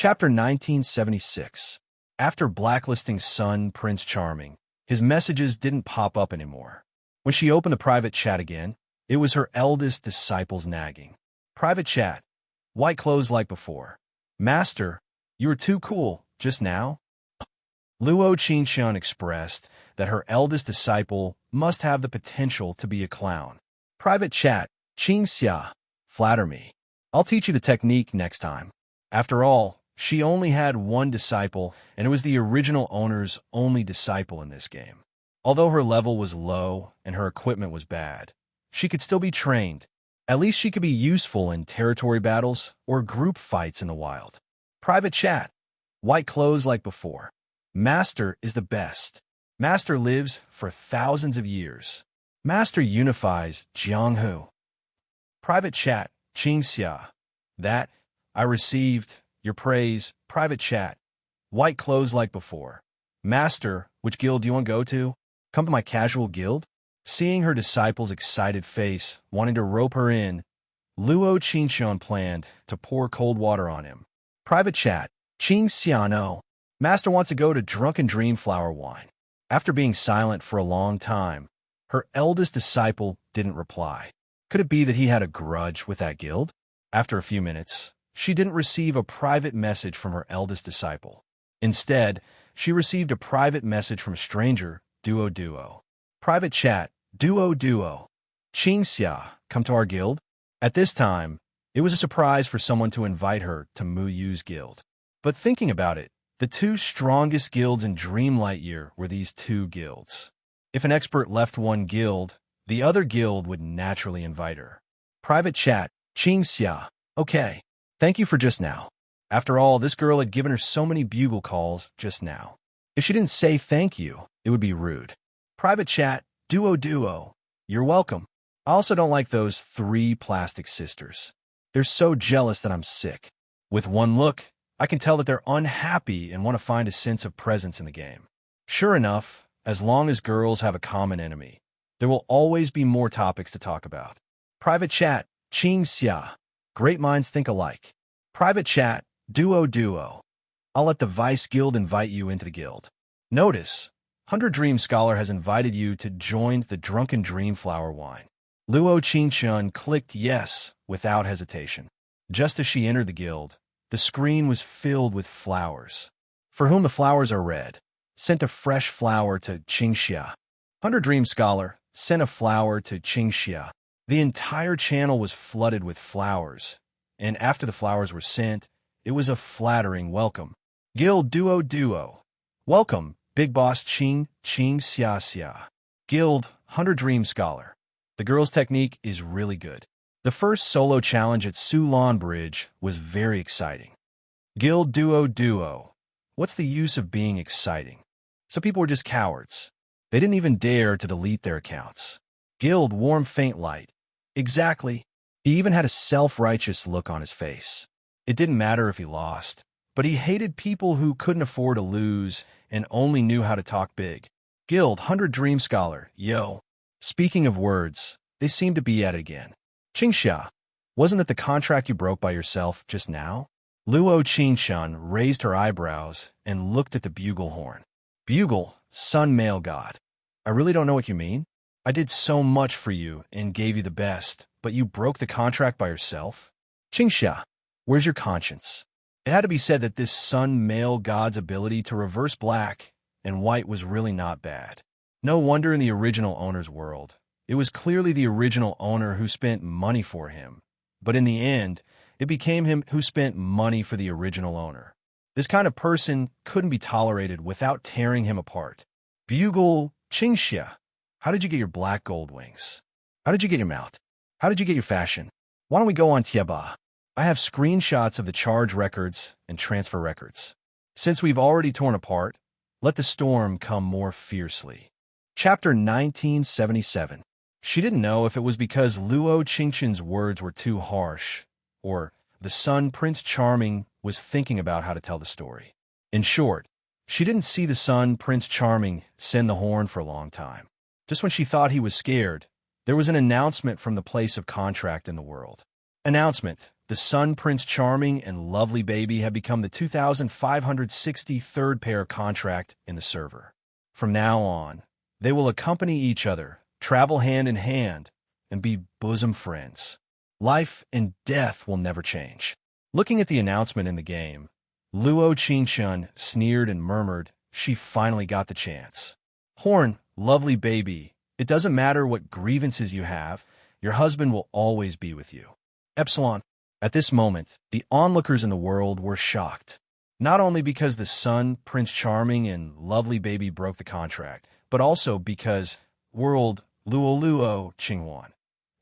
Chapter 1976. After blacklisting son Prince Charming, his messages didn't pop up anymore. When she opened the private chat again, it was her eldest disciple's nagging. Private chat. White clothes like before. Master, you were too cool just now. Luo Qingxian expressed that her eldest disciple must have the potential to be a clown. Private chat. Qingxia. Flatter me. I'll teach you the technique next time. After all, she only had one disciple, and it was the original owner's only disciple in this game. Although her level was low and her equipment was bad, she could still be trained. At least she could be useful in territory battles or group fights in the wild. Private chat. White clothes like before. Master is the best. Master lives for thousands of years. Master unifies Jianghu. Private chat. Qingxia. That, I received your praise. Private chat. White clothes like before. Master, which guild do you want to go to? Come to my casual guild? Seeing her disciple's excited face, wanting to rope her in, Luo Qingxian planned to pour cold water on him. Private chat. Qingxiano. Master wants to go to Drunken Dream Flower Wine. After being silent for a long time, her eldest disciple didn't reply. Could it be that he had a grudge with that guild? After a few minutes, she didn't receive a private message from her eldest disciple. Instead, she received a private message from a stranger, Duo. Private chat. Duo. Qingxia, come to our guild? At this time, it was a surprise for someone to invite her to Mu Yu's guild. But thinking about it, the two strongest guilds in Dreamlight Year were these two guilds. If an expert left one guild, the other guild would naturally invite her. Private chat. Qingxia. Okay. Thank you for just now. After all, this girl had given her so many bugle calls just now. If she didn't say thank you, it would be rude. Private chat. Duo. You're welcome. I also don't like those 3 plastic sisters. They're so jealous that I'm sick. With one look, I can tell that they're unhappy and want to find a sense of presence in the game. Sure enough, as long as girls have a common enemy, there will always be more topics to talk about. Private chat. Qingxia. Great minds think alike. Private chat. Duo. I'll let the Vice Guild invite you into the guild. Notice, 100 Dream Scholar has invited you to join the Drunken Dream Flower Wine. Luo Qingxian clicked yes without hesitation. Just as she entered the guild, the screen was filled with flowers. For whom the flowers are red, sent a fresh flower to Qingxia. 100 Dream Scholar sent a flower to Qingxia. The entire channel was flooded with flowers, and after the flowers were sent, it was a flattering welcome. Guild Duo. Welcome, Big Boss Qingxia. Guild 100 Dream Scholar. The girl's technique is really good. The first solo challenge at Sulan Bridge was very exciting. Guild Duo. What's the use of being exciting? Some people were just cowards. They didn't even dare to delete their accounts. Guild Warm Faint Light. Exactly. He even had a self-righteous look on his face. It didn't matter if he lost, but he hated people who couldn't afford to lose and only knew how to talk big. Guild 100 Dream Scholar. Yo. Speaking of words, they seem to be at it again. Qingxia, wasn't it the contract you broke by yourself just now? Luo Qingxian raised her eyebrows and looked at the bugle horn. Bugle, sun male god. I really don't know what you mean. I did so much for you and gave you the best, but you broke the contract by yourself? Qingxia, where's your conscience? It had to be said that this sun male god's ability to reverse black and white was really not bad. No wonder in the original owner's world, it was clearly the original owner who spent money for him, but in the end, it became him who spent money for the original owner. This kind of person couldn't be tolerated without tearing him apart. Bugle Qingxia. How did you get your black gold wings? How did you get your mount? How did you get your fashion? Why don't we go on Tieba? I have screenshots of the charge records and transfer records. Since we've already torn apart, let the storm come more fiercely. Chapter 1977. She didn't know if it was because Luo Qingxian's words were too harsh, or the son Prince Charming was thinking about how to tell the story. In short, she didn't see the son Prince Charming send the horn for a long time. Just when she thought he was scared, there was an announcement from the place of contract in the world. Announcement. the Sun Prince Charming and Lovely Baby have become the 2,563rd pair contract in the server. From now on, they will accompany each other, travel hand in hand, and be bosom friends. Life and death will never change. Looking at the announcement in the game, Luo Qingshun sneered and murmured she finally got the chance. Horn, Lovely Baby, it doesn't matter what grievances you have, your husband will always be with you. Epsilon. At this moment, the onlookers in the world were shocked. Not only because the Sun, Prince Charming, and Lovely Baby broke the contract, but also because World, Luo Qinghuan.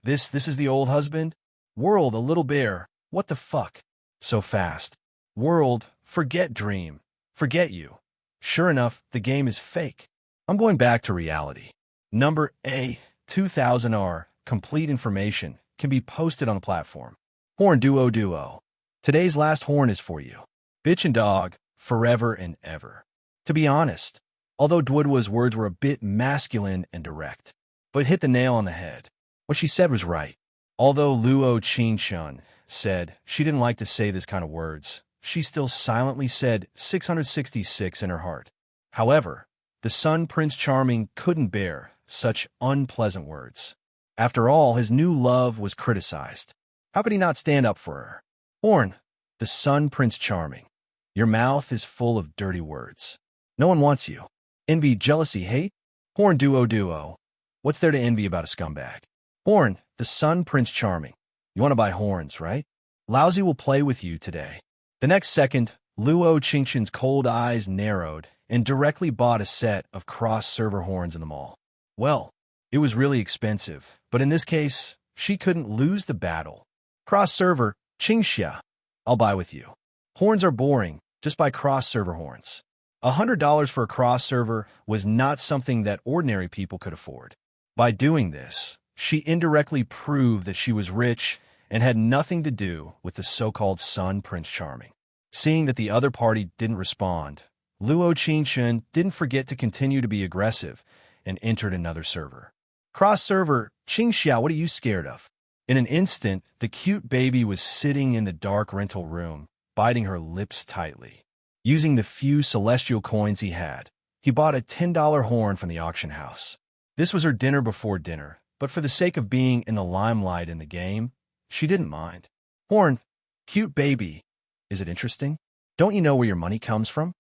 This is the old husband? World, a little bear. What the fuck? So fast. World, forget dream. Forget you. Sure enough, the game is fake. I'm going back to reality. Number A2000R, complete information, can be posted on the platform. Horn Duo. Today's last horn is for you. Bitch and dog, forever and ever. To be honest, although Dwudwa's words were a bit masculine and direct, but hit the nail on the head. What she said was right. Although Luo Qingshun said she didn't like to say this kind of words, she still silently said 666 in her heart. However, the Sun Prince Charming couldn't bear such unpleasant words. After all, his new love was criticized. How could he not stand up for her? Horn, the Sun Prince Charming. Your mouth is full of dirty words. No one wants you. Envy, jealousy, hate? Horn Duo. What's there to envy about a scumbag? Horn, the Sun Prince Charming. You want to buy horns, right? Lousy will play with you today. The next second, Luo Qingshun's cold eyes narrowed and directly bought a set of cross-server horns in the mall. Well, it was really expensive, but in this case, she couldn't lose the battle. Cross-server, Qingxia. I'll buy with you. Horns are boring, just buy cross-server horns. $100 for a cross-server was not something that ordinary people could afford. By doing this, she indirectly proved that she was rich and had nothing to do with the so-called Sun Prince Charming. Seeing that the other party didn't respond, Luo Qingshun didn't forget to continue to be aggressive and entered another server. Cross-server, Qingxia, what are you scared of? In an instant, the cute baby was sitting in the dark rental room, biting her lips tightly. Using the few celestial coins he had, he bought a $10 horn from the auction house. This was her dinner before dinner, but for the sake of being in the limelight in the game, she didn't mind. Horn, cute baby. Is it interesting? Don't you know where your money comes from?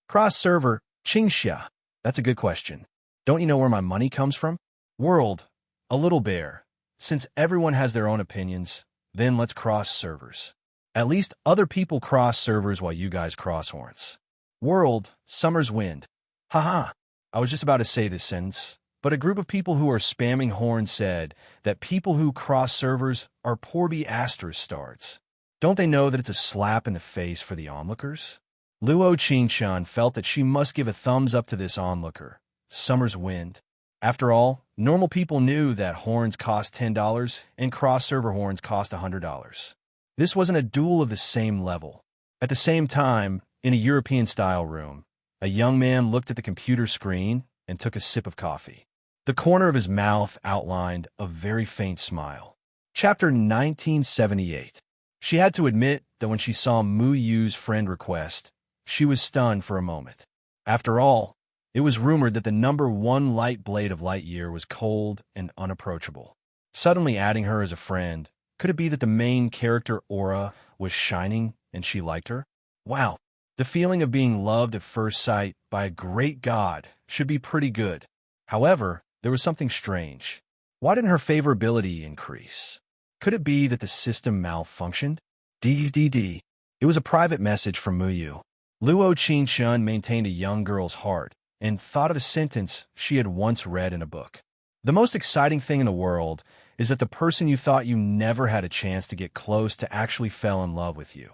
Cross-server, Qingxia. That's a good question. Don't you know where my money comes from? World, a little bear. Since everyone has their own opinions, then let's cross servers. At least other people cross servers while you guys cross horns. World, summer's wind. Haha, I was just about to say this sentence, but a group of people who are spamming horns said that people who cross servers are Porby Astor's stars. Don't they know that it's a slap in the face for the onlookers? Luo Qingshun felt that she must give a thumbs up to this onlooker. Summer's wind. After all, normal people knew that horns cost $10 and cross-server horns cost $100. This wasn't a duel of the same level. At the same time, in a European-style room, a young man looked at the computer screen and took a sip of coffee. The corner of his mouth outlined a very faint smile. Chapter 1978. She had to admit that when she saw Mu Yu's friend request, she was stunned for a moment. After all, it was rumored that the number 1 light blade of Lightyear was cold and unapproachable. Suddenly adding her as a friend, could it be that the main character aura was shining and she liked her? Wow, the feeling of being loved at first sight by a great god should be pretty good. However, there was something strange. Why didn't her favorability increase? Could it be that the system malfunctioned? DDD. It was a private message from Mu Yu. Luo Qingshun maintained a young girl's heart and thought of a sentence she had once read in a book. The most exciting thing in the world is that the person you thought you never had a chance to get close to actually fell in love with you.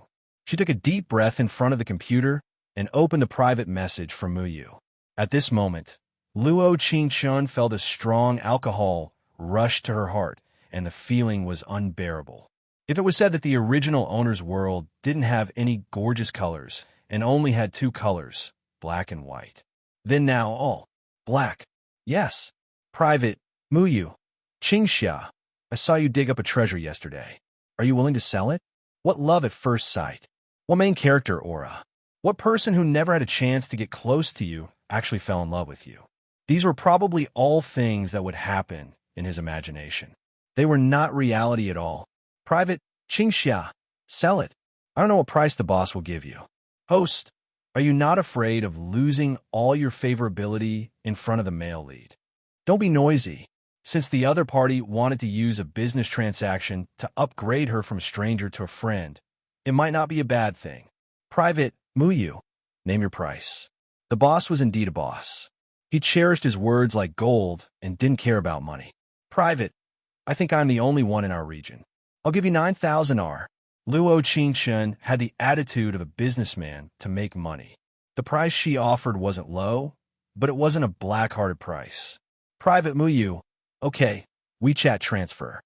She took a deep breath in front of the computer and opened the private message from Mu Yu. At this moment, Luo Qingshun felt a strong alcohol rush to her heart, and the feeling was unbearable. If it was said that the original owner's world didn't have any gorgeous colors and only had 2 colors, black and white, then now all black. Yes. Private, Mu Yu. Qingxia, I saw you dig up a treasure yesterday. Are you willing to sell it? What love at first sight? What main character aura? What person who never had a chance to get close to you actually fell in love with you? These were probably all things that would happen in his imagination. They were not reality at all. Private, Qingxia, sell it. I don't know what price the boss will give you. Host, are you not afraid of losing all your favorability in front of the male lead? Don't be noisy. Since the other party wanted to use a business transaction to upgrade her from a stranger to a friend, it might not be a bad thing. Private, Muyu, name your price. The boss was indeed a boss. He cherished his words like gold and didn't care about money. Private, I think I'm the only one in our region. I'll give you 9,000 R. Luo Qingshun had the attitude of a businessman to make money. The price she offered wasn't low, but it wasn't a black-hearted price. Private Muyu, okay, WeChat transfer.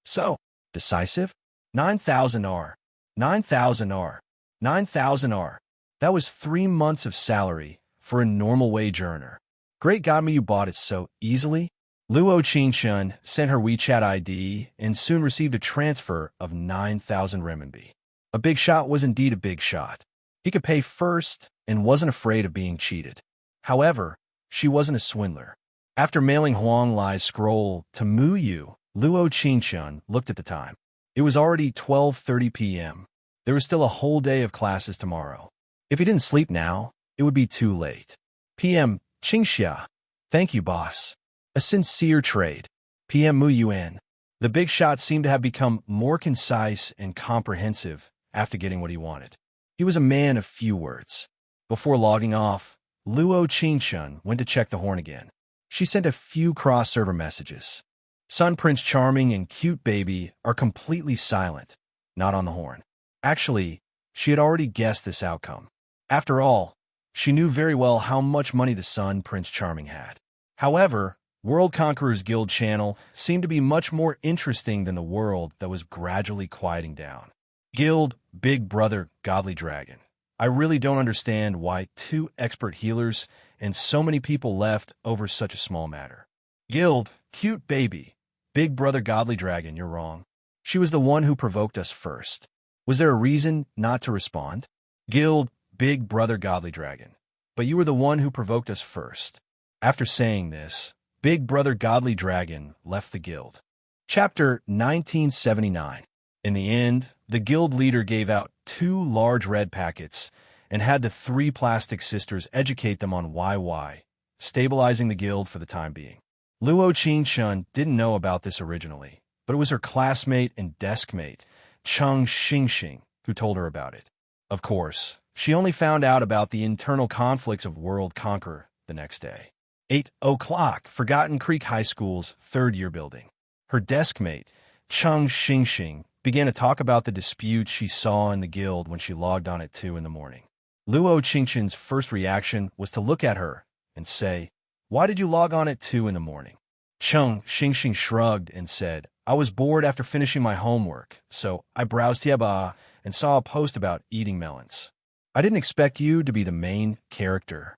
So, decisive? 9,000 R. 9,000 R. 9,000 R. That was 3 months of salary for a normal wage earner. Great God, you bought it so easily? Luo Qingshun sent her WeChat ID and soon received a transfer of 9,000 renminbi. A big shot was indeed a big shot. He could pay first and wasn't afraid of being cheated. However, she wasn't a swindler. After mailing Huang Lai's scroll to Muyu, Luo Qingshun looked at the time. It was already 12:30 p.m. There was still a whole day of classes tomorrow. If he didn't sleep now, it would be too late. PM, Qingxia. Thank you, boss. A sincere trade. PM Mu Yuan. The big shot seemed to have become more concise and comprehensive after getting what he wanted. He was a man of few words. Before logging off, Luo Qingshun went to check the horn again. She sent a few cross-server messages. Sun Prince Charming and Cute Baby are completely silent, not on the horn. Actually, she had already guessed this outcome. After all, she knew very well how much money the Sun Prince Charming had. However, World Conquerors Guild channel seemed to be much more interesting than the world that was gradually quieting down. Guild, Big Brother, Godly Dragon. I really don't understand why 2 expert healers and so many people left over such a small matter. Guild, Cute Baby, Big Brother, Godly Dragon, you're wrong. She was the one who provoked us first. Was there a reason not to respond? Guild, Big Brother, Godly Dragon. But you were the one who provoked us first. After saying this, Big Brother Godly Dragon left the guild. Chapter 1979. In the end, the guild leader gave out 2 large red packets and had the 3 plastic sisters educate them on YY, stabilizing the guild for the time being. Luo Qingshun didn't know about this originally, but it was her classmate and deskmate, Cheng Xingxing, who told her about it. Of course, she only found out about the internal conflicts of World Conqueror the next day. 8 o'clock, Forgotten Creek High School's 3rd-year building. Her deskmate, Cheng Xingxing, began to talk about the dispute she saw in the guild when she logged on at 2 in the morning. Luo Qingxin's first reaction was to look at her and say, "Why did you log on at 2 in the morning?" Cheng Xingxing shrugged and said, "I was bored after finishing my homework, so I browsed Tieba and saw a post about eating melons. I didn't expect you to be the main character."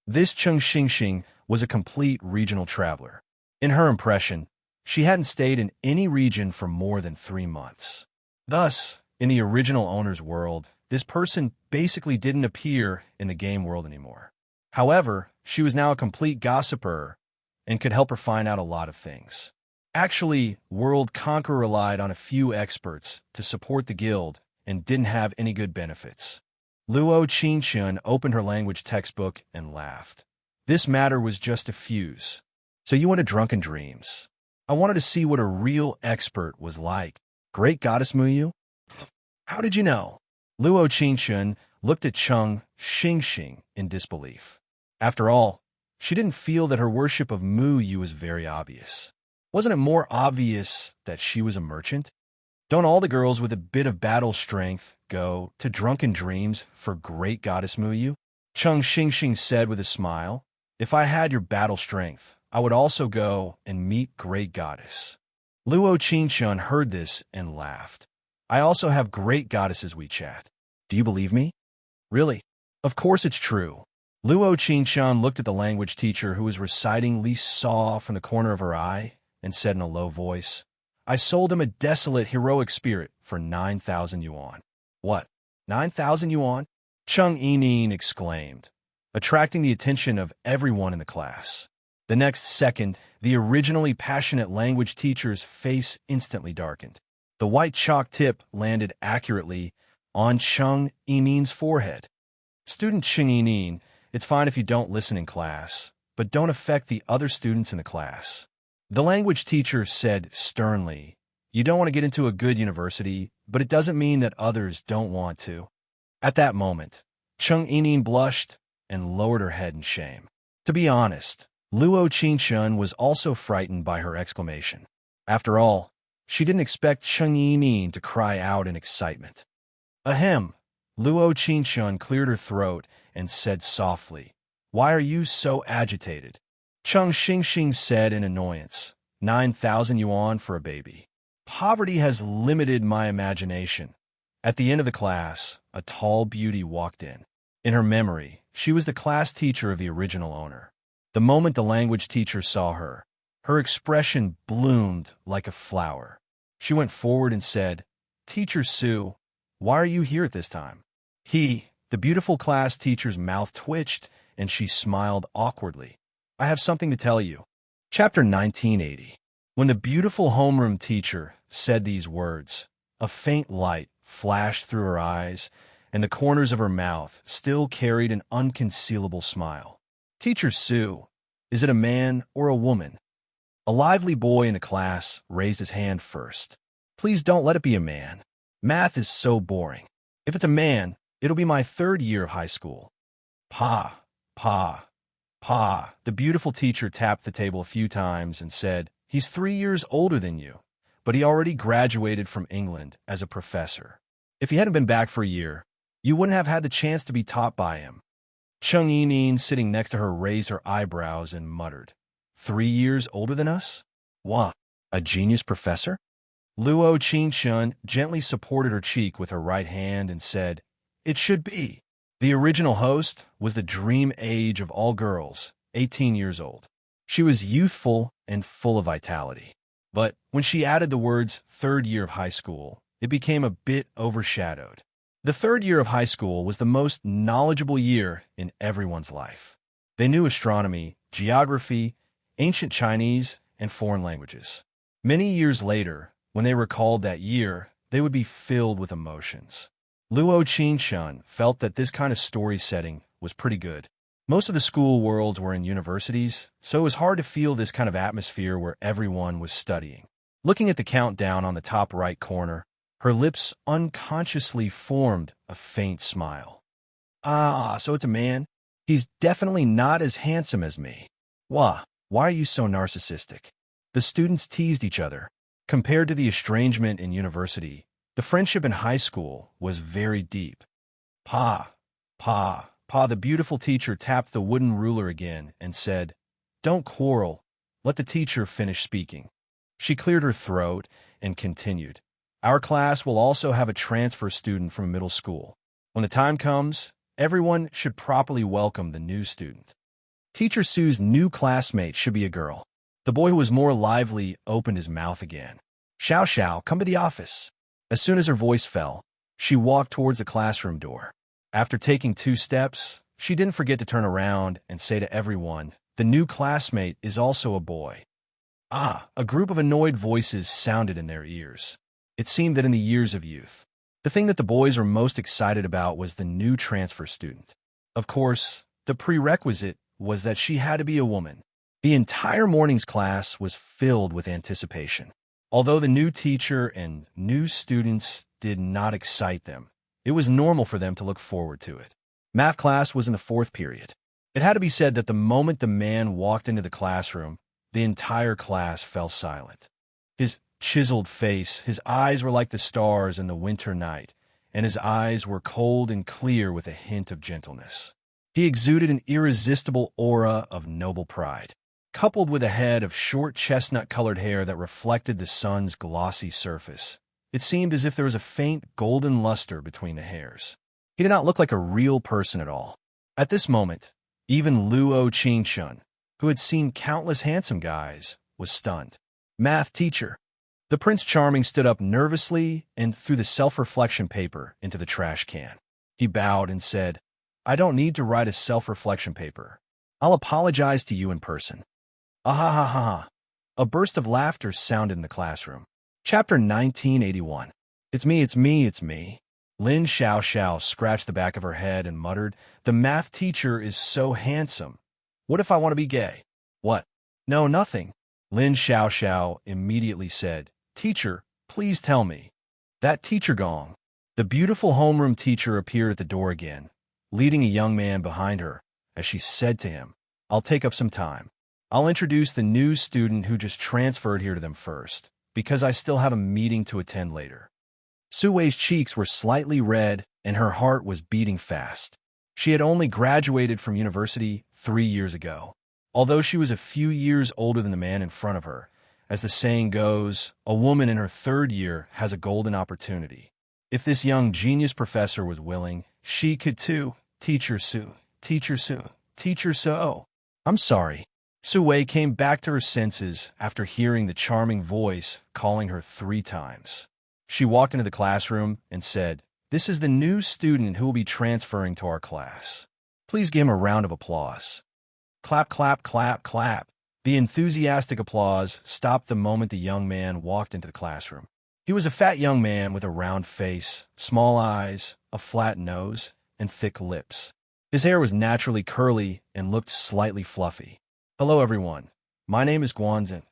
This Cheng Xingxing was a complete regional traveler. In her impression, she hadn't stayed in any region for more than 3 months. Thus, in the original owner's world, this person basically didn't appear in the game world anymore. However, she was now a complete gossiper and could help her find out a lot of things. Actually, World Conqueror relied on a few experts to support the guild and didn't have any good benefits. Luo Qingshun opened her language textbook and laughed. This matter was just a fuse. So you went to Drunken Dreams. I wanted to see what a real expert was like. Great Goddess Muyu? How did you know? Luo Qingshun looked at Cheng Xingxing in disbelief. After all, she didn't feel that her worship of Muyu was very obvious. Wasn't it more obvious that she was a merchant? Don't all the girls with a bit of battle strength go to Drunken Dreams for Great Goddess Muyu? Cheng Xingxing said with a smile, "If I had your battle strength, I would also go and meet Great Goddess." Luo Qingshun heard this and laughed. "I also have Great Goddess's WeChat. Do you believe me?" "Really?" "Of course it's true." Luo Qingshun looked at the language teacher who was reciting Li Saw from the corner of her eye and said in a low voice, "I sold him a desolate heroic spirit for 9,000 yuan. What? 9,000 yuan? Chung Yining exclaimed, attracting the attention of everyone in the class. The next second, the originally passionate language teacher's face instantly darkened. The white chalk tip landed accurately on Chung Yining's forehead. Student Chung Yining, it's fine if you don't listen in class, but don't affect the other students in the class. The language teacher said sternly, you don't want to get into a good university, but it doesn't mean that others don't want to. At that moment, Chung Yining blushed and lowered her head in shame. To be honest, Luo Qingshun was also frightened by her exclamation. After all, she didn't expect Chung Yining to cry out in excitement. Ahem! Luo Qingshun cleared her throat and said softly, why are you so agitated? Chung Xingxing said in annoyance, 9,000 yuan for a baby. Poverty has limited my imagination. At the end of the class, a tall beauty walked in. In her memory, she was the class teacher of the original owner. The moment the language teacher saw her, her expression bloomed like a flower. She went forward and said, Teacher Su, why are you here at this time? The beautiful class teacher's mouth twitched, and she smiled awkwardly. I have something to tell you. Chapter 1980. When the beautiful homeroom teacher said these words, a faint light flashed through her eyes, and the corners of her mouth still carried an unconcealable smile. Teacher Su, is it a man or a woman? A lively boy in the class raised his hand first. Please don't let it be a man. Math is so boring. If it's a man, it'll be my 3rd year of high school. Pa. The beautiful teacher tapped the table a few times and said, he's 3 years older than you, but he already graduated from England as a professor. If he hadn't been back for a year, you wouldn't have had the chance to be taught by him. Chung Yining, sitting next to her, raised her eyebrows and muttered, 3 years older than us? What? A genius professor? Luo Qingshun gently supported her cheek with her right hand and said, it should be. The original host was the dream age of all girls, 18 years old. She was youthful and full of vitality. But when she added the words 3rd year of high school, it became a bit overshadowed. The 3rd year of high school was the most knowledgeable year in everyone's life. They knew astronomy, geography, ancient Chinese, and foreign languages. Many years later, when they recalled that year, they would be filled with emotions. Luo Qingshun felt that this kind of story setting was pretty good. Most of the school worlds were in universities, so it was hard to feel this kind of atmosphere where everyone was studying. Looking at the countdown on the top right corner, her lips unconsciously formed a faint smile. So it's a man? He's definitely not as handsome as me. Why are you so narcissistic? The students teased each other. Compared to the estrangement in university, the friendship in high school was very deep. Pa, the beautiful teacher tapped the wooden ruler again and said, don't quarrel, let the teacher finish speaking. She cleared her throat and continued, our class will also have a transfer student from middle school. When the time comes, everyone should properly welcome the new student. Teacher Su's new classmate should be a girl. The boy who was more lively opened his mouth again. Xiao, come to the office. As soon as her voice fell, she walked towards the classroom door. After taking 2 steps, she didn't forget to turn around and say to everyone, the new classmate is also a boy. A group of annoyed voices sounded in their ears. It seemed that in the years of youth, the thing that the boys were most excited about was the new transfer student. Of course, the prerequisite was that she had to be a woman. The entire morning's class was filled with anticipation. Although the new teacher and new students did not excite them, it was normal for them to look forward to it. Math class was in the 4th period. It had to be said that the moment the man walked into the classroom, the entire class fell silent. His chiseled face, his eyes were like the stars in the winter night, and his eyes were cold and clear with a hint of gentleness. He exuded an irresistible aura of noble pride, coupled with a head of short chestnut-colored hair that reflected the sun's glossy surface. It seemed as if there was a faint golden luster between the hairs. He did not look like a real person at all. At this moment, even Luo Qingshun, who had seen countless handsome guys, was stunned. Math teacher. The Prince Charming stood up nervously and threw the self-reflection paper into the trash can. He bowed and said, "I don't need to write a self-reflection paper. I'll apologize to you in person." Ah ha ha ha ha. A burst of laughter sounded in the classroom. Chapter 1981. It's me, it's me, it's me. Lin Xiao scratched the back of her head and muttered, "The math teacher is so handsome. What if I want to be gay?" "What?" "No, nothing." Lin Xiao immediately said, "Teacher, please tell me." That teacher gong. The beautiful homeroom teacher appeared at the door again, leading a young man behind her, as she said to him, "I'll take up some time. I'll introduce the new student who just transferred here to them first, because I still have a meeting to attend later." Suwei's cheeks were slightly red, and her heart was beating fast. She had only graduated from university 3 years ago. Although she was a few years older than the man in front of her, as the saying goes, a woman in her 3rd year has a golden opportunity. If this young genius professor was willing, she could too. Teacher Su, Teacher Su, Teacher So. "I'm sorry." Suwei came back to her senses after hearing the charming voice calling her 3 times. She walked into the classroom and said, "This is the new student who will be transferring to our class. Please give him a round of applause." Clap, clap, clap, clap. The enthusiastic applause stopped the moment the young man walked into the classroom. He was a fat young man with a round face, small eyes, a flat nose, and thick lips. His hair was naturally curly and looked slightly fluffy. "Hello, everyone. My name is Guanzin."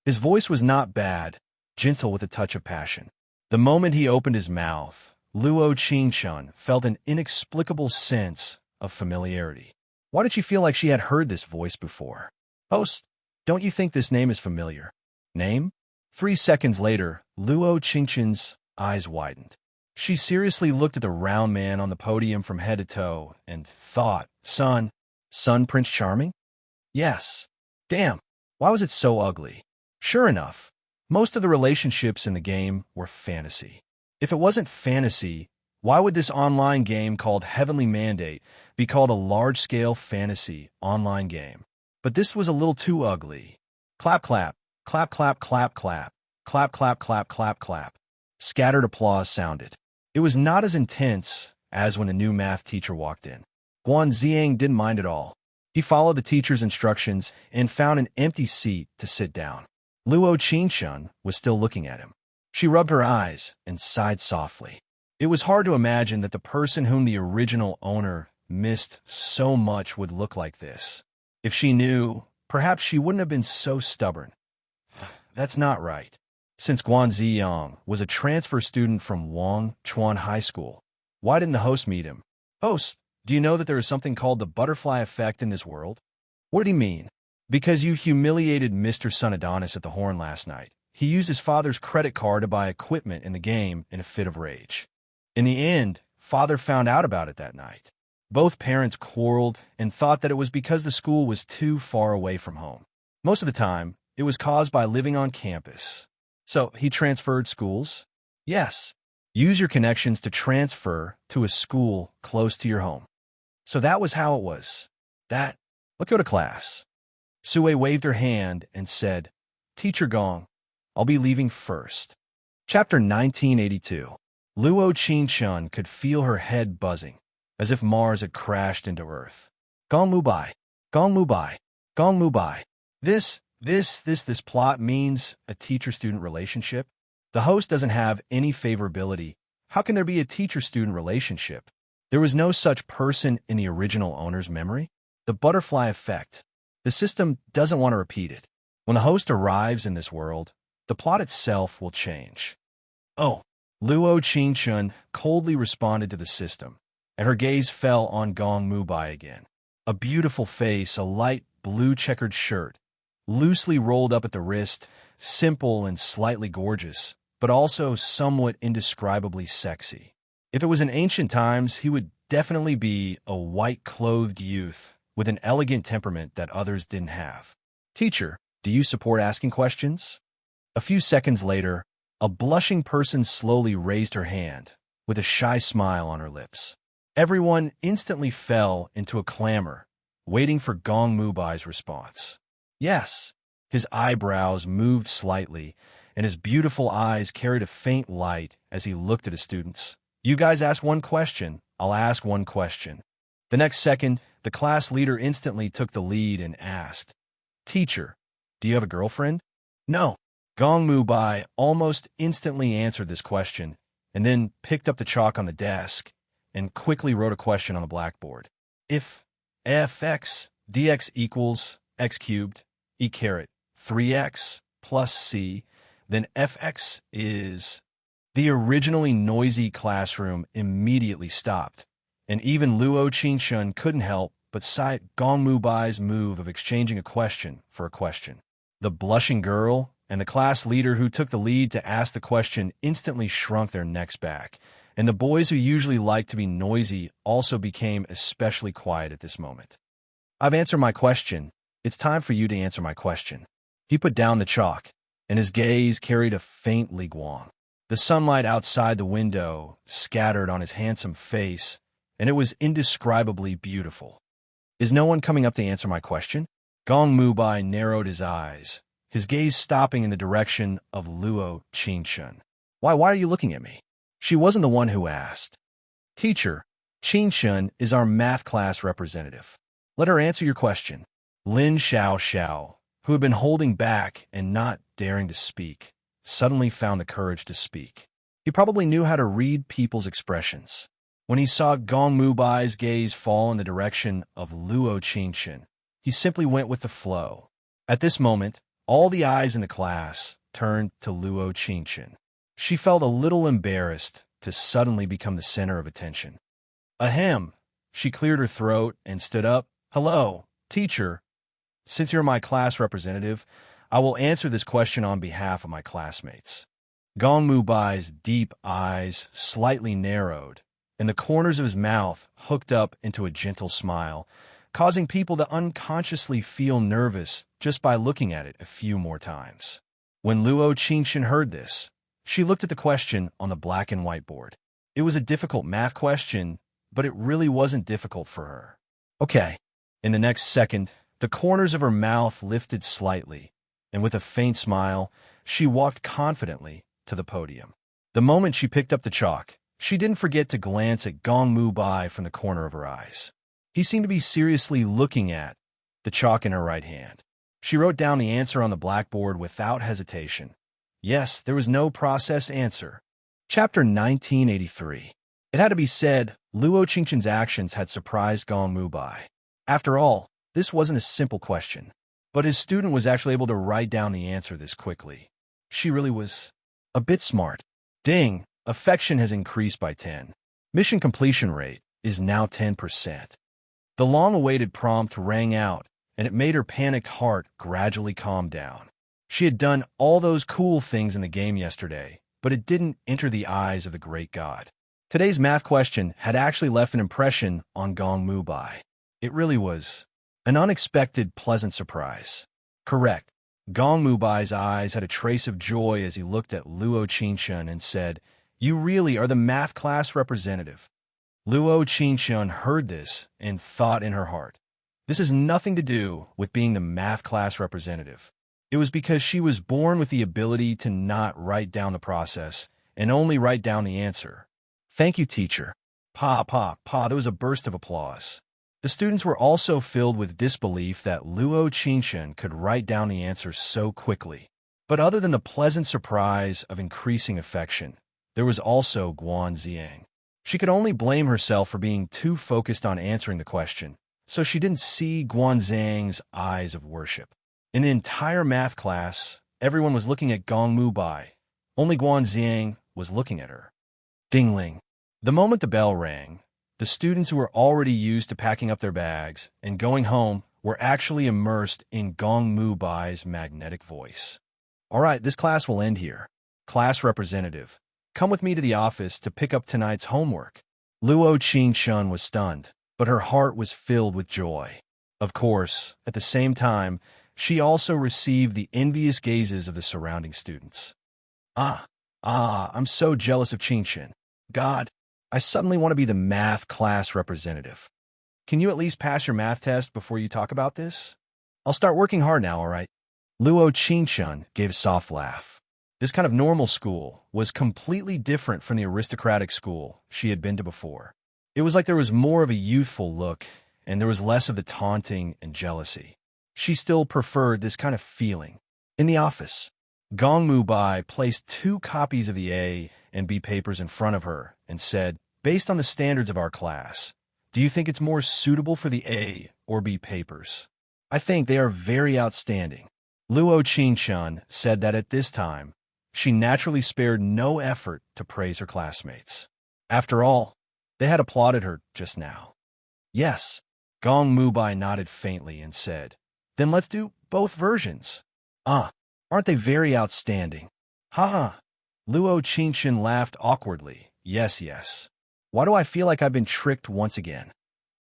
His voice was not bad, gentle with a touch of passion. The moment he opened his mouth, Luo Qingshun felt an inexplicable sense of familiarity. Why did she feel like she had heard this voice before? "Host, don't you think this name is familiar?" "Name?" 3 seconds later, Luo Qingshun's eyes widened. She seriously looked at the round man on the podium from head to toe and thought, Son Prince Charming? Yes. Damn, why was it so ugly? Sure enough, most of the relationships in the game were fantasy. If it wasn't fantasy, why would this online game called Heavenly Mandate be called a large-scale fantasy online game? But this was a little too ugly. Clap, clap, clap, clap, clap, clap, clap, clap, clap, clap, clap. Scattered applause sounded. It was not as intense as when the new math teacher walked in. Guan Ziang didn't mind at all. He followed the teacher's instructions and found an empty seat to sit down. Luo Qingshun was still looking at him. She rubbed her eyes and sighed softly. It was hard to imagine that the person whom the original owner missed so much would look like this. If she knew, perhaps she wouldn't have been so stubborn. That's not right. Since Guan Ziyang was a transfer student from Wang Chuan High School, why didn't the host meet him? Host, do you know that there is something called the butterfly effect in this world? What did he mean? Because you humiliated Mr. Son Adonis at the Horn last night. He used his father's credit card to buy equipment in the game in a fit of rage. In the end, father found out about it that night. Both parents quarreled and thought that it was because the school was too far away from home. Most of the time, it was caused by living on campus. So he transferred schools? Yes. Use your connections to transfer to a school close to your home. So that was how it was. Let's go to class. Sue waved her hand and said, Teacher Gong, I'll be leaving first. Chapter 1982. Luo Qingshun could feel her head buzzing, as if Mars had crashed into Earth. Gong Mu Bai, Gong Mu Bai, Gong Mu Bai. This plot means a teacher-student relationship. The host doesn't have any favorability. How can there be a teacher-student relationship? There was no such person in the original owner's memory. The butterfly effect. The system doesn't want to repeat it. When the host arrives in this world, the plot itself will change. Oh, Luo Qingshun coldly responded to the system, and her gaze fell on Gong Mubai again. A beautiful face, a light blue checkered shirt, loosely rolled up at the wrist, simple and slightly gorgeous, but also somewhat indescribably sexy. If it was in ancient times, he would definitely be a white-clothed youth with an elegant temperament that others didn't have. Teacher, do you support asking questions? A few seconds later, a blushing person slowly raised her hand, with a shy smile on her lips. Everyone instantly fell into a clamor, waiting for Gong Mubai's response. Yes. His eyebrows moved slightly, and his beautiful eyes carried a faint light as he looked at his students. You guys ask one question, I'll ask one question. The next second, the class leader instantly took the lead and asked, Teacher, do you have a girlfriend? No. Gong Mubai almost instantly answered this question and then picked up the chalk on the desk and quickly wrote a question on the blackboard. If fx dx equals x cubed e caret 3x plus c, then fx is... The originally noisy classroom immediately stopped, and even Luo Qingshun couldn't help but cite Gong Mubai's move of exchanging a question for a question. The blushing girl and the class leader who took the lead to ask the question instantly shrunk their necks back, and the boys who usually like to be noisy also became especially quiet at this moment. I've answered my question. It's time for you to answer my question. He put down the chalk, and his gaze carried a faint liguang. The sunlight outside the window scattered on his handsome face, and it was indescribably beautiful. Is no one coming up to answer my question? Gong Mubai narrowed his eyes, his gaze stopping in the direction of Luo Qingshun. Why are you looking at me? She wasn't the one who asked. Teacher, Qingshun is our math class representative. Let her answer your question. Lin Xiao, who had been holding back and not daring to speak, suddenly found the courage to speak. He probably knew how to read people's expressions. When he saw Gong Mubai's gaze fall in the direction of Luo Qingshun, he simply went with the flow. At this moment, all the eyes in the class turned to Luo Qingshun. She felt a little embarrassed to suddenly become the center of attention. Ahem! She cleared her throat and stood up. Hello, teacher. Since you're my class representative, I will answer this question on behalf of my classmates. Gong Mubai's deep eyes slightly narrowed, and the corners of his mouth hooked up into a gentle smile, causing people to unconsciously feel nervous just by looking at it a few more times. When Luo Qingshun heard this, she looked at the question on the black and white board. It was a difficult math question, but it really wasn't difficult for her. Okay. In the next second, the corners of her mouth lifted slightly, and with a faint smile, she walked confidently to the podium. The moment she picked up the chalk, she didn't forget to glance at Gong Mubai from the corner of her eyes. He seemed to be seriously looking at the chalk in her right hand. She wrote down the answer on the blackboard without hesitation. Yes, there was no process answer. Chapter 1983. It had to be said, Luo Qingshun's actions had surprised Gong Mubai. After all, this wasn't a simple question. But his student was actually able to write down the answer this quickly. She really was a bit smart. Ding! Affection has increased by 10. Mission completion rate is now 10%. The long-awaited prompt rang out, and it made her panicked heart gradually calm down. She had done all those cool things in the game yesterday, but it didn't enter the eyes of the great god. Today's math question had actually left an impression on Gong Mubai. It really was an unexpected, pleasant surprise. Correct. Gong Mubai's eyes had a trace of joy as he looked at Luo Qingshun and said, You really are the math class representative. Luo Qingshun heard this and thought in her heart, This has nothing to do with being the math class representative. It was because she was born with the ability to not write down the process and only write down the answer. Thank you, teacher. Pa, there was a burst of applause. The students were also filled with disbelief that Luo Qingshun could write down the answer so quickly. But other than the pleasant surprise of increasing affection, there was also Guan Ziang. She could only blame herself for being too focused on answering the question, so she didn't see Guan Zhang's eyes of worship. In the entire math class, everyone was looking at Gong Mubai. Only Guan Ziang was looking at her. Ding-ling. The moment the bell rang, the students who were already used to packing up their bags and going home were actually immersed in Gong Mubai's magnetic voice. All right, this class will end here. Class representative, come with me to the office to pick up tonight's homework. Luo Qingshun was stunned, but her heart was filled with joy. Of course, at the same time, she also received the envious gazes of the surrounding students. I'm so jealous of Qingshun. God, I suddenly want to be the math class representative. Can you at least pass your math test before you talk about this? I'll start working hard now, all right? Luo Qingshun gave a soft laugh. This kind of normal school was completely different from the aristocratic school she had been to before. It was like there was more of a youthful look, and there was less of the taunting and jealousy. She still preferred this kind of feeling. In the office, Gong Mubai placed 2 copies of the A and B papers in front of her and said, "Based on the standards of our class, do you think it's more suitable for the A or B papers? I think they are very outstanding." Luo Qingchun said that at this time, she naturally spared no effort to praise her classmates. After all, they had applauded her just now. "Yes," Gong Mubai nodded faintly and said, "Then let's do both versions." Aren't they very outstanding?" "Ha ha." Luo Qingchun laughed awkwardly. Yes. Why do I feel like I've been tricked once again?"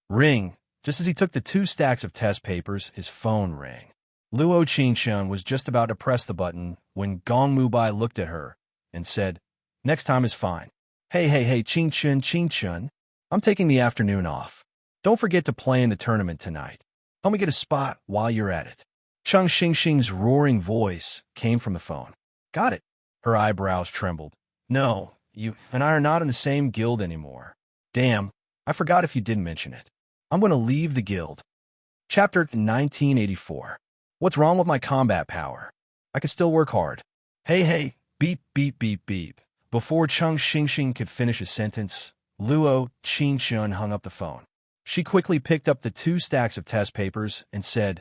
Ring. Just as he took the 2 stacks of test papers, his phone rang. Luo Qingchun was just about to press the button when Gong Mubai looked at her and said, "Next time is fine." Hey, Qingchun. I'm taking the afternoon off. Don't forget to play in the tournament tonight. Help me get a spot while you're at it." Cheng Xingxing's roaring voice came from the phone. "Got it." Her eyebrows trembled. "No, you and I are not in the same guild anymore. Damn, I forgot if you did mention it. I'm going to leave the guild." Chapter 1984. What's wrong with my combat power? I can still work hard. Hey, beep. Before Cheng Xingxing could finish his sentence, Luo Qingchun hung up the phone. She quickly picked up the 2 stacks of test papers and said,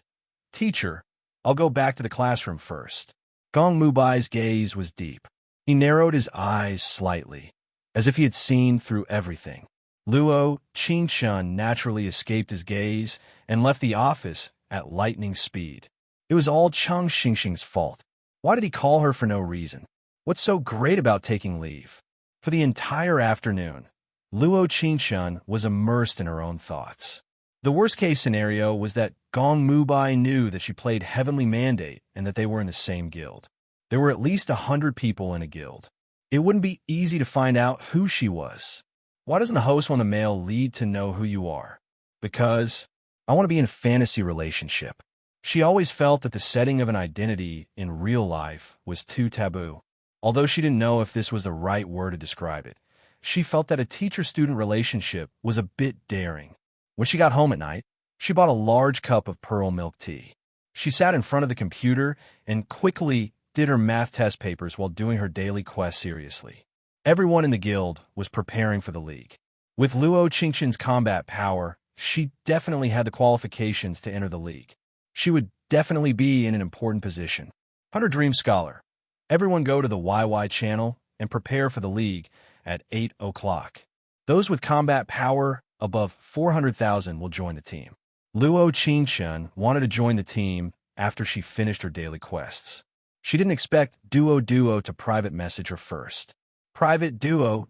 "Teacher, I'll go back to the classroom first." Gong Mubai's gaze was deep. He narrowed his eyes slightly, as if he had seen through everything. Luo Qingchun naturally escaped his gaze and left the office at lightning speed. It was all Cheng Xingxing's fault. Why did he call her for no reason? What's so great about taking leave? For the entire afternoon, Luo Qingchun was immersed in her own thoughts. The worst-case scenario was that Gong Mubai knew that she played Heavenly Mandate and that they were in the same guild. There were at least 100 people in a guild. It wouldn't be easy to find out who she was. Why doesn't the host want the male lead to know who you are? Because I want to be in a fantasy relationship. She always felt that the setting of an identity in real life was too taboo. Although she didn't know if this was the right word to describe it, she felt that a teacher-student relationship was a bit daring. When she got home at night, she bought a large cup of pearl milk tea. She sat in front of the computer and quickly did her math test papers while doing her daily quest seriously. Everyone in the guild was preparing for the league. With Luo Qingchun's combat power, she definitely had the qualifications to enter the league. She would definitely be in an important position. 100 Dream Scholar. Everyone go to the YY channel and prepare for the league at 8 o'clock. Those with combat power above 400,000 will join the team. Luo Qingchun wanted to join the team after she finished her daily quests. She didn't expect Duo to private message her first. Private Duo.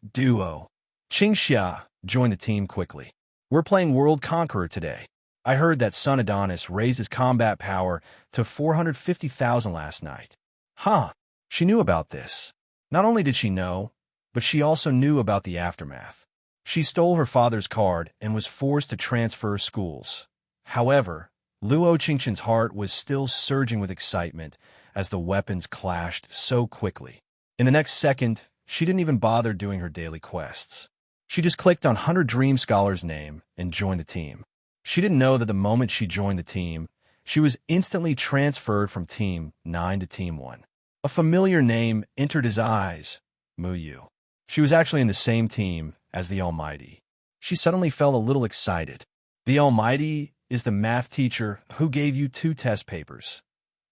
Qingxia joined the team quickly. "We're playing World Conqueror today. I heard that Son Adonis raised his combat power to 450,000 last night." She knew about this. Not only did she know, but she also knew about the aftermath. She stole her father's card and was forced to transfer schools. However, Luo Qingchun's heart was still surging with excitement as the weapons clashed so quickly. In the next second, she didn't even bother doing her daily quests. She just clicked on 100 Dream Scholar's name and joined the team. She didn't know that the moment she joined the team, she was instantly transferred from Team 9 to Team 1. A familiar name entered his eyes, Muyu. She was actually in the same team as the Almighty. She suddenly felt a little excited. The Almighty is the math teacher who gave you 2 test papers.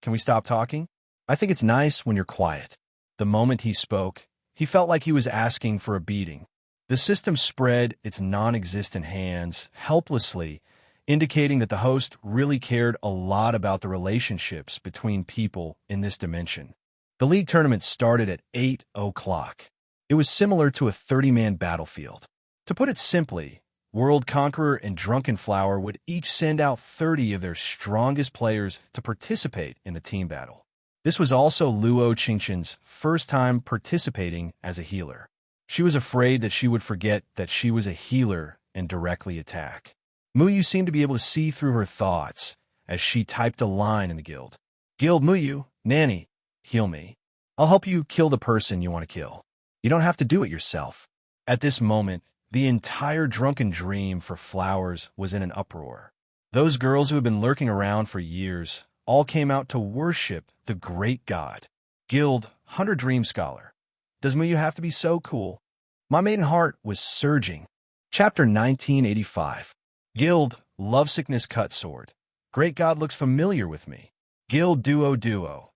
Can we stop talking? I think it's nice when you're quiet. The moment he spoke, he felt like he was asking for a beating. The system spread its non-existent hands helplessly, indicating that the host really cared a lot about the relationships between people in this dimension. The league tournament started at 8 o'clock. It was similar to a 30-man battlefield. To put it simply, World Conqueror and Drunken Flower would each send out 30 of their strongest players to participate in the team battle. This was also Luo Qingchun's first time participating as a healer. She was afraid that she would forget that she was a healer and directly attack. Muyu seemed to be able to see through her thoughts as she typed a line in the guild. "Guild Muyu, Nanny, heal me. I'll help you kill the person you want to kill. You don't have to do it yourself. At this moment, the entire drunken dream for flowers was in an uproar. Those girls who had been lurking around for years all came out to worship the great god. Guild, 100 Dream Scholar. Does Muyu have to be so cool? My maiden heart was surging. Chapter 1985. Guild, Lovesickness Cut Sword. Great god looks familiar with me. Guild, Duo.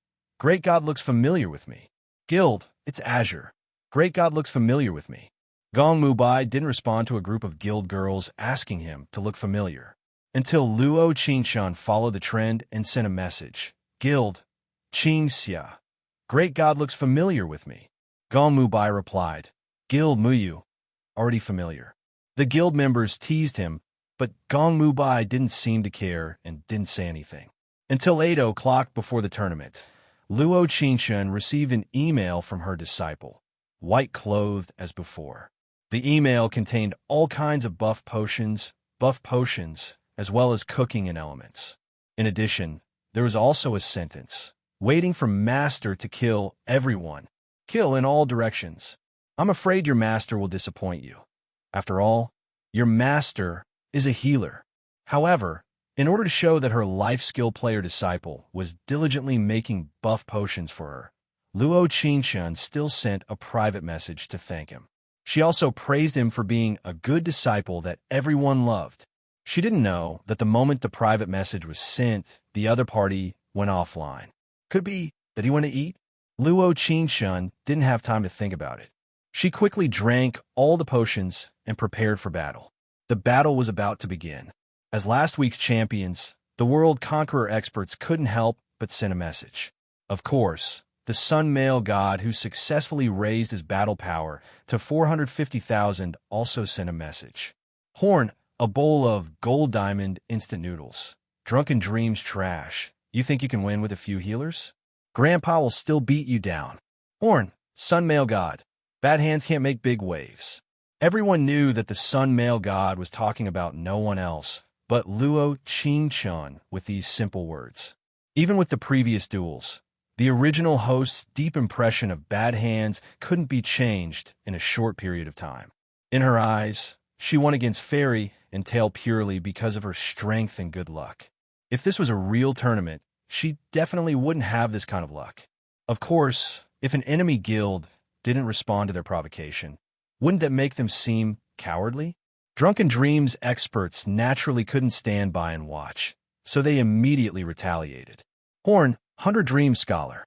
Great god looks familiar with me. Guild, it's Azure. Great god looks familiar with me. Gong Mubai didn't respond to a group of guild girls asking him to look familiar, until Luo Qingshan followed the trend and sent a message. Guild, Qingxia. Great god looks familiar with me. Gong Mubai replied. Guild Muyu. Already familiar. The guild members teased him, but Gong Mubai didn't seem to care and didn't say anything. Until 8 o'clock before the tournament, Luo Qingshan received an email from her disciple, white-clothed as before. The email contained all kinds of buff potions, as well as cooking and elements. In addition, there was also a sentence, waiting for Master to kill everyone. Kill in all directions. I'm afraid your master will disappoint you. After all, your master is a healer. However, in order to show that her life skill player disciple was diligently making buff potions for her, Luo Qingshan still sent a private message to thank him. She also praised him for being a good disciple that everyone loved. She didn't know that the moment the private message was sent, the other party went offline. Could be that he went to eat? Luo Qingshan didn't have time to think about it. She quickly drank all the potions and prepared for battle. The battle was about to begin. As last week's champions, the World Conqueror experts couldn't help but send a message. Of course, the Sun Male God who successfully raised his battle power to 450,000 also sent a message. Horn, a bowl of gold diamond instant noodles. Drunken Dreams trash. You think you can win with a few healers? Grandpa will still beat you down. Horn, Sun Male God. Bad hands can't make big waves. Everyone knew that the Sun Male God was talking about no one else but Luo Qingshan with these simple words. Even with the previous duels, the original host's deep impression of bad hands couldn't be changed in a short period of time. In her eyes, she won against Fairy and Tail purely because of her strength and good luck. If this was a real tournament, she definitely wouldn't have this kind of luck. Of course, if an enemy guild didn't respond to their provocation, wouldn't that make them seem cowardly? Drunken Dreams experts naturally couldn't stand by and watch, so they immediately retaliated. Horn, 100 Dream Scholar.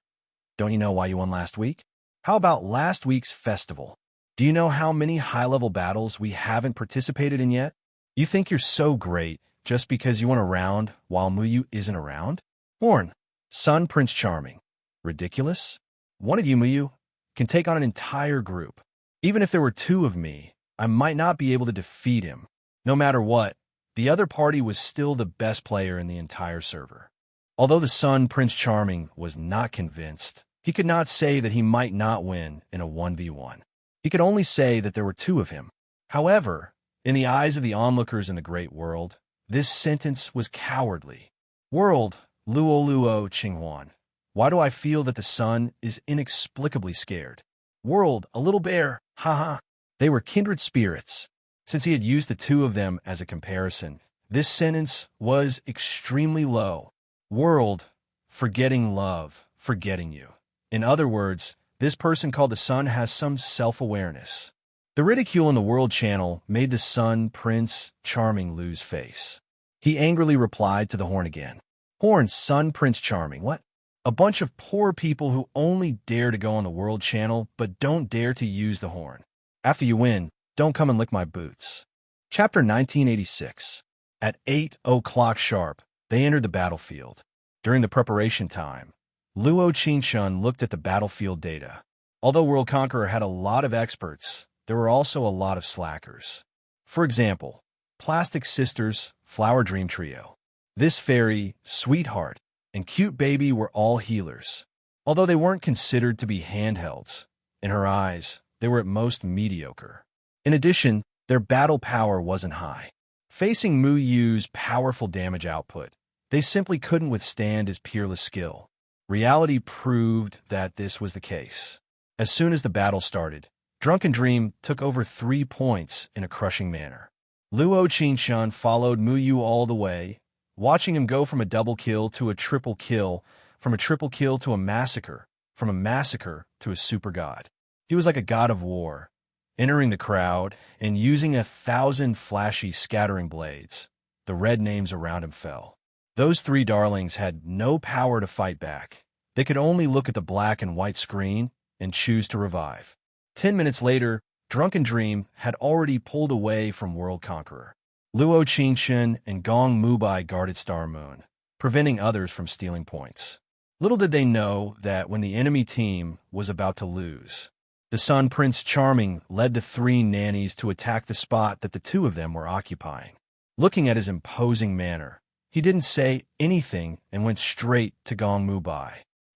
Don't you know why you won last week? How about last week's festival? Do you know how many high-level battles we haven't participated in yet? You think you're so great just because you won a round while Muyu isn't around? Horn, Sun Prince Charming. Ridiculous? One of you, Muyu, can take on an entire group. Even if there were two of me, I might not be able to defeat him. No matter what, the other party was still the best player in the entire server. Although the Sun Prince Charming was not convinced, he could not say that he might not win in a 1v1. He could only say that there were two of him. However, in the eyes of the onlookers in the great world, this sentence was cowardly. World, Luo Qinghuan. Why do I feel that the sun is inexplicably scared? World, a little bear, haha. They were kindred spirits. Since he had used the two of them as a comparison, this sentence was extremely low. World, forgetting love, forgetting you. In other words, this person called the Sun has some self-awareness. The ridicule in the World channel made the Sun Prince Charming lose face. He angrily replied to the Horn again. Horn, Sun Prince Charming, what? A bunch of poor people who only dare to go on the World channel but don't dare to use the Horn. After you win, don't come and lick my boots. Chapter 1986. At 8 o'clock sharp, they entered the battlefield. During the preparation time, Luo Qingshan looked at the battlefield data. Although World Conqueror had a lot of experts, there were also a lot of slackers. For example, Plastic Sisters, Flower Dream Trio. This Fairy, Sweetheart, and Cute Baby were all healers. Although they weren't considered to be handhelds, in her eyes, they were at most mediocre. In addition, their battle power wasn't high. Facing Mu Yu's powerful damage output, they simply couldn't withstand his peerless skill. Reality proved that this was the case. As soon as the battle started, Drunken Dream took over 3 points in a crushing manner. Luo Qingshan followed Muyu all the way, watching him go from a double kill to a triple kill, from a triple kill to a massacre, from a massacre to a super god. He was like a god of war, entering the crowd and using 1,000 flashy scattering blades. The red names around him fell. Those 3 darlings had no power to fight back. They could only look at the black and white screen and choose to revive. 10 minutes later, Drunken Dream had already pulled away from World Conqueror. Luo Qingshan and Gong Mubai guarded Star Moon, preventing others from stealing points. Little did they know that when the enemy team was about to lose, the Sun Prince Charming led the 3 nannies to attack the spot that the 2 of them were occupying. Looking at his imposing manner, he didn't say anything and went straight to Gong Mubai.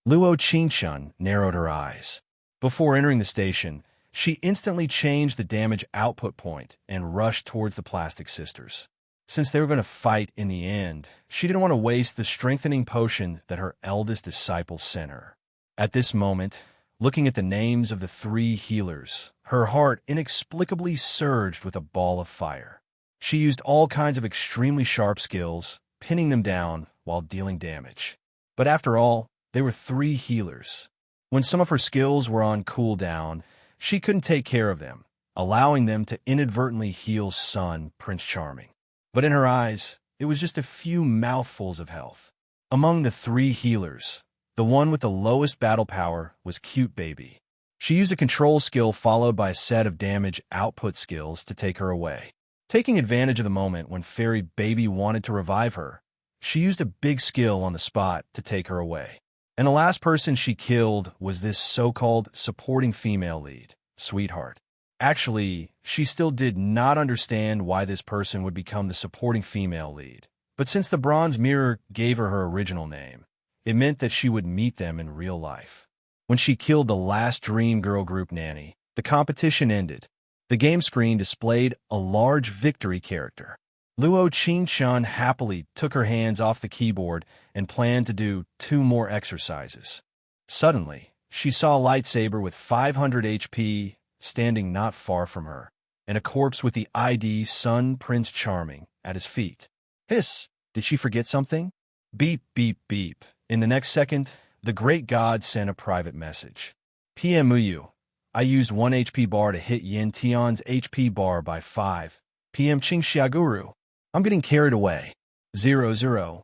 Luo Qingshan narrowed her eyes. Before entering the station, she instantly changed the damage output point and rushed towards the Plastic Sisters. Since they were going to fight in the end, she didn't want to waste the strengthening potion that her eldest disciple sent her. At this moment, looking at the names of the 3 healers, her heart inexplicably surged with a ball of fire. She used all kinds of extremely sharp skills, pinning them down while dealing damage. But after all, they were 3 healers. When some of her skills were on cooldown, she couldn't take care of them, allowing them to inadvertently heal Sun Prince Charming. But in her eyes, it was just a few mouthfuls of health. Among the 3 healers, the one with the lowest battle power was Cute Baby. She used a control skill followed by a set of damage output skills to take her away. Taking advantage of the moment when Fairy Baby wanted to revive her, she used a big skill on the spot to take her away. And the last person she killed was this so-called supporting female lead, Sweetheart. Actually, she still did not understand why this person would become the supporting female lead. But since the Bronze Mirror gave her her original name, it meant that she would meet them in real life. When she killed the last Dream Girl Group nanny, the competition ended. The game screen displayed a large victory character. Luo Qingshan happily took her hands off the keyboard and planned to do 2 more exercises. Suddenly, she saw a lightsaber with 500 HP standing not far from her, and a corpse with the ID Sun Prince Charming at his feet. Hiss! Did she forget something? Beep, beep, beep. In the next second, the great god sent a private message. PM Muyu, I used 1 HP bar to hit Yin Tian's HP bar by 5. PM Qingxiaguru, I'm getting carried away. 00.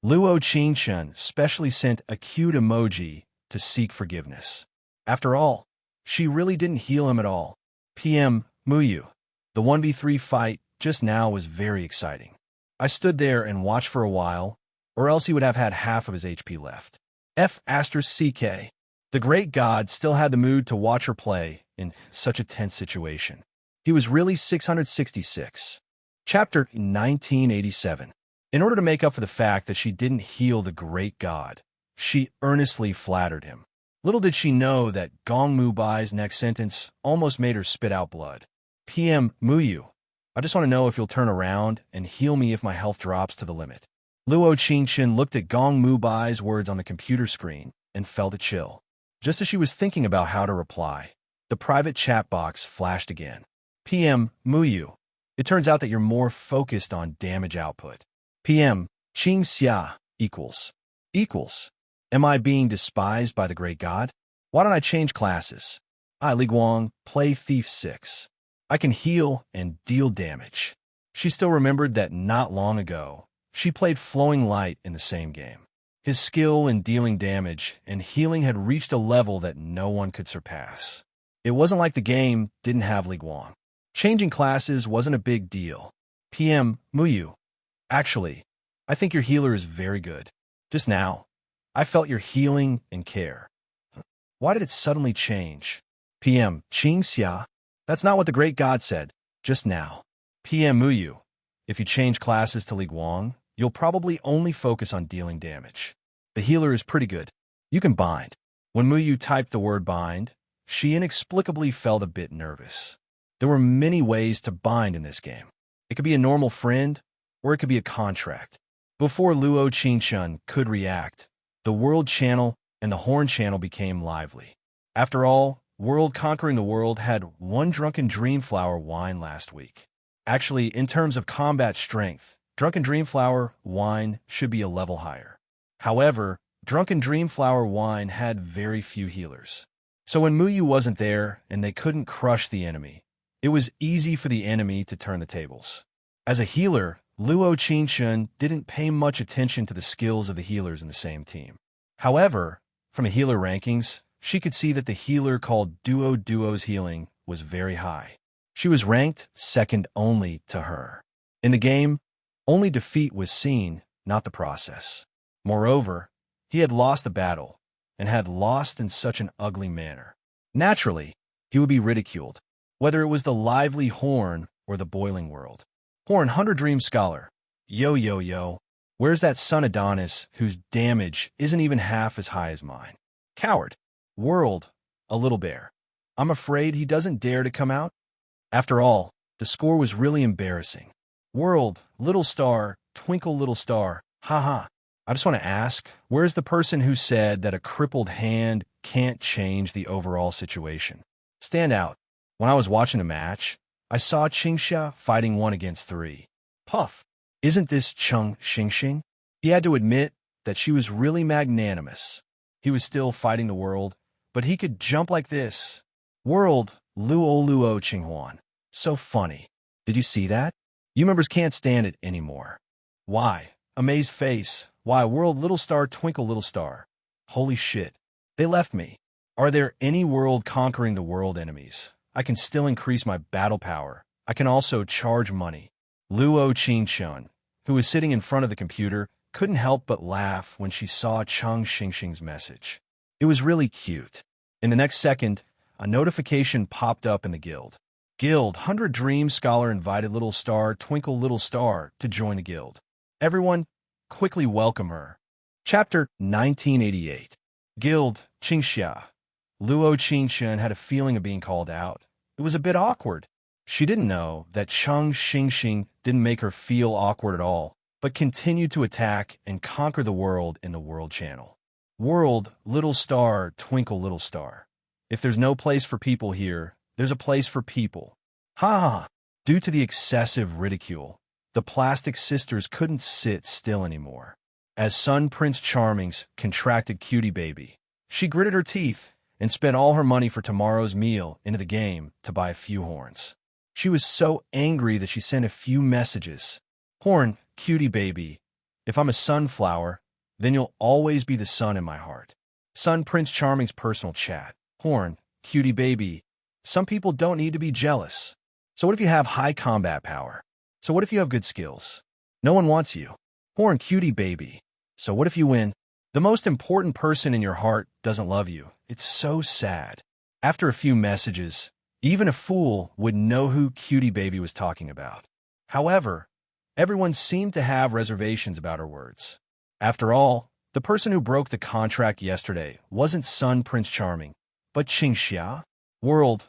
Luo Qingshan specially sent a cute emoji to seek forgiveness. After all, she really didn't heal him at all. PM Muyu, the 1v3 fight just now was very exciting. I stood there and watched for a while, or else he would have had half of his HP left. F***CK. The great god still had the mood to watch her play in such a tense situation. He was really 666. Chapter 1987. In order to make up for the fact that she didn't heal the great god, she earnestly flattered him. Little did she know that Gong Mubai's next sentence almost made her spit out blood. PM Muyu, I just want to know if you'll turn around and heal me if my health drops to the limit. Luo Qingshan looked at Gong Mubai's words on the computer screen and felt a chill. Just as she was thinking about how to reply, the private chat box flashed again. PM Muyu, it turns out that you're more focused on damage output. PM Qingxia equals. Am I being despised by the great god? Why don't I change classes? I, Li Guang, play Thief 6. I can heal and deal damage. She still remembered that not long ago, she played Flowing Light in the same game. His skill in dealing damage and healing had reached a level that no one could surpass. It wasn't like the game didn't have Li Guang. Changing classes wasn't a big deal. PM Muyu, actually, I think your healer is very good. Just now, I felt your healing and care. Why did it suddenly change? PM Qingxia, that's not what the great god said, just now. PM Muyu, if you change classes to Li Guang, you'll probably only focus on dealing damage. The healer is pretty good. You can bind. When Muyu typed the word bind, she inexplicably felt a bit nervous. There were many ways to bind in this game. It could be a normal friend, or it could be a contract. Before Luo Qingshan could react, the world channel and the horn channel became lively. After all, World Conquering the World had one Drunken Dreamflower wine last week. Actually, in terms of combat strength, Drunken Dreamflower wine should be a level higher. However, Drunken Dreamflower wine had very few healers. So when Muyu wasn't there and they couldn't crush the enemy, it was easy for the enemy to turn the tables. As a healer, Luo Qingshun didn't pay much attention to the skills of the healers in the same team. However, from a healer rankings, she could see that the healer called Duo's healing was very high. She was ranked second only to her. In the game, only defeat was seen, not the process. Moreover, he had lost the battle, and had lost in such an ugly manner. Naturally, he would be ridiculed, whether it was the lively Horn or the boiling world. Horn, 100 Dream Scholar. Yo. Where's that son Adonis whose damage isn't even half as high as mine? Coward. World, a little bear. I'm afraid he doesn't dare to come out. After all, the score was really embarrassing. World, little star, twinkle little star, haha. I just want to ask, where's the person who said that a crippled hand can't change the overall situation? Stand out. When I was watching the match, I saw Qingxia fighting 1 against 3. Puff. Isn't this Cheng Xingxing? He had to admit that she was really magnanimous. He was still fighting the world, but he could jump like this. World, Luo Qinghuan. So funny. Did you see that? You members can't stand it anymore. Why? Amazed face. Why, World, little star, twinkle little star. Holy shit. They left me. Are there any World Conquering the World enemies? I can still increase my battle power. I can also charge money. Luo Qingshun, who was sitting in front of the computer, couldn't help but laugh when she saw Cheng Xingxing's message. It was really cute. In the next second, a notification popped up in the guild. Guild, 100 Dream Scholar invited little star, twinkle little star to join the guild. Everyone, quickly welcome her. Chapter 1988. Guild, Qingxia. Luo Qingshun had a feeling of being called out. It was a bit awkward. She didn't know that Cheng Xingxing didn't make her feel awkward at all, but continued to attack and conquer the world in the World Channel. World, little star, twinkle little star. If there's no place for people here, there's a place for people. Ha ha! Due to the excessive ridicule, the Plastic Sisters couldn't sit still anymore. As Sun Prince Charming's contracted cutie baby, she gritted her teeth and spent all her money for tomorrow's meal into the game to buy a few horns. She was so angry that she sent a few messages. Horn, cutie baby, if I'm a sunflower, then you'll always be the sun in my heart. Sun Prince Charming's personal chat. Horn, cutie baby, some people don't need to be jealous. So what if you have high combat power? So what if you have good skills? No one wants you. Horn, cutie baby, so what if you win? The most important person in your heart doesn't love you. It's so sad. After a few messages, even a fool would know who cutie baby was talking about. However, everyone seemed to have reservations about her words. After all, the person who broke the contract yesterday wasn't Sun Prince Charming, but Qingxia. World,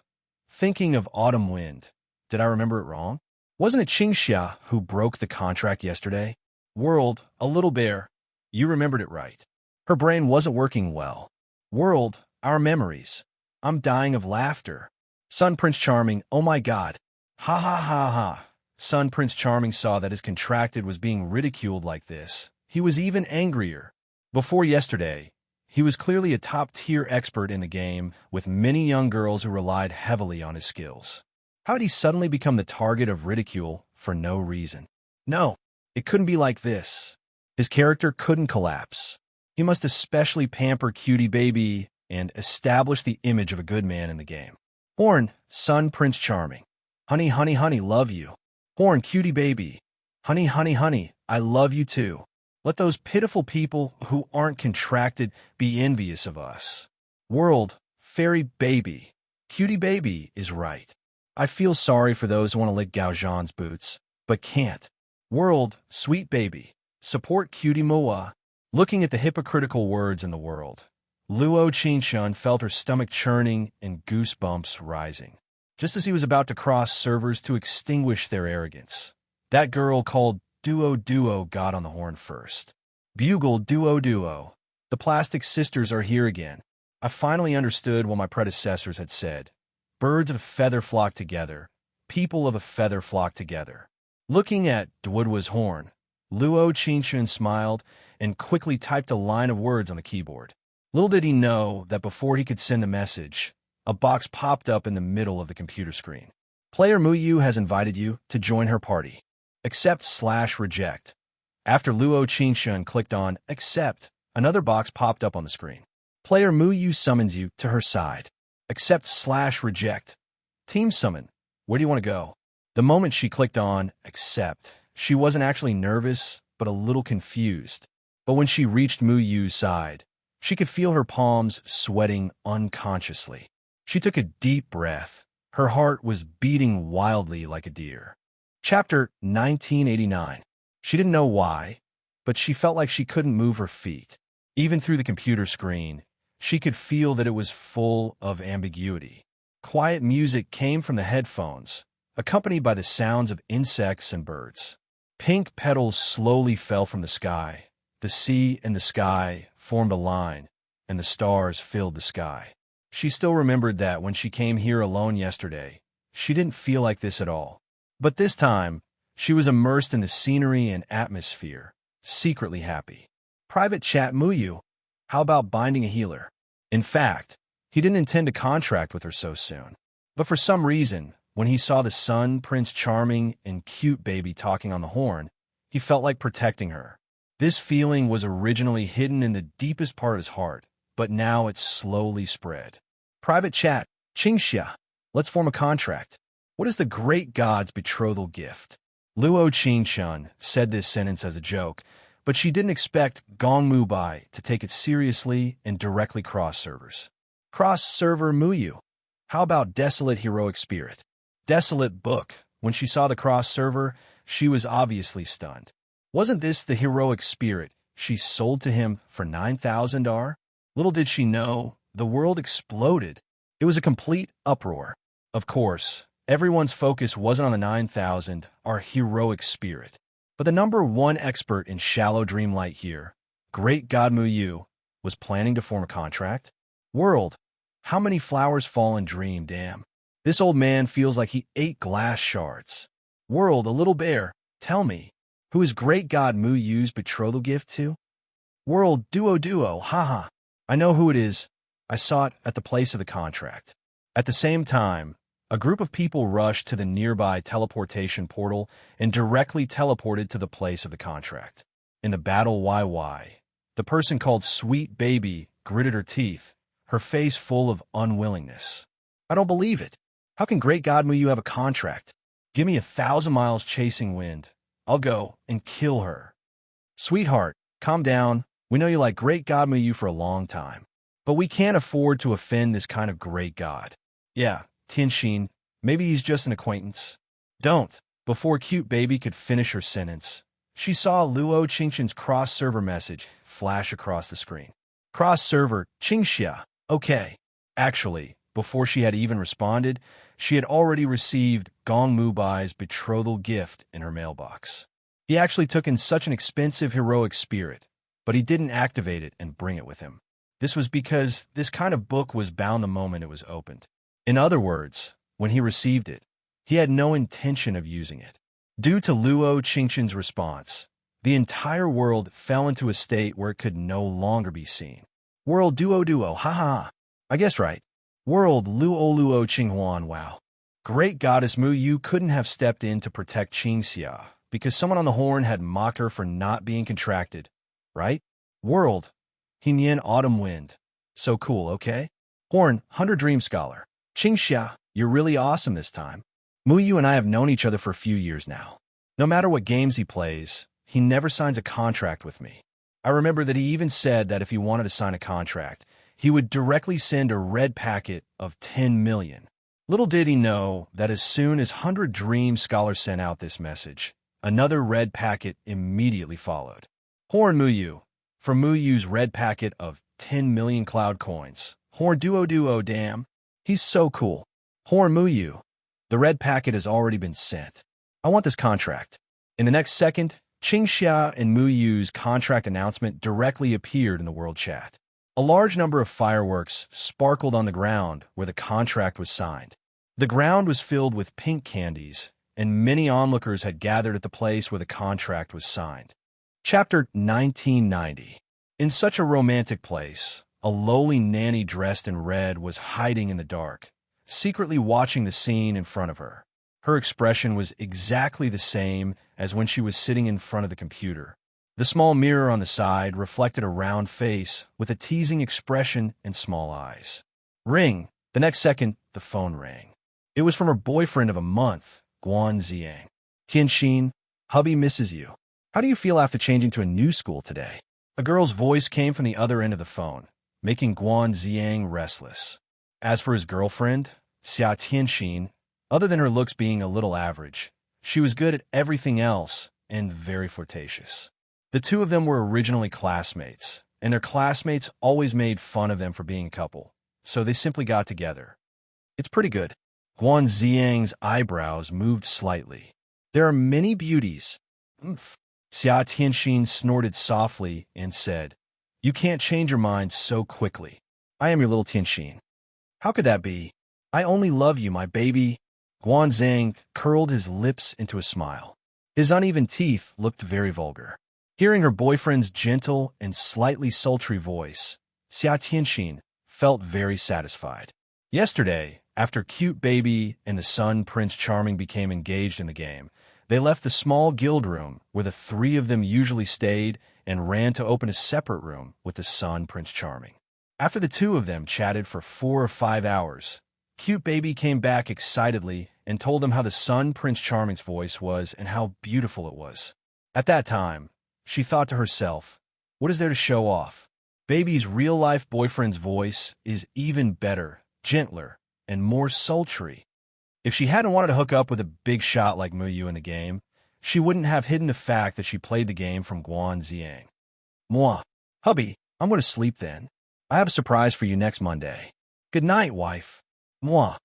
thinking of Autumn Wind. Did I remember it wrong? Wasn't it Qingxia who broke the contract yesterday? World, a little bear. You remembered it right. Her brain wasn't working well. World, our memories. I'm dying of laughter. Sun Prince Charming, oh my god. Ha ha ha ha. Sun Prince Charming saw that his contracted was being ridiculed like this. He was even angrier. Before yesterday, he was clearly a top-tier expert in the game, with many young girls who relied heavily on his skills. How had he suddenly become the target of ridicule for no reason? No, it couldn't be like this. His character couldn't collapse. He must especially pamper cutie baby and establish the image of a good man in the game. Horn, Sun Prince Charming. Honey, honey, honey, love you. Horn, cutie baby. Honey, honey, honey, I love you too. Let those pitiful people who aren't contracted be envious of us. World, fairy baby. Cutie baby is right. I feel sorry for those who want to lick Gao Zhan's boots, but can't. World, sweet baby. Support cutie Moa. Looking at the hypocritical words in the world, Luo Qingshun felt her stomach churning and goosebumps rising. Just as he was about to cross servers to extinguish their arrogance, that girl called Duo got on the horn first. Bugle Duo. The plastic sisters are here again. I finally understood what my predecessors had said. Birds of a feather flock together. People of a feather flock together. Looking at Dwoodwa's horn, Luo Qingxun smiled and quickly typed a line of words on the keyboard. Little did he know that before he could send the message, a box popped up in the middle of the computer screen. Player Muyu has invited you to join her party. Accept/reject. After Luo Qingxun clicked on Accept, another box popped up on the screen. Player Muyu summons you to her side. Accept/reject. Team summon. Where do you want to go? The moment she clicked on Accept, she wasn't actually nervous, but a little confused. But when she reached Muyu's side, she could feel her palms sweating unconsciously. She took a deep breath. Her heart was beating wildly like a deer. Chapter 1989. She didn't know why, but she felt like she couldn't move her feet. Even through the computer screen, she could feel that it was full of ambiguity. Quiet music came from the headphones, accompanied by the sounds of insects and birds. Pink petals slowly fell from the sky. The sea and the sky formed a line, and the stars filled the sky. She still remembered that when she came here alone yesterday, she didn't feel like this at all. But this time, she was immersed in the scenery and atmosphere, secretly happy. Private chat Muyu. How about binding a healer? In fact, he didn't intend to contract with her so soon. But for some reason, when he saw the sun, Prince Charming, and cute baby talking on the horn, he felt like protecting her. This feeling was originally hidden in the deepest part of his heart, but now it slowly spread. Private chat, Qingxia. Let's form a contract. What is the great god's betrothal gift? Luo Qingxun said this sentence as a joke, but she didn't expect Gong Mubai to take it seriously and directly cross servers. Cross server Muyu. How about desolate heroic spirit? Desolate book. When she saw the cross server, she was obviously stunned. Wasn't this the heroic spirit she sold to him for 9,000 R? Little did she know, the world exploded. It was a complete uproar. Of course, everyone's focus wasn't on the 9,000 R heroic spirit. But the number one expert in shallow dreamlight here, Great God Muyu, was planning to form a contract. World, how many flowers fall in dream, damn. This old man feels like he ate glass shards. World, a little bear, tell me, who is Great God Muyu's betrothal gift to? World, duo, haha. I know who it is. I saw it at the place of the contract. At the same time, a group of people rushed to the nearby teleportation portal and directly teleported to the place of the contract. In the battle YY, the person called Sweet Baby gritted her teeth, her face full of unwillingness. I don't believe it. How can Great God Muyu have a contract? Give me 1,000 miles chasing wind. I'll go and kill her. Sweetheart, calm down. We know you like Great God Muyu for a long time. But we can't afford to offend this kind of great god. Yeah, Tianxin, maybe he's just an acquaintance. Don't. Before cute baby could finish her sentence, she saw Luo Qingxun's cross-server message flash across the screen. Cross-server, Qingxia. Okay. Actually, before she had even responded, she had already received Gong Mubai's betrothal gift in her mailbox. He actually took in such an expensive heroic spirit, but he didn't activate it and bring it with him. This was because this kind of book was bound the moment it was opened. In other words, when he received it, he had no intention of using it. Due to Luo Qingxun's response, the entire world fell into a state where it could no longer be seen. World duo, haha. I guess right. World Luo Qinghuan, wow. Great goddess Muyu couldn't have stepped in to protect Qingxia because someone on the horn had mocked her for not being contracted, right? World Hinyan Autumn Wind. So cool, okay? Horn, 100 Dream Scholar. Qingxia, you're really awesome this time. Muyu and I have known each other for a few years now. No matter what games he plays, he never signs a contract with me. I remember that he even said that if he wanted to sign a contract, he would directly send a red packet of 10 million. Little did he know that as soon as 100 Dream Scholar sent out this message, another red packet immediately followed. Horn Muyu. For Muyu's red packet of 10 million cloud coins. Horn duo, damn. He's so cool. Horn Muyu. The red packet has already been sent. I want this contract. In the next second, Qingxia and Mu Yu's contract announcement directly appeared in the world chat. A large number of fireworks sparkled on the ground where the contract was signed. The ground was filled with pink candies, and many onlookers had gathered at the place where the contract was signed. Chapter 1990. In such a romantic place, a lowly nanny dressed in red was hiding in the dark, secretly watching the scene in front of her. Her expression was exactly the same as when she was sitting in front of the computer. The small mirror on the side reflected a round face with a teasing expression and small eyes. Ring. The next second, the phone rang. It was from her boyfriend of a month, Guan Ziang. Tianxin, hubby misses you. How do you feel after changing to a new school today? A girl's voice came from the other end of the phone, making Guan Ziang restless. As for his girlfriend, Xia Tianxin, other than her looks being a little average, she was good at everything else and very flirtatious. The two of them were originally classmates, and their classmates always made fun of them for being a couple, so they simply got together. It's pretty good. Guan Ziang's eyebrows moved slightly. There are many beauties. Oomph. Xia Tianxin snorted softly and said, You can't change your mind so quickly. I am your little Tianxin. How could that be? I only love you, my baby. Guan Zhang curled his lips into a smile. His uneven teeth looked very vulgar. Hearing her boyfriend's gentle and slightly sultry voice, Xia Tianxin felt very satisfied. Yesterday, after Cute Baby and the Sun Prince Charming became engaged in the game, they left the small guild room where the three of them usually stayed and ran to open a separate room with the Sun Prince Charming. After the two of them chatted for 4 or 5 hours, Cute Baby came back excitedly and told them how the Sun Prince Charming's voice was and how beautiful it was. At that time, she thought to herself, what is there to show off? Baby's real-life boyfriend's voice is even better, gentler, and more sultry. If she hadn't wanted to hook up with a big shot like Muyu in the game, she wouldn't have hidden the fact that she played the game from Guan Ziang. Moi, hubby, I'm going to sleep then. I have a surprise for you next Monday. Good night, wife. Moi.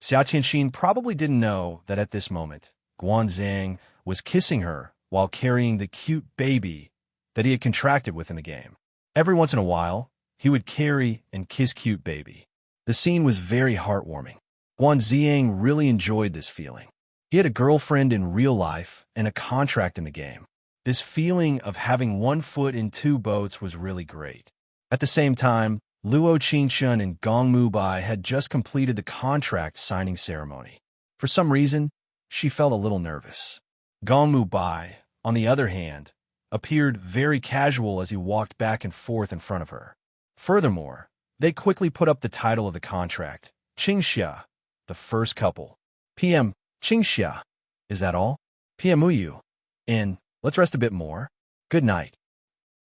Xia Tianxin probably didn't know that at this moment, Guan Zhang was kissing her while carrying the cute baby that he had contracted with in the game. Every once in a while, he would carry and kiss Cute Baby. The scene was very heartwarming. Guan Ziang really enjoyed this feeling. He had a girlfriend in real life and a contract in the game. This feeling of having one foot in two boats was really great. At the same time, Luo Qingchun and Gong Mubai had just completed the contract signing ceremony. For some reason, she felt a little nervous. Gong Mubai, on the other hand, appeared very casual as he walked back and forth in front of her. Furthermore, they quickly put up the title of the contract, Qingxia, the first couple. PM, Qingxia. Is that all? PM Muyu. And let's rest a bit more. Good night.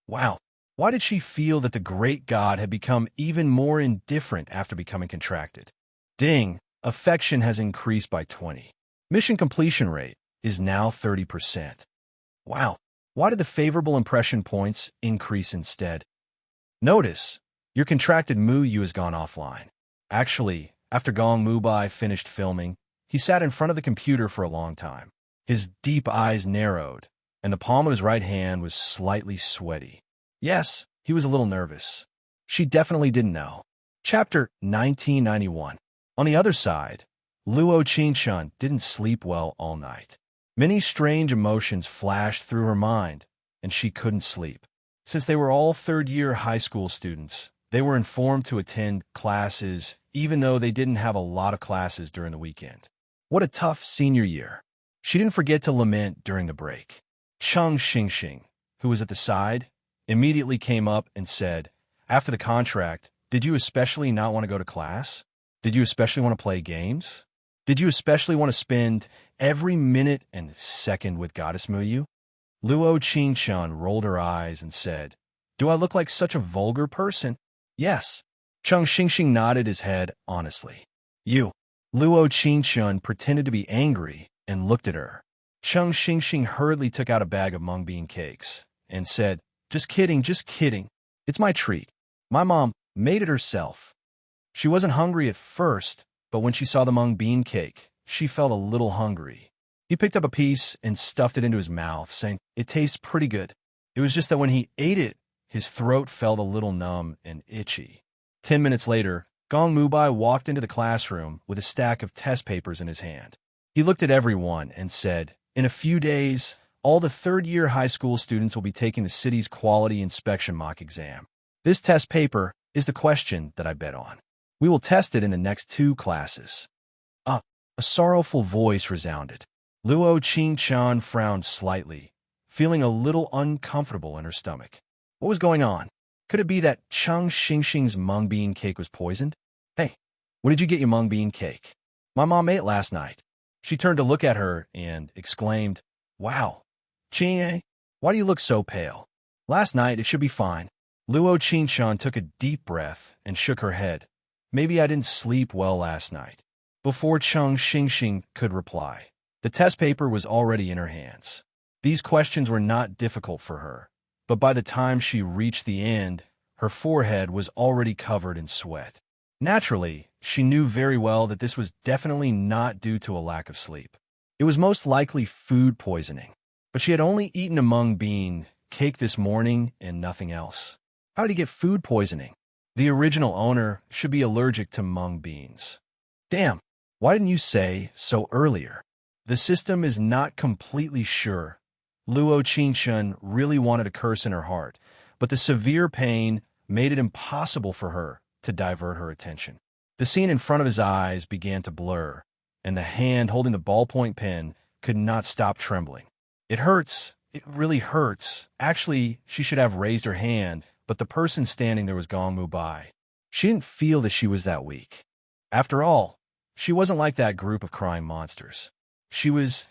Wow. Why did she feel that the great god had become even more indifferent after becoming contracted? Ding, affection has increased by 20. Mission completion rate is now 30%. Wow, why did the favorable impression points increase instead? Notice, your contracted Muyu has gone offline. Actually, after Gong Mubai finished filming, he sat in front of the computer for a long time. His deep eyes narrowed, and the palm of his right hand was slightly sweaty. Yes, he was a little nervous. She definitely didn't know. Chapter 1991. On the other side, Luo Qingchun didn't sleep well all night. Many strange emotions flashed through her mind, and she couldn't sleep. Since they were all third-year high school students, they were informed to attend classes even though they didn't have a lot of classes during the weekend. What a tough senior year. She didn't forget to lament during the break. Cheng Xingxing, who was at the side, immediately came up and said, after the contract, did you especially not want to go to class? Did you especially want to play games? Did you especially want to spend every minute and second with Goddess Muyu? Luo Qingchun rolled her eyes and said, do I look like such a vulgar person? Yes. Cheng Xingxing nodded his head honestly. You. Luo Qingchun pretended to be angry and looked at her. Cheng Xingxing hurriedly took out a bag of mung bean cakes and said, just kidding, just kidding. It's my treat. My mom made it herself. She wasn't hungry at first, but when she saw the mung bean cake, she felt a little hungry. He picked up a piece and stuffed it into his mouth, saying, "It tastes pretty good." It was just that when he ate it, his throat felt a little numb and itchy. 10 minutes later, Gong Mubai walked into the classroom with a stack of test papers in his hand. He looked at everyone and said, "In a few days, all the third-year high school students will be taking the city's quality inspection mock exam. This test paper is the question that I bet on. We will test it in the next 2 classes." A sorrowful voice resounded. Luo Qingqian frowned slightly, feeling a little uncomfortable in her stomach. What was going on? Could it be that Cheng Xingxing's mung bean cake was poisoned? "Hey, when did you get your mung bean cake?" "My mom ate last night." She turned to look at her and exclaimed, "Wow, Qing, why do you look so pale?" "Last night, it should be fine." Luo Qingqian took a deep breath and shook her head. "Maybe I didn't sleep well last night." Before Cheng Xingxing could reply, the test paper was already in her hands. These questions were not difficult for her, but by the time she reached the end, her forehead was already covered in sweat. Naturally, she knew very well that this was definitely not due to a lack of sleep. It was most likely food poisoning, but she had only eaten a mung bean cake this morning and nothing else. How did he get food poisoning? The original owner should be allergic to mung beans. Damn, why didn't you say so earlier? The system is not completely sure. Luo Qingqian really wanted to curse in her heart, but the severe pain made it impossible for her to divert her attention. The scene in front of his eyes began to blur, and the hand holding the ballpoint pen could not stop trembling. "It hurts. It really hurts." Actually, she should have raised her hand, but the person standing there was Gong Mubai. She didn't feel that she was that weak. After all, she wasn't like that group of crying monsters. She was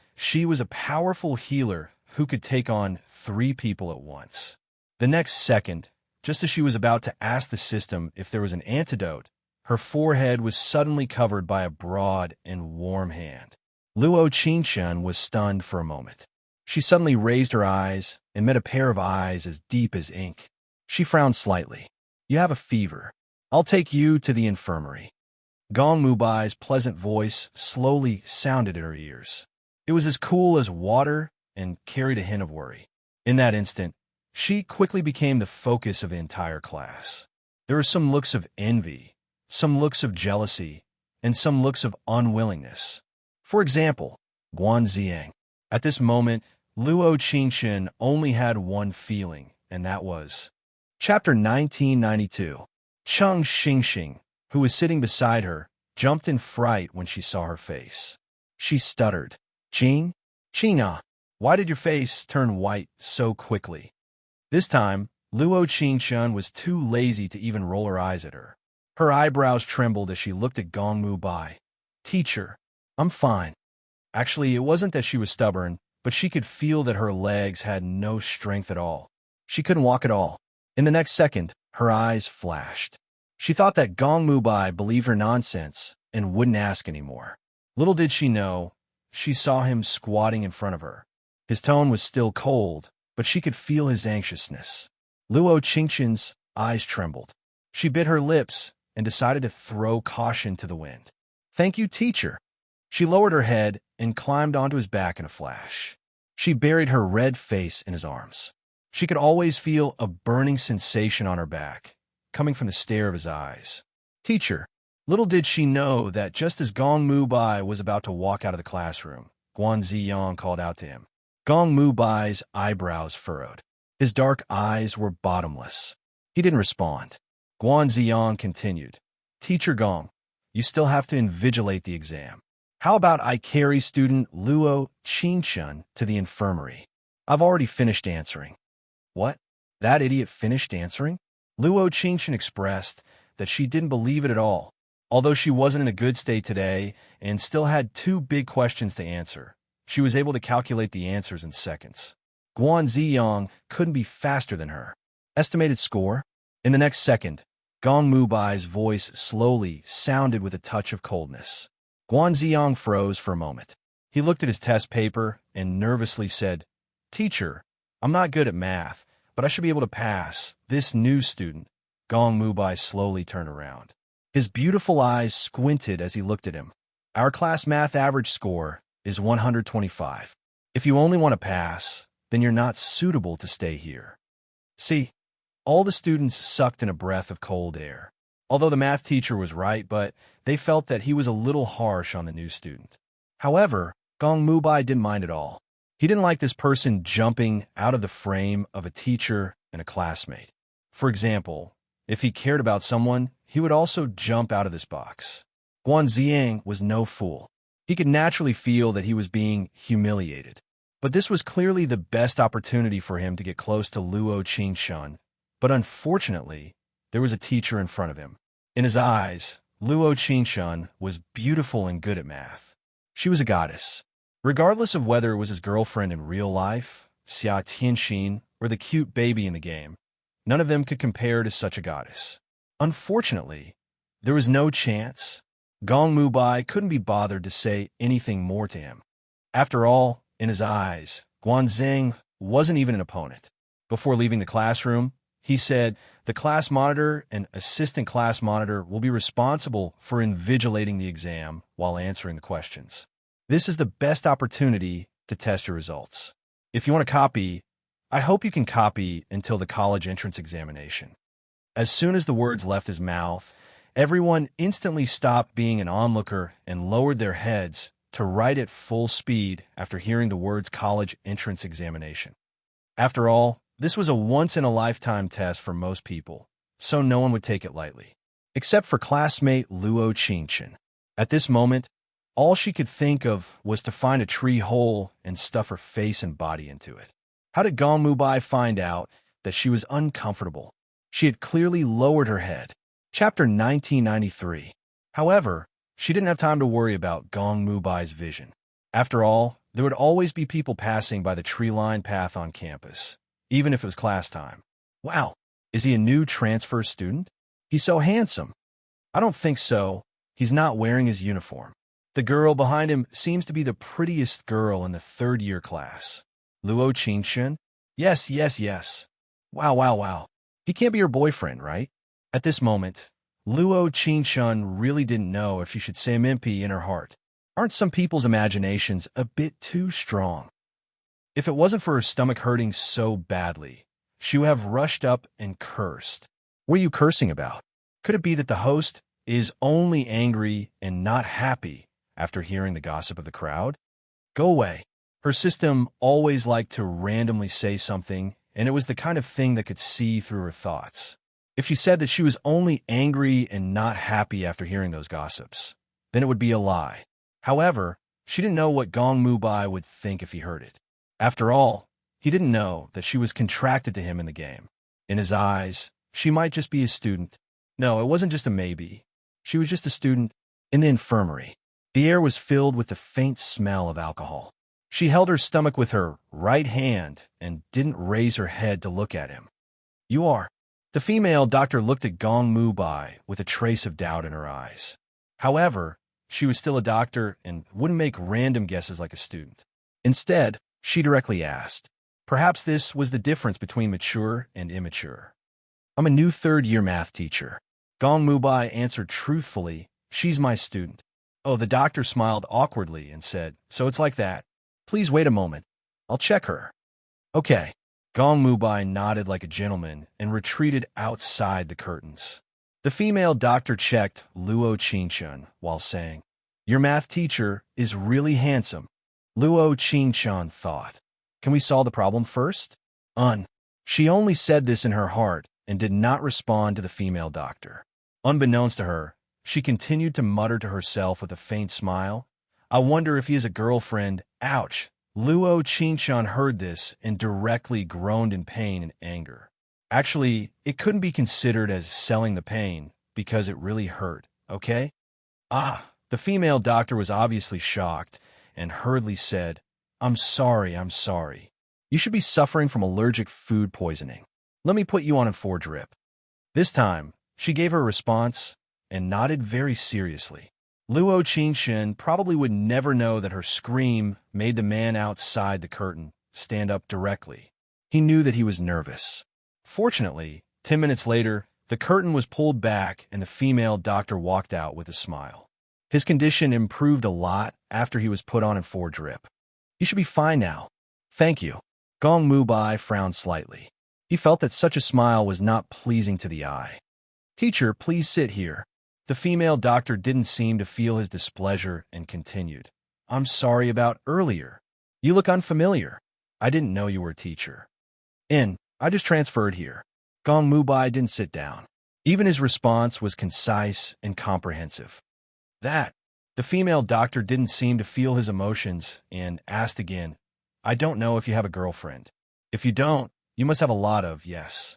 a powerful healer who could take on 3 people at once. The next second, just as she was about to ask the system if there was an antidote, her forehead was suddenly covered by a broad and warm hand. Luo Qingqian was stunned for a moment. She suddenly raised her eyes and met a pair of eyes as deep as ink. She frowned slightly. "You have a fever. I'll take you to the infirmary." Gong Mubai's pleasant voice slowly sounded in her ears. It was as cool as water and carried a hint of worry. In that instant, she quickly became the focus of the entire class. There were some looks of envy, some looks of jealousy, and some looks of unwillingness. For example, Guan Ziang. At this moment, Luo Qingqian only had one feeling, and that was... Chapter 1992. Cheng Xingxing, who was sitting beside her, jumped in fright when she saw her face. She stuttered, Qing'a, why did your face turn white so quickly?" This time, Luo Qingqian was too lazy to even roll her eyes at her. Her eyebrows trembled as she looked at Gong Mubai. "Teacher, I'm fine." Actually, it wasn't that she was stubborn, but she could feel that her legs had no strength at all. She couldn't walk at all. In the next second, her eyes flashed. She thought that Gong Mubai believed her nonsense and wouldn't ask anymore. Little did she know, she saw him squatting in front of her. His tone was still cold, but she could feel his anxiousness. Luo Qingqian's eyes trembled. She bit her lips and decided to throw caution to the wind. "Thank you, teacher." She lowered her head and climbed onto his back in a flash. She buried her red face in his arms. She could always feel a burning sensation on her back, coming from the stare of his eyes. "Teacher." Little did she know that just as Gong Mubai was about to walk out of the classroom, Guan Ziyang called out to him. Gong Mubai's eyebrows furrowed. His dark eyes were bottomless. He didn't respond. Guan Ziyang continued, "Teacher Gong, you still have to invigilate the exam. How about I carry student Luo Qingqian to the infirmary? I've already finished answering." "What? That idiot finished answering?" Luo Qingqian expressed that she didn't believe it at all. Although she wasn't in a good state today and still had 2 big questions to answer, she was able to calculate the answers in seconds. Guan Ziyang couldn't be faster than her. Estimated score? In the next second, Gong Mubai's voice slowly sounded with a touch of coldness. Guan Ziyang froze for a moment. He looked at his test paper and nervously said, "Teacher, I'm not good at math, but I should be able to pass this new student." Gong Mubai slowly turned around. His beautiful eyes squinted as he looked at him. "Our class math average score is 125. If you only want to pass, then you're not suitable to stay here. See, all the students sucked in a breath of cold air. Although the math teacher was right, but they felt that he was a little harsh on the new student. However, Gong Mubai didn't mind at all. He didn't like this person jumping out of the frame of a teacher and a classmate. For example, if he cared about someone, he would also jump out of this box. Guan Ziang was no fool. He could naturally feel that he was being humiliated. But this was clearly the best opportunity for him to get close to Luo Qingshan. But unfortunately, there was a teacher in front of him. In his eyes, Luo Qingshan was beautiful and good at math. She was a goddess. Regardless of whether it was his girlfriend in real life, Xia Tianxin, or the cute baby in the game, none of them could compare to such a goddess. Unfortunately, there was no chance. Gong Mubai couldn't be bothered to say anything more to him. After all, in his eyes, Guanzheng wasn't even an opponent. Before leaving the classroom, he said, "The class monitor and assistant class monitor will be responsible for invigilating the exam while answering the questions. This is the best opportunity to test your results. If you want to copy, I hope you can copy until the college entrance examination." As soon as the words left his mouth, everyone instantly stopped being an onlooker and lowered their heads to write at full speed after hearing the words college entrance examination. After all, this was a once-in-a-lifetime test for most people, so no one would take it lightly. Except for classmate Luo Qingshan. At this moment, all she could think of was to find a tree hole and stuff her face and body into it. How did Gong Mubai find out that she was uncomfortable? She had clearly lowered her head. Chapter 1993. However, she didn't have time to worry about Gong Mubai's vision. After all, there would always be people passing by the tree-lined path on campus, even if it was class time. Wow, is he a new transfer student? He's so handsome. I don't think so. He's not wearing his uniform. The girl behind him seems to be the prettiest girl in the third-year class. Luo Qingshan? Yes, yes, yes. Wow, wow, wow. He can't be her boyfriend, right? At this moment, Luo Qingshan really didn't know if she should say Mimpi in her heart. Aren't some people's imaginations a bit too strong? If it wasn't for her stomach hurting so badly, she would have rushed up and cursed. What are you cursing about? Could it be that the host is only angry and not happy after hearing the gossip of the crowd? Go away. Her system always liked to randomly say something, and it was the kind of thing that could see through her thoughts. If she said that she was only angry and not happy after hearing those gossips, then it would be a lie. However, she didn't know what Gong Mubai would think if he heard it. After all, he didn't know that she was contracted to him in the game. In his eyes, she might just be a student. No, it wasn't just a maybe. She was just a student in the infirmary. The air was filled with the faint smell of alcohol. She held her stomach with her right hand and didn't raise her head to look at him. "You are." The female doctor looked at Gong Mubai with a trace of doubt in her eyes. However, she was still a doctor and wouldn't make random guesses like a student. Instead, she directly asked. Perhaps this was the difference between mature and immature. "I'm a new third-year math teacher." Gong Mubai answered truthfully, "She's my student." Oh, the doctor smiled awkwardly and said, "So it's like that. Please wait a moment. I'll check her." "Okay." Gong Mubai nodded like a gentleman and retreated outside the curtains. The female doctor checked Luo Qingshan while saying, "Your math teacher is really handsome." Luo Qingshan thought, "Can we solve the problem first?" She only said this in her heart and did not respond to the female doctor. Unbeknownst to her, she continued to mutter to herself with a faint smile, "I wonder if he has a girlfriend. Ouch." Luo Qingshan heard this and directly groaned in pain and anger. Actually, it couldn't be considered as selling the pain because it really hurt, okay? The female doctor was obviously shocked and hurriedly said, I'm sorry. You should be suffering from allergic food poisoning. Let me put you on a 4-drip." This time, she gave her response and nodded very seriously. Luo Qingshan probably would never know that her scream made the man outside the curtain stand up directly. He knew that he was nervous. Fortunately, 10 minutes later, the curtain was pulled back and the female doctor walked out with a smile. His condition improved a lot after he was put on in 4 drip. You should be fine now. Thank you. Gong Mubai frowned slightly. He felt that such a smile was not pleasing to the eye. Teacher, please sit here. The female doctor didn't seem to feel his displeasure and continued. I'm sorry about earlier. You look unfamiliar. I didn't know you were a teacher. I just transferred here. Gong Mubai didn't sit down. Even his response was concise and comprehensive. The female doctor didn't seem to feel his emotions and asked again, I don't know if you have a girlfriend. If you don't, you must have a lot of, yes.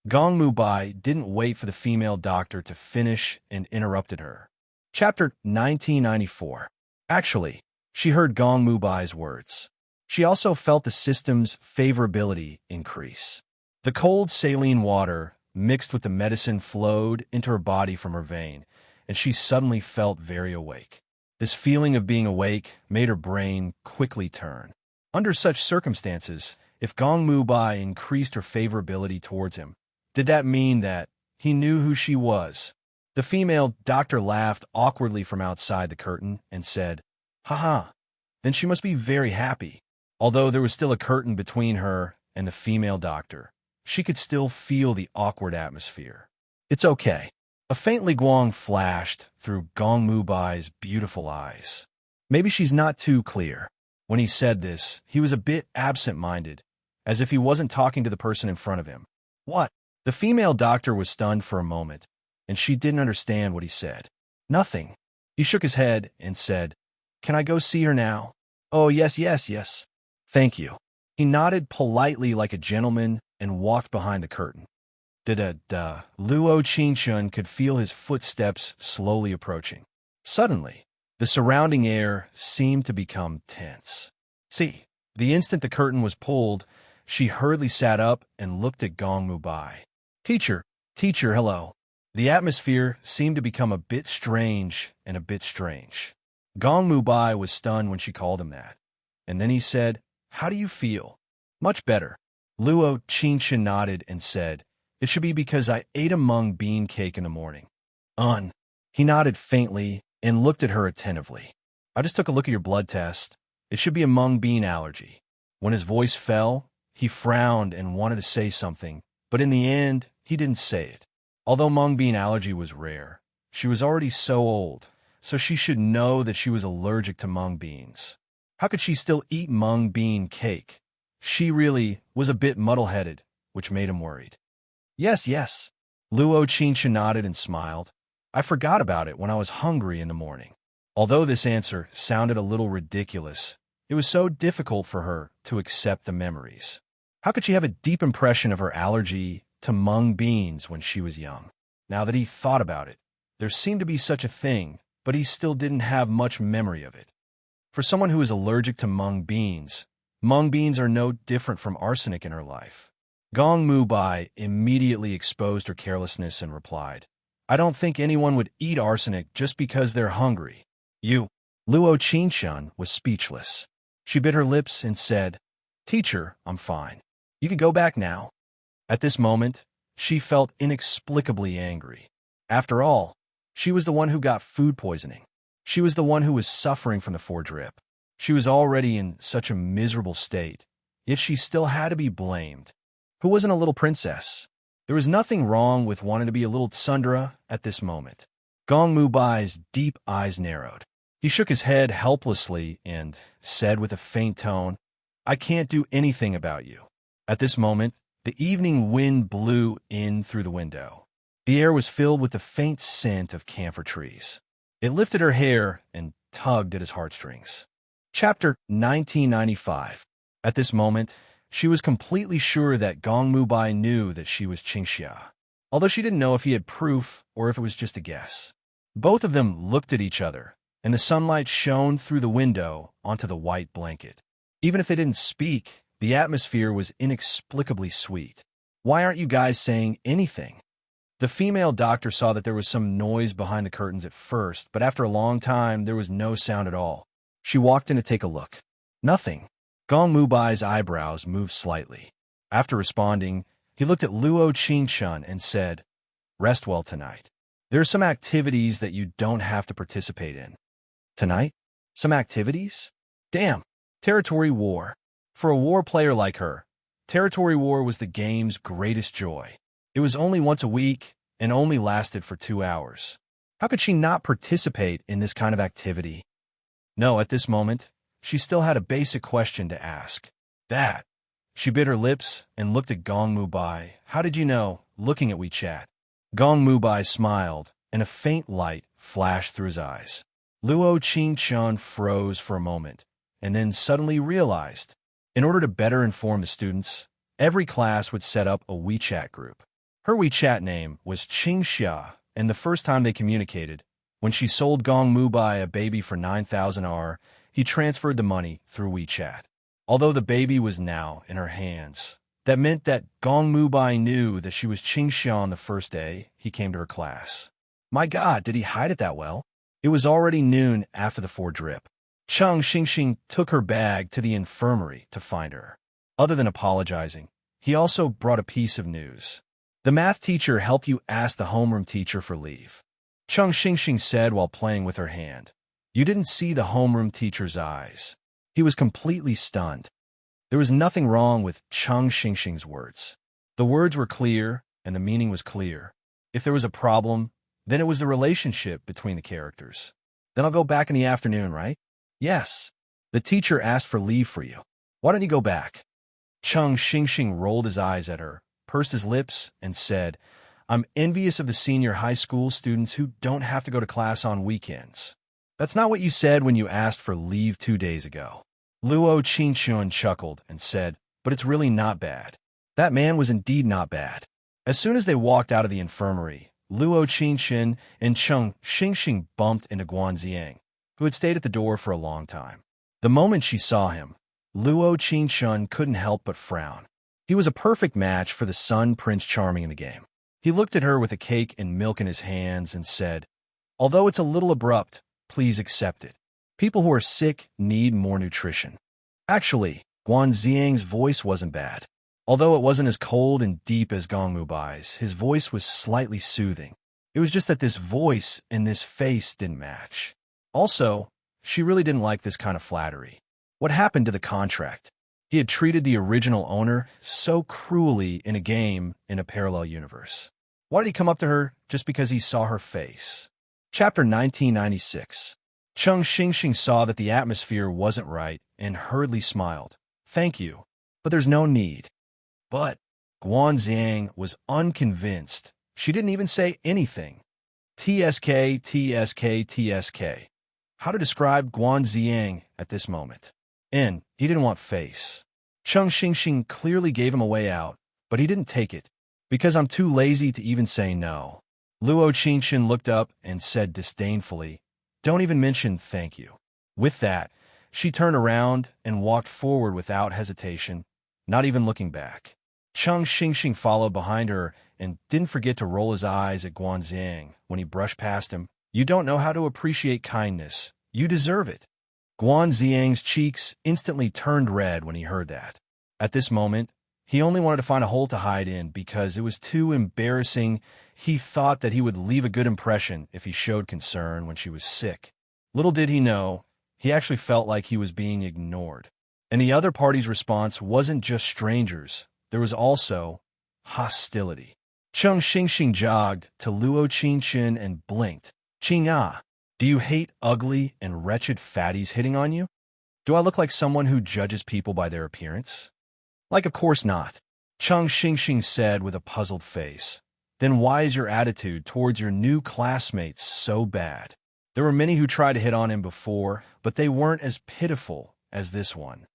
Gong Mubai didn't wait for the female doctor to finish and interrupted her. Chapter 1994. Actually, she heard Gong Mubai's words. She also felt the system's favorability increase. The cold saline water mixed with the medicine flowed into her body from her vein, and she suddenly felt very awake. This feeling of being awake made her brain quickly turn. Under such circumstances, if Gong Mubai increased her favorability towards him, did that mean that he knew who she was? The female doctor laughed awkwardly from outside the curtain and said, Haha, then she must be very happy. Although there was still a curtain between her and the female doctor, she could still feel the awkward atmosphere. It's okay. A faint guang flashed through Gong Mubai's beautiful eyes. Maybe she's not too clear. When he said this, he was a bit absent-minded, as if he wasn't talking to the person in front of him. What? The female doctor was stunned for a moment, and she didn't understand what he said. Nothing. He shook his head and said, Can I go see her now? Oh, yes. Thank you. He nodded politely like a gentleman and walked behind the curtain. Luo Qingshun could feel his footsteps slowly approaching. Suddenly, the surrounding air seemed to become tense. See, the instant the curtain was pulled, she hurriedly sat up and looked at Gong Mubai. Teacher, hello. The atmosphere seemed to become a bit strange. Gong Mubai was stunned when she called him that. And then he said, How do you feel? Much better. Luo Qingshun nodded and said, It should be because I ate a mung bean cake in the morning. He nodded faintly and looked at her attentively. I just took a look at your blood test. It should be a mung bean allergy. When his voice fell, he frowned and wanted to say something, but in the end, he didn't say it. Although mung bean allergy was rare, she was already so old, so she should know that she was allergic to mung beans. How could she still eat mung bean cake? She really was a bit muddle-headed, which made him worried. Yes. Luo Qingshun nodded and smiled. I forgot about it when I was hungry in the morning. Although this answer sounded a little ridiculous, it was so difficult for her to accept the memories. How could she have a deep impression of her allergy to mung beans when she was young? Now that he thought about it, there seemed to be such a thing, but he still didn't have much memory of it. For someone who is allergic to mung beans are no different from arsenic in her life. Gong Mubai immediately exposed her carelessness and replied, I don't think anyone would eat arsenic just because they're hungry. You. Luo Qingshun was speechless. She bit her lips and said, Teacher, I'm fine. You can go back now. At this moment, she felt inexplicably angry. After all, she was the one who got food poisoning. She was the one who was suffering from the 4 drip. She was already in such a miserable state, yet she still had to be blamed. Who wasn't a little princess? There was nothing wrong with wanting to be a little tsundere at this moment. Gong Mubai's deep eyes narrowed. He shook his head helplessly and said with a faint tone, I can't do anything about you. At this moment, the evening wind blew in through the window. The air was filled with the faint scent of camphor trees. It lifted her hair and tugged at his heartstrings. Chapter 1995. At this moment, she was completely sure that Gong Mubai knew that she was Qingxia, although she didn't know if he had proof or if it was just a guess. Both of them looked at each other, and the sunlight shone through the window onto the white blanket. Even if they didn't speak, the atmosphere was inexplicably sweet. Why aren't you guys saying anything? The female doctor saw that there was some noise behind the curtains at first, but after a long time, there was no sound at all. She walked in to take a look. Nothing. Gong Mubai's eyebrows moved slightly. After responding, he looked at Luo Qingshun and said, Rest well tonight. There are some activities that you don't have to participate in. Tonight? Some activities? Damn. Territory war. For a war player like her, territory war was the game's greatest joy. It was only once a week and only lasted for 2 hours. How could she not participate in this kind of activity? No, at this moment, she still had a basic question to ask. That. She bit her lips and looked at Gong Mubai. How did you know? Looking at WeChat. Gong Mubai smiled, and a faint light flashed through his eyes. Luo Qingchun froze for a moment, and then suddenly realized. In order to better inform the students, every class would set up a WeChat group. Her WeChat name was Qingxia, and the first time they communicated, when she sold Gong Mubai a baby for 9,000 R, he transferred the money through WeChat. Although the baby was now in her hands, that meant that Gong Mubai knew that she was Qingxia on the first day he came to her class. My God, did he hide it that well? It was already noon after the 4-drip. Chang Xingxing took her bag to the infirmary to find her. Other than apologizing, he also brought a piece of news. The math teacher helped you ask the homeroom teacher for leave. Chang Xingxing said while playing with her hand. You didn't see the homeroom teacher's eyes. He was completely stunned. There was nothing wrong with Chang Xingxing's words. The words were clear, and the meaning was clear. If there was a problem, then it was the relationship between the characters. Then I'll go back in the afternoon, right? Yes. The teacher asked for leave for you. Why don't you go back? Chang Xingxing rolled his eyes at her, pursed his lips, and said, I'm envious of the senior high school students who don't have to go to class on weekends. That's not what you said when you asked for leave 2 days ago. Luo Qingchun chuckled and said, but it's really not bad. That man was indeed not bad. As soon as they walked out of the infirmary, Luo Qingchun and Chang Xingxing bumped into Guanxiang, who had stayed at the door for a long time. The moment she saw him, Luo Qingchun couldn't help but frown. He was a perfect match for the son Prince Charming in the game. He looked at her with a cake and milk in his hands and said, although it's a little abrupt, please accept it. People who are sick need more nutrition. Actually, Guanxiang's voice wasn't bad. Although it wasn't as cold and deep as Gong Mubai's, his voice was slightly soothing. It was just that this voice and this face didn't match. Also, she really didn't like this kind of flattery. What happened to the contract? He had treated the original owner so cruelly in a game in a parallel universe. Why did he come up to her just because he saw her face? Chapter 1996. Chang Xingxing saw that the atmosphere wasn't right and hurriedly smiled. Thank you, but there's no need. But Guanxiang was unconvinced. She didn't even say anything. TSK, TSK, TSK. How to describe Guanxiang at this moment? N. He didn't want face. Chang Xingxing clearly gave him a way out, but he didn't take it. Because I'm too lazy to even say no. Luo Qingchun looked up and said disdainfully, don't even mention thank you. With that, she turned around and walked forward without hesitation, not even looking back. Chang Xingxing followed behind her and didn't forget to roll his eyes at Guanxiang when he brushed past him. You don't know how to appreciate kindness. You deserve it. Guanxiang's cheeks instantly turned red when he heard that. At this moment, he only wanted to find a hole to hide in because it was too embarrassing. He thought that he would leave a good impression if he showed concern when she was sick. Little did he know, he actually felt like he was being ignored. And the other party's response wasn't just strangers. There was also hostility. Chang Xingxing jogged to Luo Qingchun and blinked. Qing-ah, do you hate ugly and wretched fatties hitting on you? Do I look like someone who judges people by their appearance? Like, of course not. Chang Xingxing said with a puzzled face. Then why is your attitude towards your new classmates so bad? There were many who tried to hit on him before, but they weren't as pitiful as this one.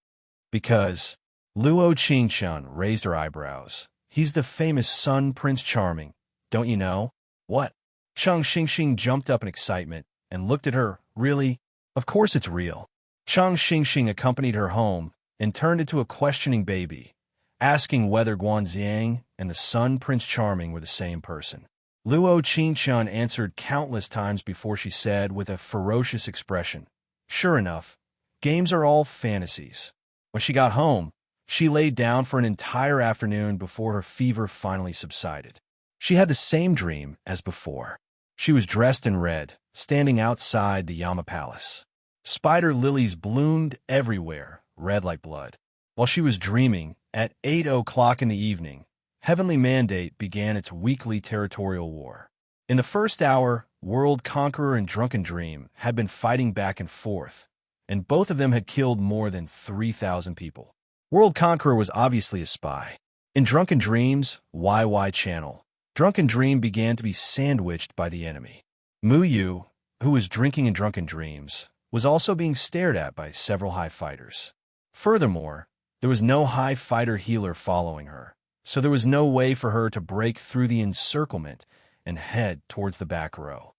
Because Luo Qingchun raised her eyebrows. He's the famous son Prince Charming, don't you know? What? Chang Xingxing jumped up in excitement and looked at her. Really? Of course it's real. Chang Xingxing accompanied her home and turned into a questioning baby, asking whether Guanxiang and the son Prince Charming were the same person. Luo Qingchun answered countless times before she said with a ferocious expression, sure enough, games are all fantasies. When she got home, she laid down for an entire afternoon before her fever finally subsided. She had the same dream as before. She was dressed in red, standing outside the Yama Palace. Spider lilies bloomed everywhere, red like blood. While she was dreaming, at 8 o'clock in the evening, Heavenly Mandate began its weekly territorial war. In the first hour, World Conqueror and Drunken Dream had been fighting back and forth, and both of them had killed more than 3,000 people. World Conqueror was obviously a spy. In Drunken Dream's YY channel, Drunken Dream began to be sandwiched by the enemy. Muyu, who was drinking in Drunken Dreams, was also being stared at by several high fighters. Furthermore, there was no high fighter healer following her, so there was no way for her to break through the encirclement and head towards the back row.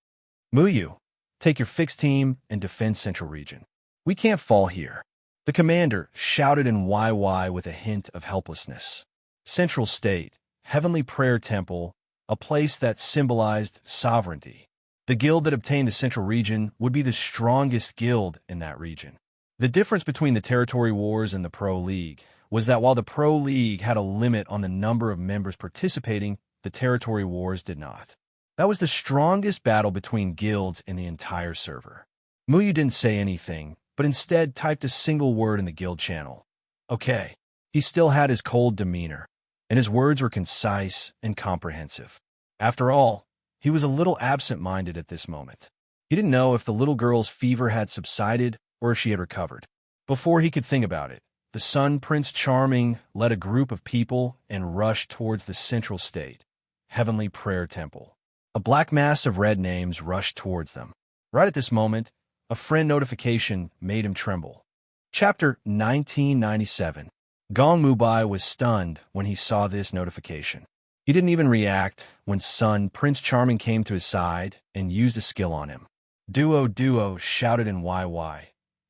Muyu, take your fixed team and defend Central Region. We can't fall here. The commander shouted in YY with a hint of helplessness. Central State, Heavenly Prayer Temple, a place that symbolized sovereignty. The guild that obtained the Central Region would be the strongest guild in that region. The difference between the Territory Wars and the Pro League was that while the Pro League had a limit on the number of members participating, the Territory Wars did not. That was the strongest battle between guilds in the entire server. Muyu didn't say anything, but instead typed a single word in the guild channel. Okay. He still had his cold demeanor, and his words were concise and comprehensive. After all, he was a little absent-minded at this moment. He didn't know if the little girl's fever had subsided or if she had recovered. Before he could think about it, the Sun Prince Charming led a group of people and rushed towards the Central State, Heavenly Prayer Temple. A black mass of red names rushed towards them. Right at this moment, a friend notification made him tremble. Chapter 1997. Gong Mubai was stunned when he saw this notification. He didn't even react when Sun Prince Charming came to his side and used a skill on him. Duo shouted in YY.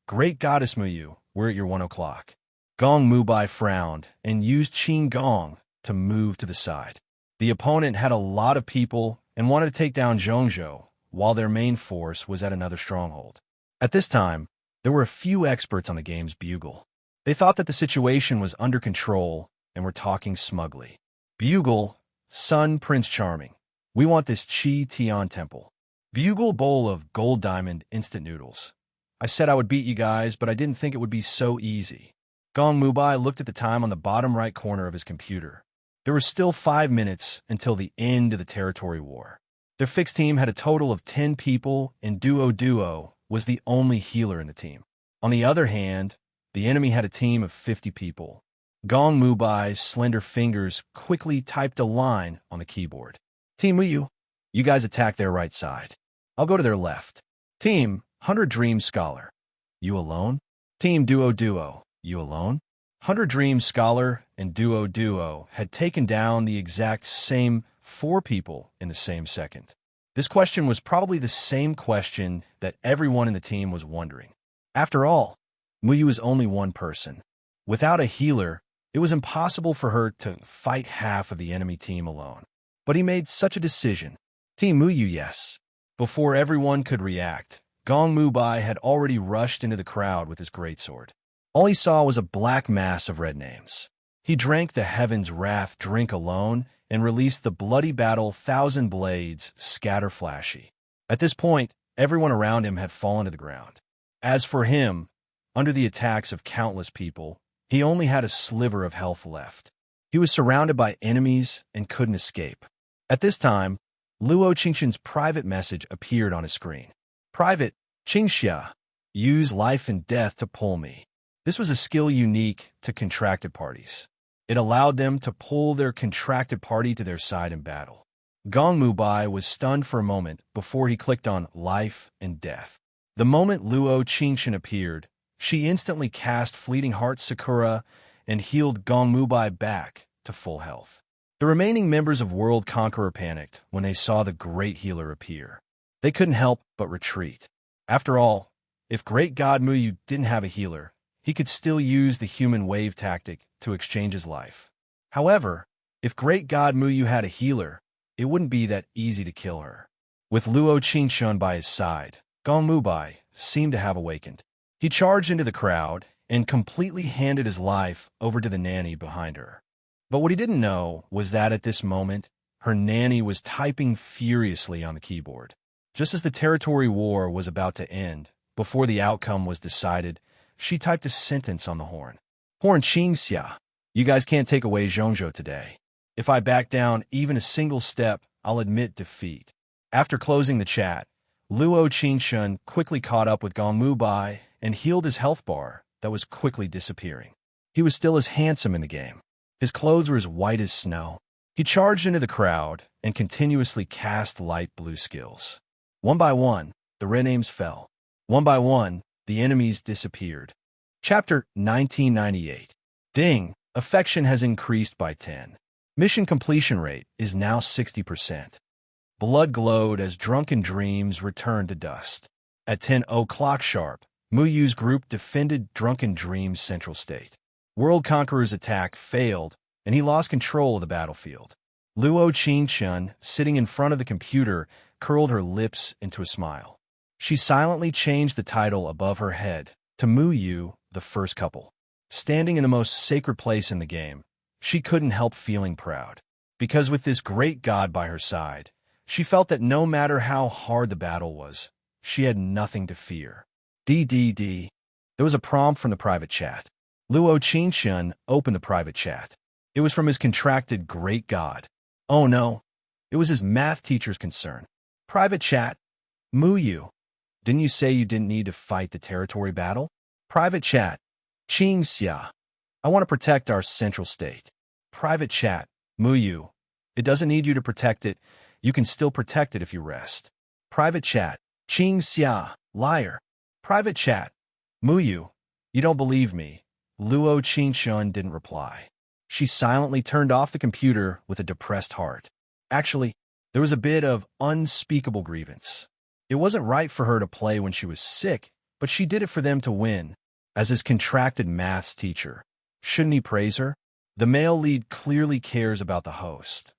Great Goddess Muyu, we're at your 1 o'clock. Gong Mubai frowned and used Qing Gong to move to the side. The opponent had a lot of people and wanted to take down Zhongzhou, while their main force was at another stronghold. At this time, there were a few experts on the game's bugle. They thought that the situation was under control and were talking smugly. Bugle, Sun Prince Charming, we want this Qi Tian Temple. Bugle bowl of gold diamond instant noodles. I said I would beat you guys, but I didn't think it would be so easy. Gong Mubai looked at the time on the bottom right corner of his computer. There were still 5 minutes until the end of the territory war. Their fixed team had a total of 10 people, and Duo was the only healer in the team. On the other hand, the enemy had a team of 50 people. Gong Mubai's slender fingers quickly typed a line on the keyboard. Team Muyu, you guys attack their right side. I'll go to their left. Team 100 Dream Scholar, you alone? Team Duo, you alone? 100 Dream Scholar and Duo had taken down the exact same 4 people in the same second. This question was probably the same question that everyone in the team was wondering. After all, Muyu is only one person. Without a healer, it was impossible for her to fight half of the enemy team alone. But he made such a decision. Team Muyu, yes. Before everyone could react, Gong Mubai had already rushed into the crowd with his greatsword. All he saw was a black mass of red names. He drank the Heaven's Wrath drink alone and released the bloody battle 1,000 blades scatter flashy. At this point, everyone around him had fallen to the ground. As for him, under the attacks of countless people, he only had a sliver of health left. He was surrounded by enemies and couldn't escape. At this time, Luo Qingxin's private message appeared on his screen. Private, Qingxia, use life and death to pull me. This was a skill unique to contracted parties. It allowed them to pull their contracted party to their side in battle. Gong Mubai was stunned for a moment before he clicked on life and death. The moment Luo Qingxin appeared, she instantly cast Fleeting Heart Sakura and healed Gong Mubai back to full health. The remaining members of World Conqueror panicked when they saw the Great Healer appear. They couldn't help but retreat. After all, if Great God Muyu didn't have a healer, he could still use the human wave tactic to exchange his life. However, if Great God Muyu had a healer, it wouldn't be that easy to kill her. With Luo Qingxun by his side, Gong Mubai seemed to have awakened. He charged into the crowd and completely handed his life over to the nanny behind her. But what he didn't know was that at this moment, her nanny was typing furiously on the keyboard. Just as the territory war was about to end, Before the outcome was decided, she typed a sentence on the horn. Horn Qingxia. You guys can't take away Zhongzhou today. If I back down even a single step, I'll admit defeat. After closing the chat, Luo Qingshun quickly caught up with Gong Mubai and healed his health bar that was quickly disappearing. He was still as handsome in the game. His clothes were as white as snow. He charged into the crowd and continuously cast light blue skills. One by one, the red names fell. One by one, the enemies disappeared. Chapter 1998. Ding! Affection has increased by 10. Mission completion rate is now 60%. Blood glowed as drunken dreams returned to dust. At 10 o'clock sharp, Muyu's group defended Drunken Dreams Central State. World Conqueror's attack failed, and he lost control of the battlefield. Luo Qingchun, sitting in front of the computer, curled her lips into a smile. She silently changed the title above her head to Muyu, the first couple. Standing in the most sacred place in the game, she couldn't help feeling proud. Because with this great god by her side, she felt that no matter how hard the battle was, she had nothing to fear. DDD. There was a prompt from the private chat. Luo Qingshun opened the private chat. It was from his contracted great god. Oh no, it was his math teacher's concern. Private chat. Muyu. Didn't you say you didn't need to fight the territory battle? Private chat. Qingxia. I want to protect our central state. Private chat. Muyu. It doesn't need you to protect it. You can still protect it if you rest. Private chat. Qingxia. Liar. Private chat. Muyu. You don't believe me. Luo Qingshun didn't reply. She silently turned off the computer with a depressed heart. Actually, there was a bit of unspeakable grievance. It wasn't right for her to play when she was sick, but she did it for them to win. As his contracted maths teacher, shouldn't he praise her? The male lead clearly cares about the host.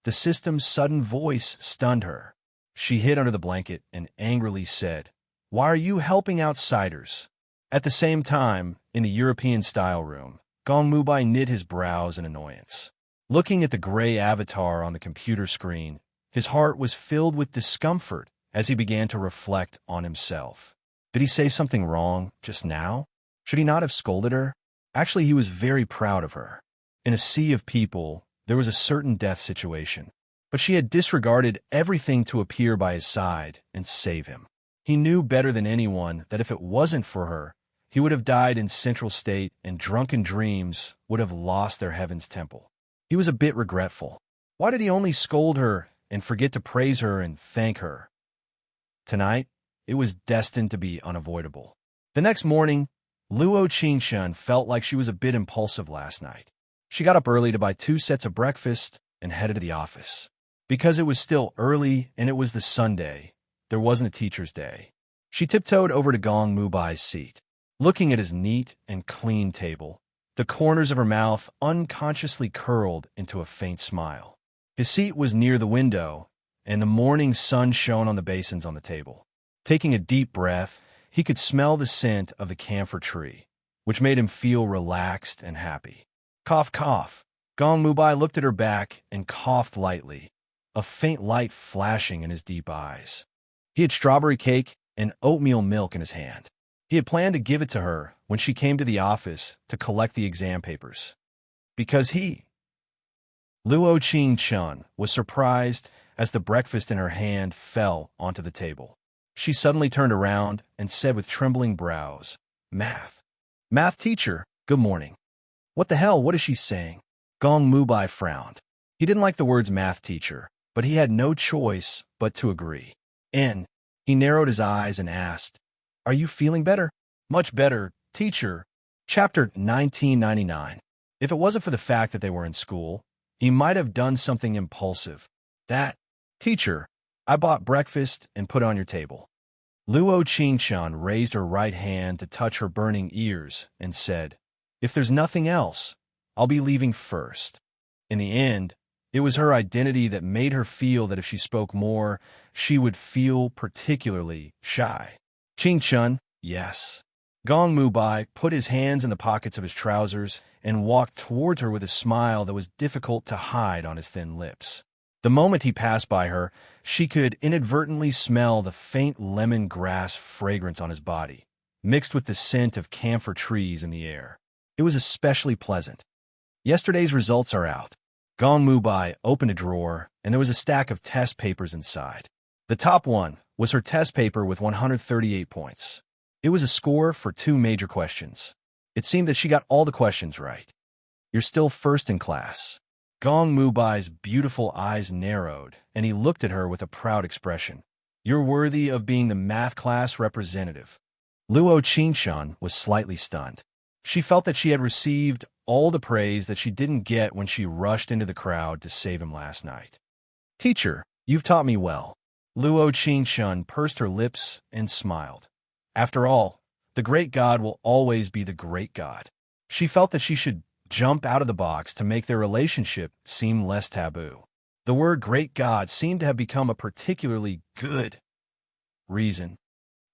The system's sudden voice stunned her. She hid under the blanket and angrily said, "Why are you helping outsiders?" At the same time, in the European-style room, Gong Mubai knit his brows in annoyance. Looking at the gray avatar on the computer screen, his heart was filled with discomfort as he began to reflect on himself. Did he say something wrong just now? Should he not have scolded her? Actually, he was very proud of her. In a sea of people, there was a certain death situation, but she had disregarded everything to appear by his side and save him. He knew better than anyone that if it wasn't for her, he would have died in Central State and Drunken Dreams would have lost their Heaven's Temple. He was a bit regretful. Why did he only scold her and forget to praise her and thank her? Tonight, it was destined to be unavoidable. The next morning, Luo Qingshun felt like she was a bit impulsive last night. She got up early to buy 2 sets of breakfast and headed to the office. Because it was still early and it was the Sunday, there wasn't a teacher's day. She tiptoed over to Gong Mubai's seat. Looking at his neat and clean table, the corners of her mouth unconsciously curled into a faint smile. His seat was near the window, and the morning sun shone on the basins on the table. Taking a deep breath, he could smell the scent of the camphor tree, which made him feel relaxed and happy. Cough, cough. Gong Mubai looked at her back and coughed lightly, a faint light flashing in his deep eyes. He had strawberry cake and oatmeal milk in his hand. He had planned to give it to her when she came to the office to collect the exam papers. Because Luo Qingchun was surprised as the breakfast in her hand fell onto the table. She suddenly turned around and said with trembling brows, "Math. Math teacher, good morning." What the hell, what is she saying? Gong Mubai frowned. He didn't like the words math teacher, but he had no choice but to agree. He narrowed his eyes and asked, "Are you feeling better?" "Much better, teacher." Chapter 1999. If it wasn't for the fact that they were in school, he might have done something impulsive. Teacher, I bought breakfast and put it on your table." Luo Qingchun raised her right hand to touch her burning ears and said, "If there's nothing else, I'll be leaving first." In the end, it was her identity that made her feel that if she spoke more, she would feel particularly shy. "Qingchun, yes." Gong Mubai put his hands in the pockets of his trousers and walked towards her with a smile that was difficult to hide on his thin lips. The moment he passed by her, she could inadvertently smell the faint lemongrass fragrance on his body, mixed with the scent of camphor trees in the air. It was especially pleasant. Yesterday's results are out. Gong Mubai opened a drawer, and there was a stack of test papers inside. The top one was her test paper with 138 points. It was a score for 2 major questions. It seemed that she got all the questions right. You're still first in class. Gong Mubai's beautiful eyes narrowed, and he looked at her with a proud expression. You're worthy of being the math class representative. Luo Qingshan was slightly stunned. She felt that she had received all the praise that she didn't get when she rushed into the crowd to save him last night. Teacher, you've taught me well. Luo Qingshan pursed her lips and smiled. After all, the great god will always be the great god. She felt that she should jump out of the box to make their relationship seem less taboo. The word great god seemed to have become a particularly good reason.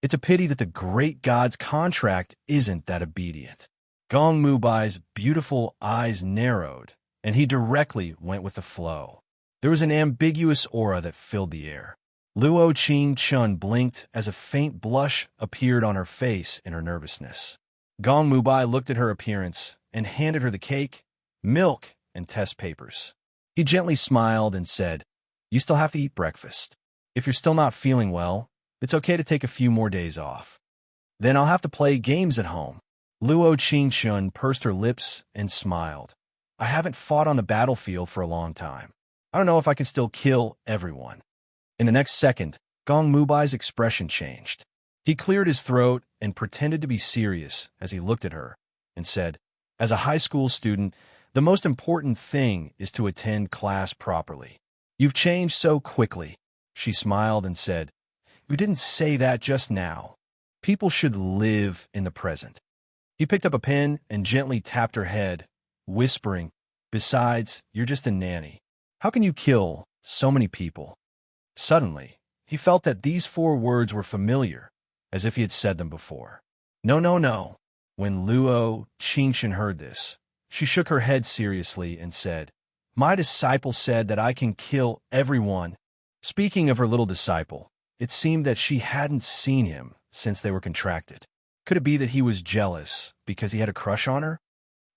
It's a pity that the great god's contract isn't that obedient. Gong Mubai's beautiful eyes narrowed, and he directly went with the flow. There was an ambiguous aura that filled the air. Luo Qingchun blinked as a faint blush appeared on her face in her nervousness. Gong Mubai looked at her appearance and handed her the cake, milk, and test papers. He gently smiled and said, You still have to eat breakfast. If you're still not feeling well, it's okay to take a few more days off. Then I'll have to play games at home. Luo Qingchun pursed her lips and smiled. I haven't fought on the battlefield for a long time. I don't know if I can still kill everyone. In the next second, Gong Mubai's expression changed. He cleared his throat and pretended to be serious as he looked at her and said, As a high school student, the most important thing is to attend class properly. You've changed so quickly. She smiled and said, You didn't say that just now. People should live in the present. He picked up a pen and gently tapped her head, whispering, Besides, you're just a nanny. How can you kill so many people? Suddenly, he felt that these 4 words were familiar, as if he had said them before. No, no, no. When Luo Qingshan heard this, she shook her head seriously and said, My disciple said that I can kill everyone. Speaking of her little disciple, it seemed that she hadn't seen him since they were contracted. Could it be that he was jealous because he had a crush on her?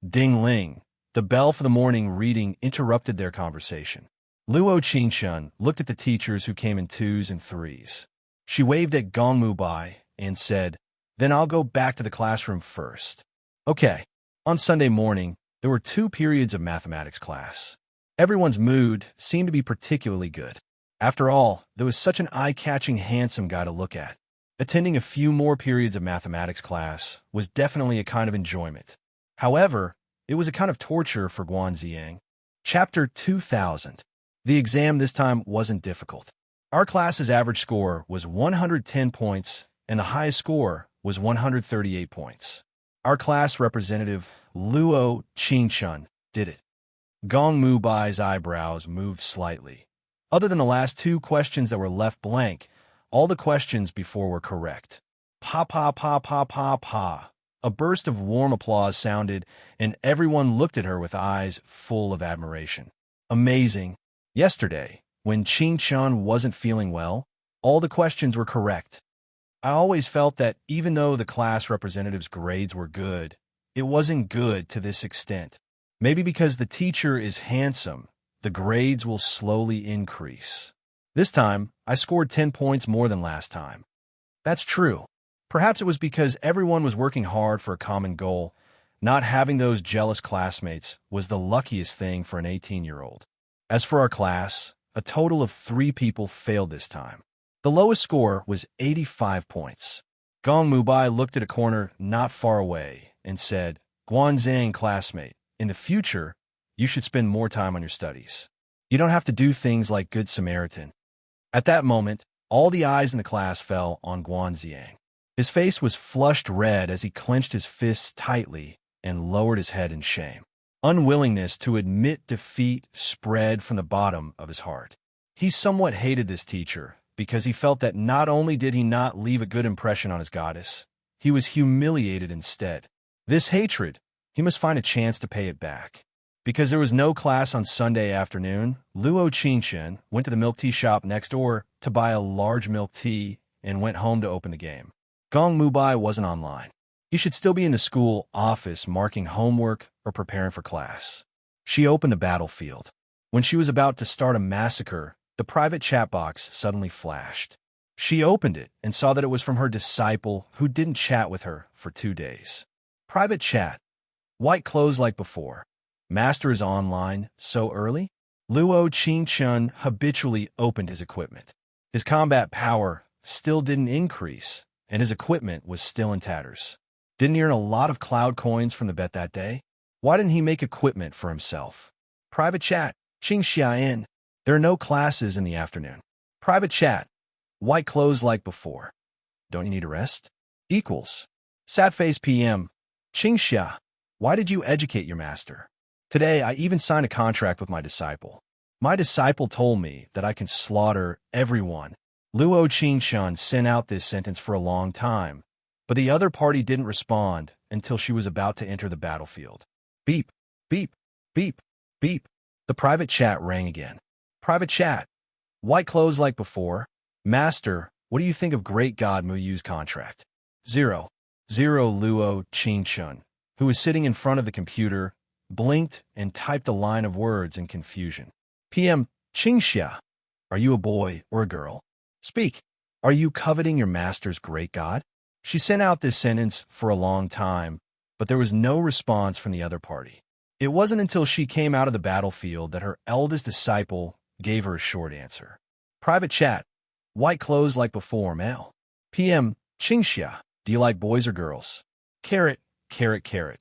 Ding-ling, the bell for the morning reading interrupted their conversation. Luo Qingshan looked at the teachers who came in 2s and 3s. She waved at Gong Mubai and said, Then I'll go back to the classroom first. Okay. On Sunday morning, there were 2 periods of mathematics class. Everyone's mood seemed to be particularly good. After all, there was such an eye-catching handsome guy to look at. Attending a few more periods of mathematics class was definitely a kind of enjoyment. However, it was a kind of torture for Guanxiang. Chapter 2000. The exam this time wasn't difficult. Our class's average score was 110 points, and the highest score was 138 points. Our class representative, Luo Qingshan, did it. Gong Mubai's eyebrows moved slightly. Other than the last 2 questions that were left blank, all the questions before were correct. Pa pa pa pa pa pa. A burst of warm applause sounded, and everyone looked at her with eyes full of admiration. Amazing. Yesterday, when Qingshan wasn't feeling well, all the questions were correct. I always felt that even though the class representative's grades were good, it wasn't good to this extent. Maybe because the teacher is handsome, the grades will slowly increase. This time, I scored 10 points more than last time. That's true. Perhaps it was because everyone was working hard for a common goal. Not having those jealous classmates was the luckiest thing for an 18-year-old. As for our class, a total of 3 people failed this time. The lowest score was 85 points. Gong Mubai looked at a corner not far away and said, Guanzhang classmate, in the future, you should spend more time on your studies. You don't have to do things like Good Samaritan. At that moment, all the eyes in the class fell on Guanxiang. His face was flushed red as he clenched his fists tightly and lowered his head in shame. Unwillingness to admit defeat spread from the bottom of his heart. He somewhat hated this teacher because he felt that not only did he not leave a good impression on his goddess, he was humiliated instead. This hatred, he must find a chance to pay it back. Because there was no class on Sunday afternoon, Luo Qingchen went to the milk tea shop next door to buy a large milk tea and went home to open the game. Gong Mubai wasn't online. He should still be in the school office marking homework or preparing for class. She opened the battlefield. When she was about to start a massacre, the private chat box suddenly flashed. She opened it and saw that it was from her disciple who didn't chat with her for 2 days. Private chat. White clothes like before. Master is online so early? Luo Qingchen habitually opened his equipment. His combat power still didn't increase, and his equipment was still in tatters. Didn't he earn a lot of cloud coins from the bet that day? Why didn't he make equipment for himself? Private chat. Qingxiayan. There are no classes in the afternoon. Private chat. White clothes like before. Don't you need a rest? Equals. Sad face PM. Qingxia. Why did you educate your master? Today, I even signed a contract with my disciple. My disciple told me that I can slaughter everyone. Luo Qingchen sent out this sentence for a long time, but the other party didn't respond until she was about to enter the battlefield. Beep, beep, beep, beep. The private chat rang again. Private chat. White clothes like before. Master, what do you think of Great God Muyu's contract? 0. Luo Qingchen, who was sitting in front of the computer, blinked and typed a line of words in confusion. PM, Qingxia, are you a boy or a girl? Speak. Are you coveting your master's great god? She sent out this sentence for a long time, but there was no response from the other party. It wasn't until she came out of the battlefield that her eldest disciple gave her a short answer. Private chat. White clothes like before, male. PM, Qingxia, do you like boys or girls? Carrot, carrot, carrot.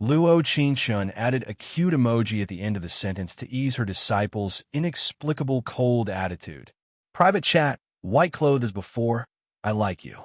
Luo Qingchen added a cute emoji at the end of the sentence to ease her disciple's inexplicable cold attitude. Private chat. White clothes before. I like you.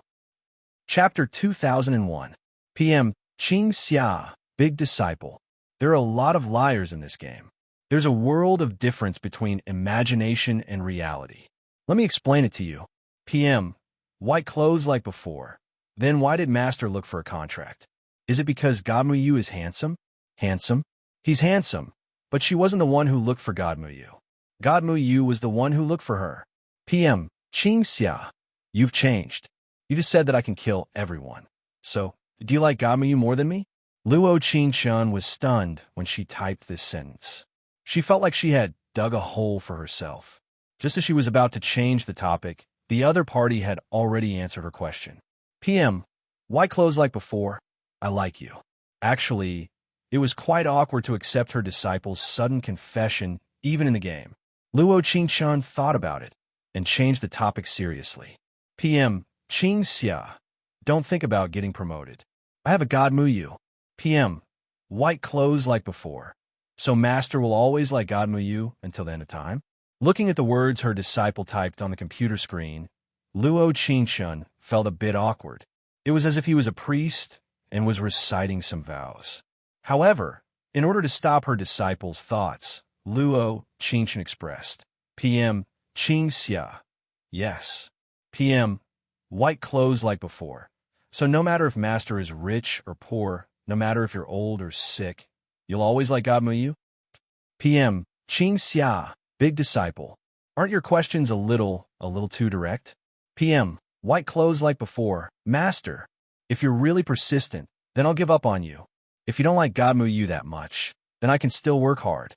Chapter 2001. PM, Qingxia, big disciple. There are a lot of liars in this game. There's a world of difference between imagination and reality. Let me explain it to you. PM, white clothes like before. Then why did Master look for a contract? Is it because God Muyu is handsome? Handsome? He's handsome, but she wasn't the one who looked for God Muyu. God Muyu was the one who looked for her. PM, Qingxia, you've changed. You just said that I can kill everyone. So, do you like God Muyu more than me? Luo Qingchen was stunned when she typed this sentence. She felt like she had dug a hole for herself. Just as she was about to change the topic, the other party had already answered her question. PM, why clothes like before? I like you. Actually, it was quite awkward to accept her disciple's sudden confession, even in the game. Luo Qingchen thought about it and changed the topic seriously. PM, Qingxia, don't think about getting promoted. I have a God Muyu. PM, white clothes like before. So Master will always like God Muyu until the end of time? Looking at the words her disciple typed on the computer screen, Luo Qingchen felt a bit awkward. It was as if he was a priest and was reciting some vows. However, in order to stop her disciple's thoughts, Luo Qingchen expressed, PM, Qingxia, yes. PM, white clothes like before. So no matter if Master is rich or poor, no matter if you're old or sick, you'll always like God Muyu? PM, Qingxia, big disciple. Aren't your questions a little too direct? PM, white clothes like before. Master, if you're really persistent, then I'll give up on you. If you don't like God Muyu that much, then I can still work hard.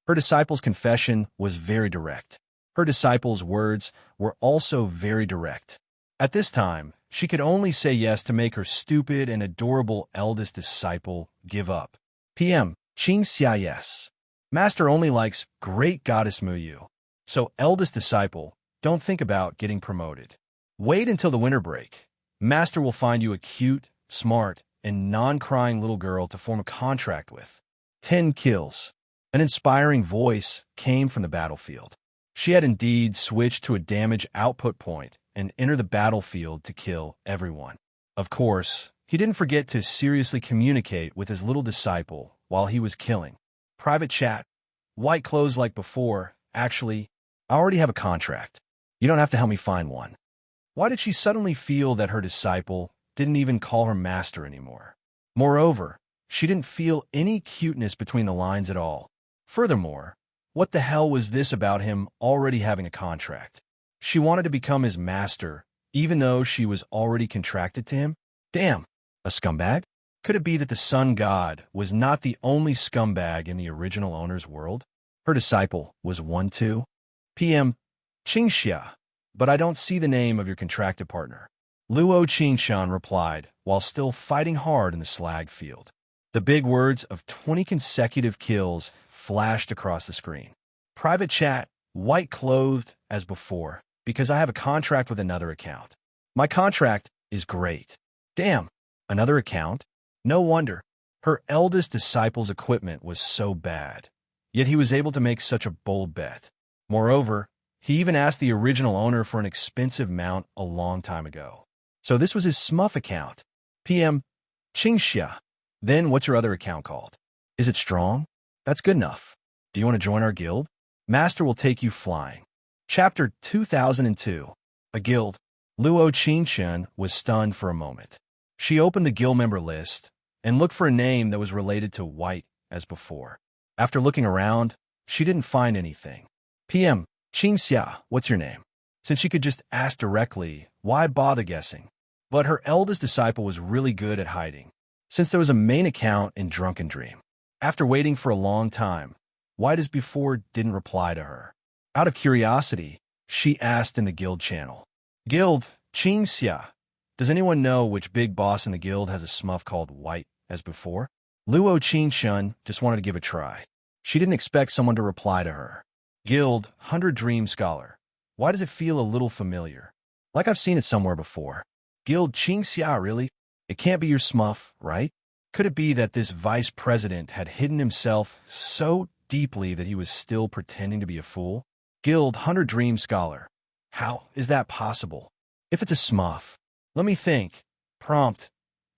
Her disciple's confession was very direct. Her disciple's words were also very direct. At this time, she could only say yes to make her stupid and adorable eldest disciple give up. PM, Qingxia yes. Master only likes great goddess Muyu. So eldest disciple, don't think about getting promoted. Wait until the winter break. Master will find you a cute, smart, and non-crying little girl to form a contract with. 10 kills. An inspiring voice came from the battlefield. She had indeed switched to a damage output point and entered the battlefield to kill everyone. Of course, he didn't forget to seriously communicate with his little disciple while he was killing. Private chat. White clothes like before. Actually, I already have a contract. You don't have to help me find one. Why did she suddenly feel that her disciple didn't even call her master anymore? Moreover, She didn't feel any cuteness between the lines at all. Furthermore, what the hell was this about him already having a contract? She wanted to become his master, even though she was already contracted to him? Damn, a scumbag? Could it be that the sun god was not the only scumbag in the original owner's world? Her disciple was 1-2. PM Qingxia, but I don't see the name of your contracted partner. Luo Qingshan replied, while still fighting hard in the slag field. The big words of 20 consecutive kills flashed across the screen. Private chat, white clothed as before, because I have a contract with another account. My contract is great. Damn, another account? No wonder. Her eldest disciple's equipment was so bad. Yet he was able to make such a bold bet. Moreover, he even asked the original owner for an expensive mount a long time ago. So this was his Smuff account. PM Qingxia. Then what's your other account called? Is it strong? That's good enough. Do you want to join our guild? Master will take you flying. Chapter 2002. A guild. Luo Qingshan was stunned for a moment. She opened the guild member list and looked for a name that was related to white as before. After looking around, she didn't find anything. PM Qingxia, what's your name? Since she could just ask directly, why bother guessing? But her eldest disciple was really good at hiding, since there was a main account in Drunken Dream. After waiting for a long time, White as before didn't reply to her. Out of curiosity, she asked in the guild channel, Guild Qingxia, does anyone know which big boss in the guild has a Smuff called White as before? Luo Qingshan just wanted to give a try. She didn't expect someone to reply to her. Guild 100 Dream Scholar. Why does it feel a little familiar? Like I've seen it somewhere before. Guild Qingxia, really? It can't be your Smuff, right? Could it be that this vice president had hidden himself so deeply that he was still pretending to be a fool? Guild 100 Dream Scholar. How is that possible? If it's a Smuff, let me think. Prompt.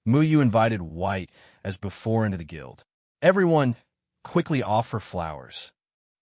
Muyu invited White as before into the guild. Everyone quickly offer flowers.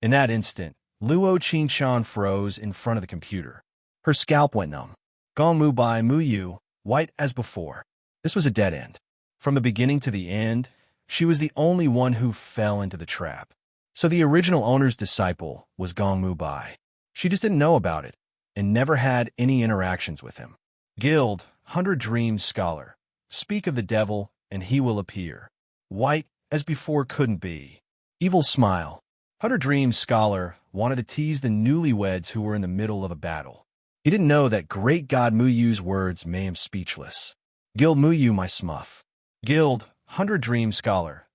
In that instant, Luo Qingshan froze in front of the computer. Her scalp went numb. Gongmu by Muyu, White as before. This was a dead end. From the beginning to the end, she was the only one who fell into the trap. So the original owner's disciple was Gongmu Bai. She just didn't know about it and never had any interactions with him. Guild 100 Dream Scholar. Speak of the devil and he will appear. White as before couldn't be. Evil smile. 100 Dream Scholar wanted to tease the newlyweds who were in the middle of a battle. He didn't know that great god Muyu's words made him speechless. Guild Muyu, my Smuff. Guild 100 Dream Scholar.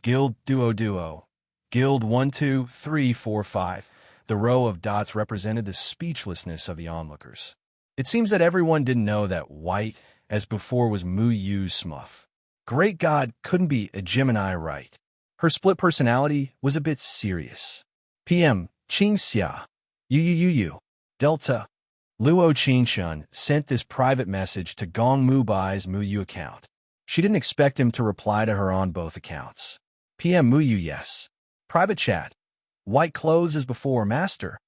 Guild Duo. Guild 1, 2, 3, 4, 5. The row of dots represented the speechlessness of the onlookers. It seems that everyone didn't know that White, as before, was Muyu's Smuff. Great God couldn't be a Gemini, right? Her split personality was a bit serious. PM Qingxia. You. Delta. Luo Qingshan sent this private message to Gongmu Bai's Muyu account. She didn't expect him to reply to her on both accounts. PM Muyu, yes. Private chat. White clothes as before, master.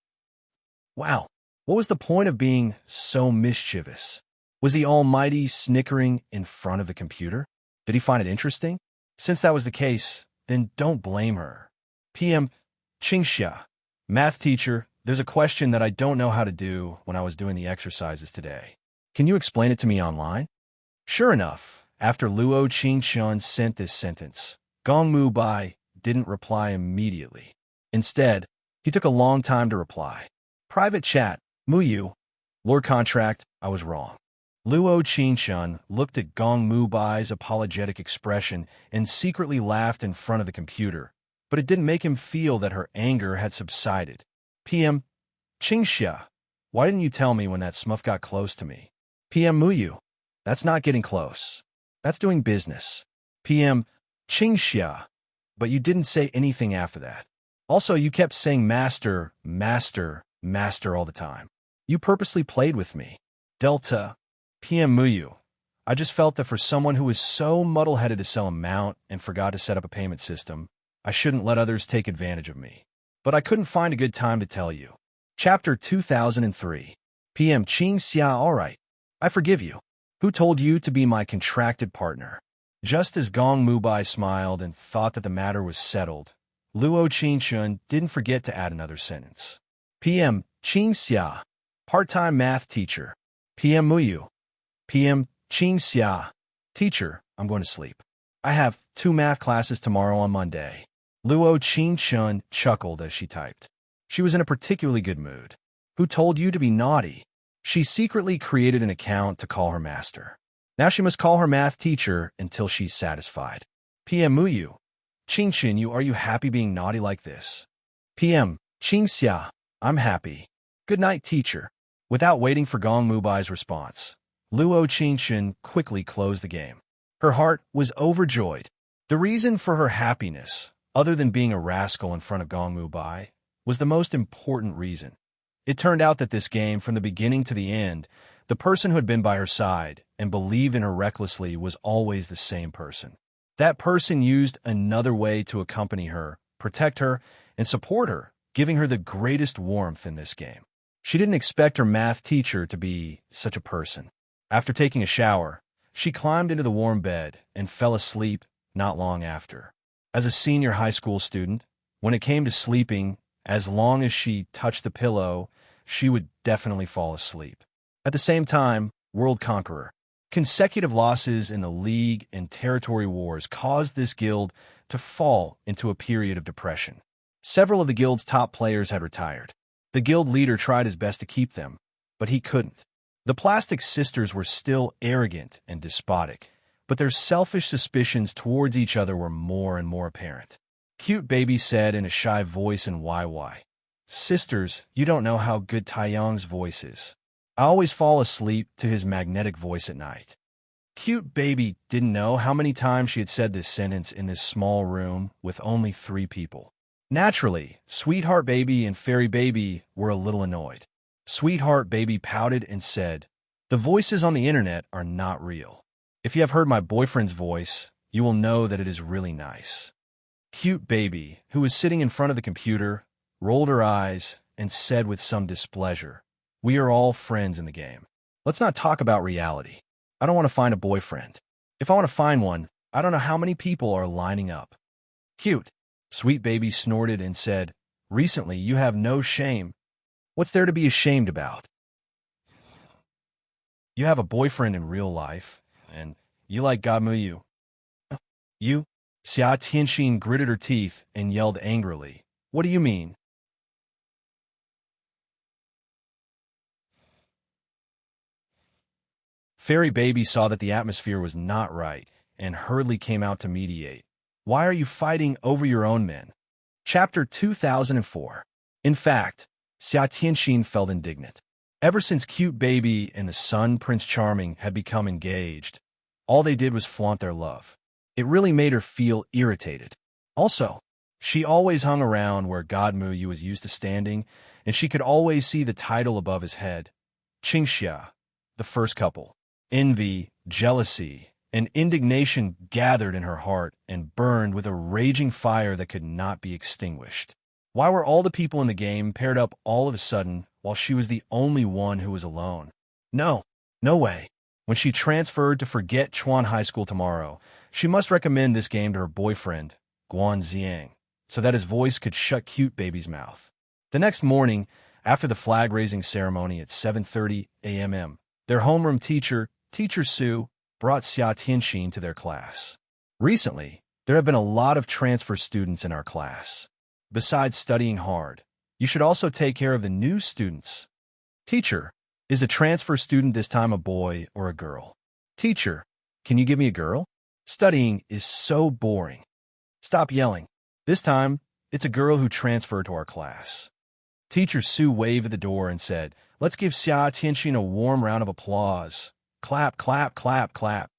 Wow, what was the point of being so mischievous? Was the Almighty snickering in front of the computer? Did he find it interesting? Since that was the case, then don't blame her. PM Qingxia. Math teacher, there's a question that I don't know how to do when I was doing the exercises today. Can you explain it to me online? Sure enough, after Luo Qingshan sent this sentence, Gongmu Bai didn't reply immediately. Instead, he took a long time to reply. Private chat. Muyu. Lord Contract, I was wrong. Luo Qingshan looked at Gongmu Bai's apologetic expression and secretly laughed in front of the computer, but it didn't make him feel that her anger had subsided. PM Qingxia. Why didn't you tell me when that Smuff got close to me? PM Muyu. That's not getting close. That's doing business. PM Qingxia. But you didn't say anything after that. Also, you kept saying master all the time. You purposely played with me. Delta. PM Muyu. I just felt that for someone who was so muddle-headed to sell a mount and forgot to set up a payment system, I shouldn't let others take advantage of me. But I couldn't find a good time to tell you. Chapter 2003. PM Qingxia. All right. I forgive you. Who told you to be my contracted partner? Just as Gong Mubai smiled and thought that the matter was settled, Luo Qingshun didn't forget to add another sentence. PM Qing Xia, part-time math teacher. PM Muyu. PM Qing Xia, teacher, I'm going to sleep. I have 2 math classes tomorrow on Monday. Luo Qingshun chuckled as she typed. She was in a particularly good mood. Who told you to be naughty? She secretly created an account to call her master. Now she must call her math teacher until she's satisfied. PM Muyu. Qingshun, are you happy being naughty like this? PM Qingxia, I'm happy. Good night, teacher. Without waiting for Gong Mubai's response, Luo Qingshun quickly closed the game. Her heart was overjoyed. The reason for her happiness, other than being a rascal in front of Gong Mubai, was the most important reason. It turned out that this game, from the beginning to the end, the person who had been by her side and believed in her recklessly was always the same person. That person used another way to accompany her, protect her, and support her, giving her the greatest warmth in this game. She didn't expect her math teacher to be such a person. After taking a shower, she climbed into the warm bed and fell asleep not long after. As a senior high school student, when it came to sleeping, as long as she touched the pillow, she would definitely fall asleep. At the same time, World Conqueror. Consecutive losses in the league and territory wars caused this guild to fall into a period of depression. Several of the guild's top players had retired. The guild leader tried his best to keep them, but he couldn't. The Plastic Sisters were still arrogant and despotic, but their selfish suspicions towards each other were more and more apparent. Cute Baby said in a shy voice in YY, "Sisters, you don't know how good Taiyang's voice is. I always fall asleep to his magnetic voice at night." Cute Baby didn't know how many times she had said this sentence in this small room with only 3 people. Naturally, Sweetheart Baby and Fairy Baby were a little annoyed. Sweetheart Baby pouted and said, "The voices on the internet are not real. If you have heard my boyfriend's voice, you will know that it is really nice." Cute Baby, who was sitting in front of the computer, rolled her eyes and said with some displeasure, "We are all friends in the game. Let's not talk about reality. I don't want to find a boyfriend. If I want to find one, I don't know how many people are lining up." Cute. Sweet Baby snorted and said, "Recently, you have no shame. What's there to be ashamed about? You have a boyfriend in real life, and you like Gamuyu." "You?" Xia Tianxin gritted her teeth and yelled angrily, "What do you mean?" Fairy Baby saw that the atmosphere was not right and hurriedly came out to mediate. "Why are you fighting over your own men?" Chapter 2004. In fact, Xia Tianxin felt indignant. Ever since Cute Baby and the son, Prince Charming, had become engaged, all they did was flaunt their love. It really made her feel irritated. Also, she always hung around where God Muyu was used to standing, and she could always see the title above his head, Qingxia, the first couple. Envy, jealousy, and indignation gathered in her heart and burned with a raging fire that could not be extinguished. Why were all the people in the game paired up all of a sudden while she was the only one who was alone? No way. When she transferred to Forget Chuan High School tomorrow, she must recommend this game to her boyfriend, Guan Xiang, so that his voice could shut Cute Baby's mouth. The next morning, after the flag-raising ceremony at 7:30 a.m., their homeroom teacher, Teacher Su, brought Xia Tianxin to their class. Recently, there have been a lot of transfer students in our class. Besides studying hard, you should also take care of the new students. Teacher, is a transfer student this time a boy or a girl? Teacher, can you give me a girl? Studying is so boring. Stop yelling. This time, it's a girl who transferred to our class. Teacher Su waved at the door and said, "Let's give Xia Tianxin a warm round of applause. Clap, clap, clap, clap."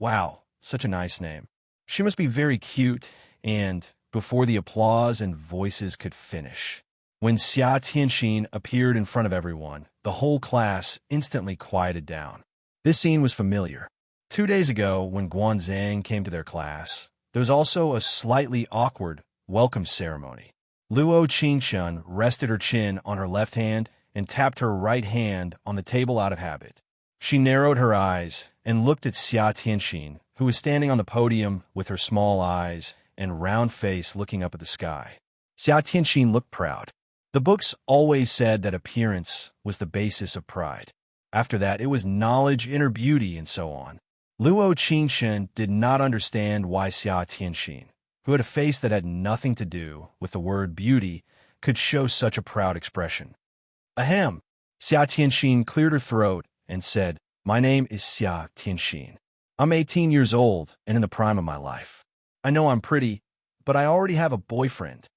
Wow, such a nice name. She must be very cute, and before the applause and voices could finish, when Xia Tianxin appeared in front of everyone, the whole class instantly quieted down. This scene was familiar. 2 days ago, when Guan Zhang came to their class, there was also a slightly awkward welcome ceremony. Luo Qingshun rested her chin on her left hand and tapped her right hand on the table out of habit. She narrowed her eyes and looked at Xia Tianxin, who was standing on the podium with her small eyes and round face looking up at the sky. Xia Tianxin looked proud. The books always said that appearance was the basis of pride. After that, it was knowledge, inner beauty, and so on. Luo Qingchen did not understand why Xia Tianxin, who had a face that had nothing to do with the word beauty, could show such a proud expression. Ahem! Xia Tianxin cleared her throat and said, "My name is Xia Tianxin. I'm 18 years old and in the prime of my life. I know I'm pretty, but I already have a boyfriend."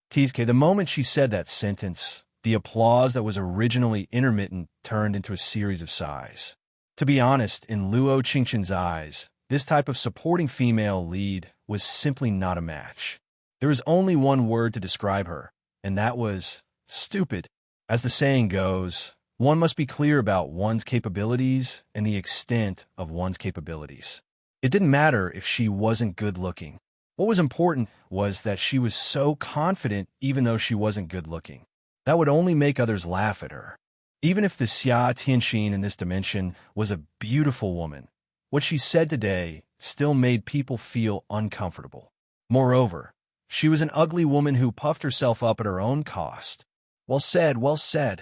TSK, the moment she said that sentence, the applause that was originally intermittent turned into a series of sighs. To be honest, in Luo Qingchen's eyes, this type of supporting female lead was simply not a match. There was only one word to describe her, and that was stupid. As the saying goes, one must be clear about one's capabilities and the extent of one's capabilities. It didn't matter if she wasn't good-looking. What was important was that she was so confident even though she wasn't good-looking. That would only make others laugh at her. Even if the Xia Tianxin in this dimension was a beautiful woman, what she said today still made people feel uncomfortable. Moreover, she was an ugly woman who puffed herself up at her own cost. Well said, well said.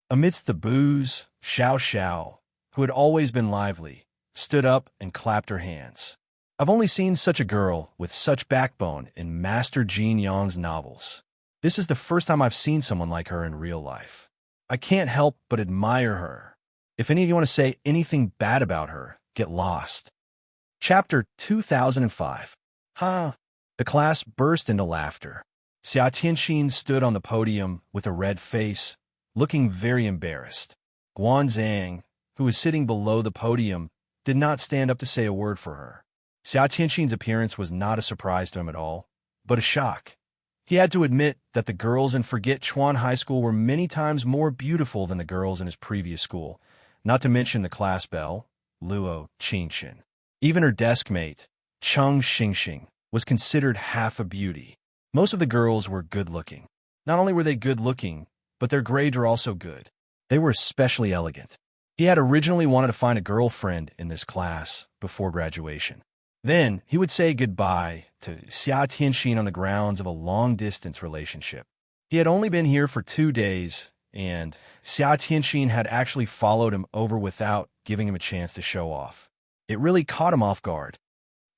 Amidst the boos, Xiao Xiao, who had always been lively, stood up and clapped her hands. I've only seen such a girl with such backbone in Master Jin Yang's novels. This is the first time I've seen someone like her in real life. I can't help but admire her. If any of you want to say anything bad about her, get lost. Chapter 2005. Ha! The class burst into laughter. Xia Tianxin stood on the podium with a red face, looking very embarrassed. Guan Zhang, who was sitting below the podium, did not stand up to say a word for her. Xia Tianxin's appearance was not a surprise to him at all, but a shock. He had to admit that the girls in Forget Chuan High School were many times more beautiful than the girls in his previous school, not to mention the class belle, Luo Qingchen. Even her desk mate, Cheng Xingxing, was considered half a beauty. Most of the girls were good-looking. Not only were they good-looking, but their grades were also good. They were especially elegant. He had originally wanted to find a girlfriend in this class before graduation. Then he would say goodbye to Xia Tianxin on the grounds of a long-distance relationship. He had only been here for 2 days, and Xia Tianxin had actually followed him over without giving him a chance to show off. It really caught him off guard.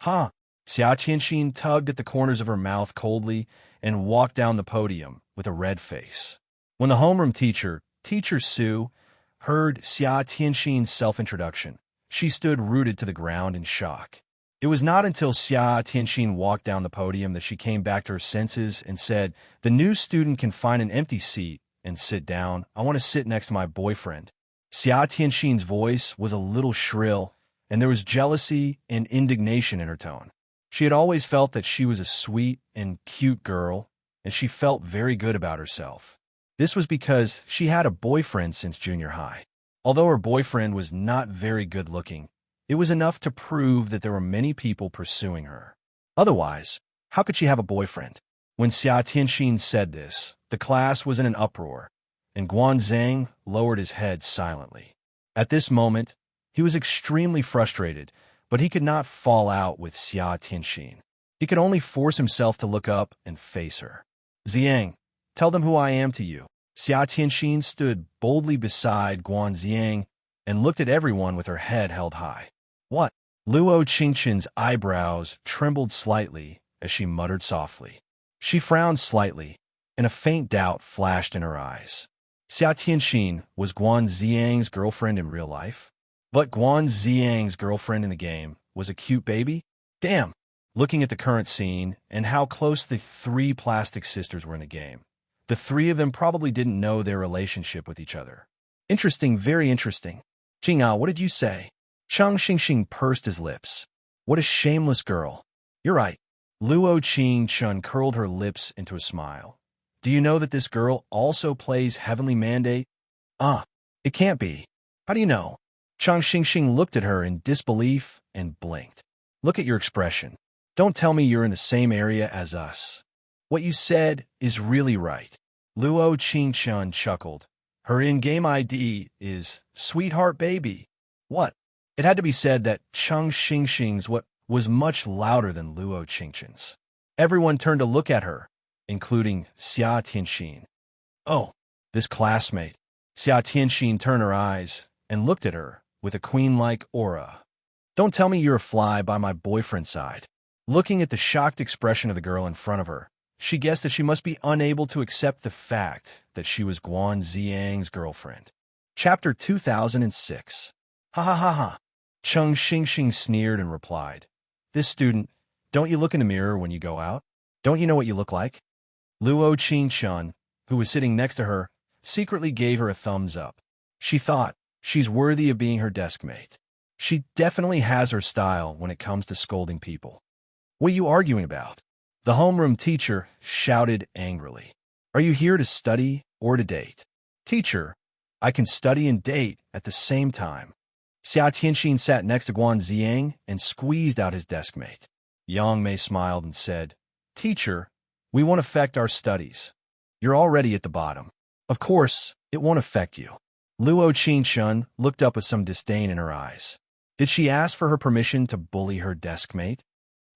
Ha! Xia Tianxin tugged at the corners of her mouth coldly and walked down the podium with a red face. When the homeroom teacher, Teacher Su, heard Xia Tianxin's self-introduction, she stood rooted to the ground in shock. It was not until Xia Tianxin walked down the podium that she came back to her senses and said, "The new student can find an empty seat and sit down. I want to sit next to my boyfriend." Xia Tianxin's voice was a little shrill, and there was jealousy and indignation in her tone. She had always felt that she was a sweet and cute girl, and she felt very good about herself. This was because she had a boyfriend since junior high. Although her boyfriend was not very good-looking, it was enough to prove that there were many people pursuing her. Otherwise, how could she have a boyfriend? When Xia Tianxin said this, the class was in an uproar, and Guan Zhang lowered his head silently. At this moment, he was extremely frustrated, but he could not fall out with Xia Tianxin. He could only force himself to look up and face her. "Zhang, tell them who I am to you." Xia Tianxin stood boldly beside Guan Zhang and looked at everyone with her head held high. "What?" Luo Qingchen's eyebrows trembled slightly as she muttered softly. She frowned slightly, and a faint doubt flashed in her eyes. Xia Tianxin was Guan Zhang's girlfriend in real life? But Guan Zhang's girlfriend in the game was a cute baby? Damn! Looking at the current scene and how close the 3 plastic sisters were in the game, the 3 of them probably didn't know their relationship with each other. Interesting, very interesting. Jingao, what did you say? Cheng Xingxing pursed his lips. What a shameless girl. You're right. Luo Qingchen curled her lips into a smile. Do you know that this girl also plays Heavenly Mandate? It can't be. How do you know? Cheng Xingxing looked at her in disbelief and blinked. Look at your expression. Don't tell me you're in the same area as us. What you said is really right. Luo Qingchen chuckled. Her in-game ID is Sweetheart Baby. What? It had to be said that Cheng Xingxing's what was much louder than Luo Qingqin's. Everyone turned to look at her, including Xia Tianxin. Oh, this classmate. Xia Tianxin turned her eyes and looked at her with a queen-like aura. Don't tell me you're a fly by my boyfriend's side. Looking at the shocked expression of the girl in front of her, she guessed that she must be unable to accept the fact that she was Guan Ziyang's girlfriend. Chapter 2006. Ha ha ha ha. Cheng Xingxing sneered and replied, "This student, don't you look in the mirror when you go out? Don't you know what you look like?" Luo Qingchun, who was sitting next to her, secretly gave her a thumbs up. She thought, she's worthy of being her desk mate. She definitely has her style when it comes to scolding people. What are you arguing about? The homeroom teacher shouted angrily. Are you here to study or to date? Teacher, I can study and date at the same time. Xia Tianxin sat next to Guan Ziyang and squeezed out his desk mate. Yang Mei smiled and said, Teacher, we won't affect our studies. You're already at the bottom. Of course, it won't affect you. Luo Qingchun looked up with some disdain in her eyes. Did she ask for her permission to bully her desk mate?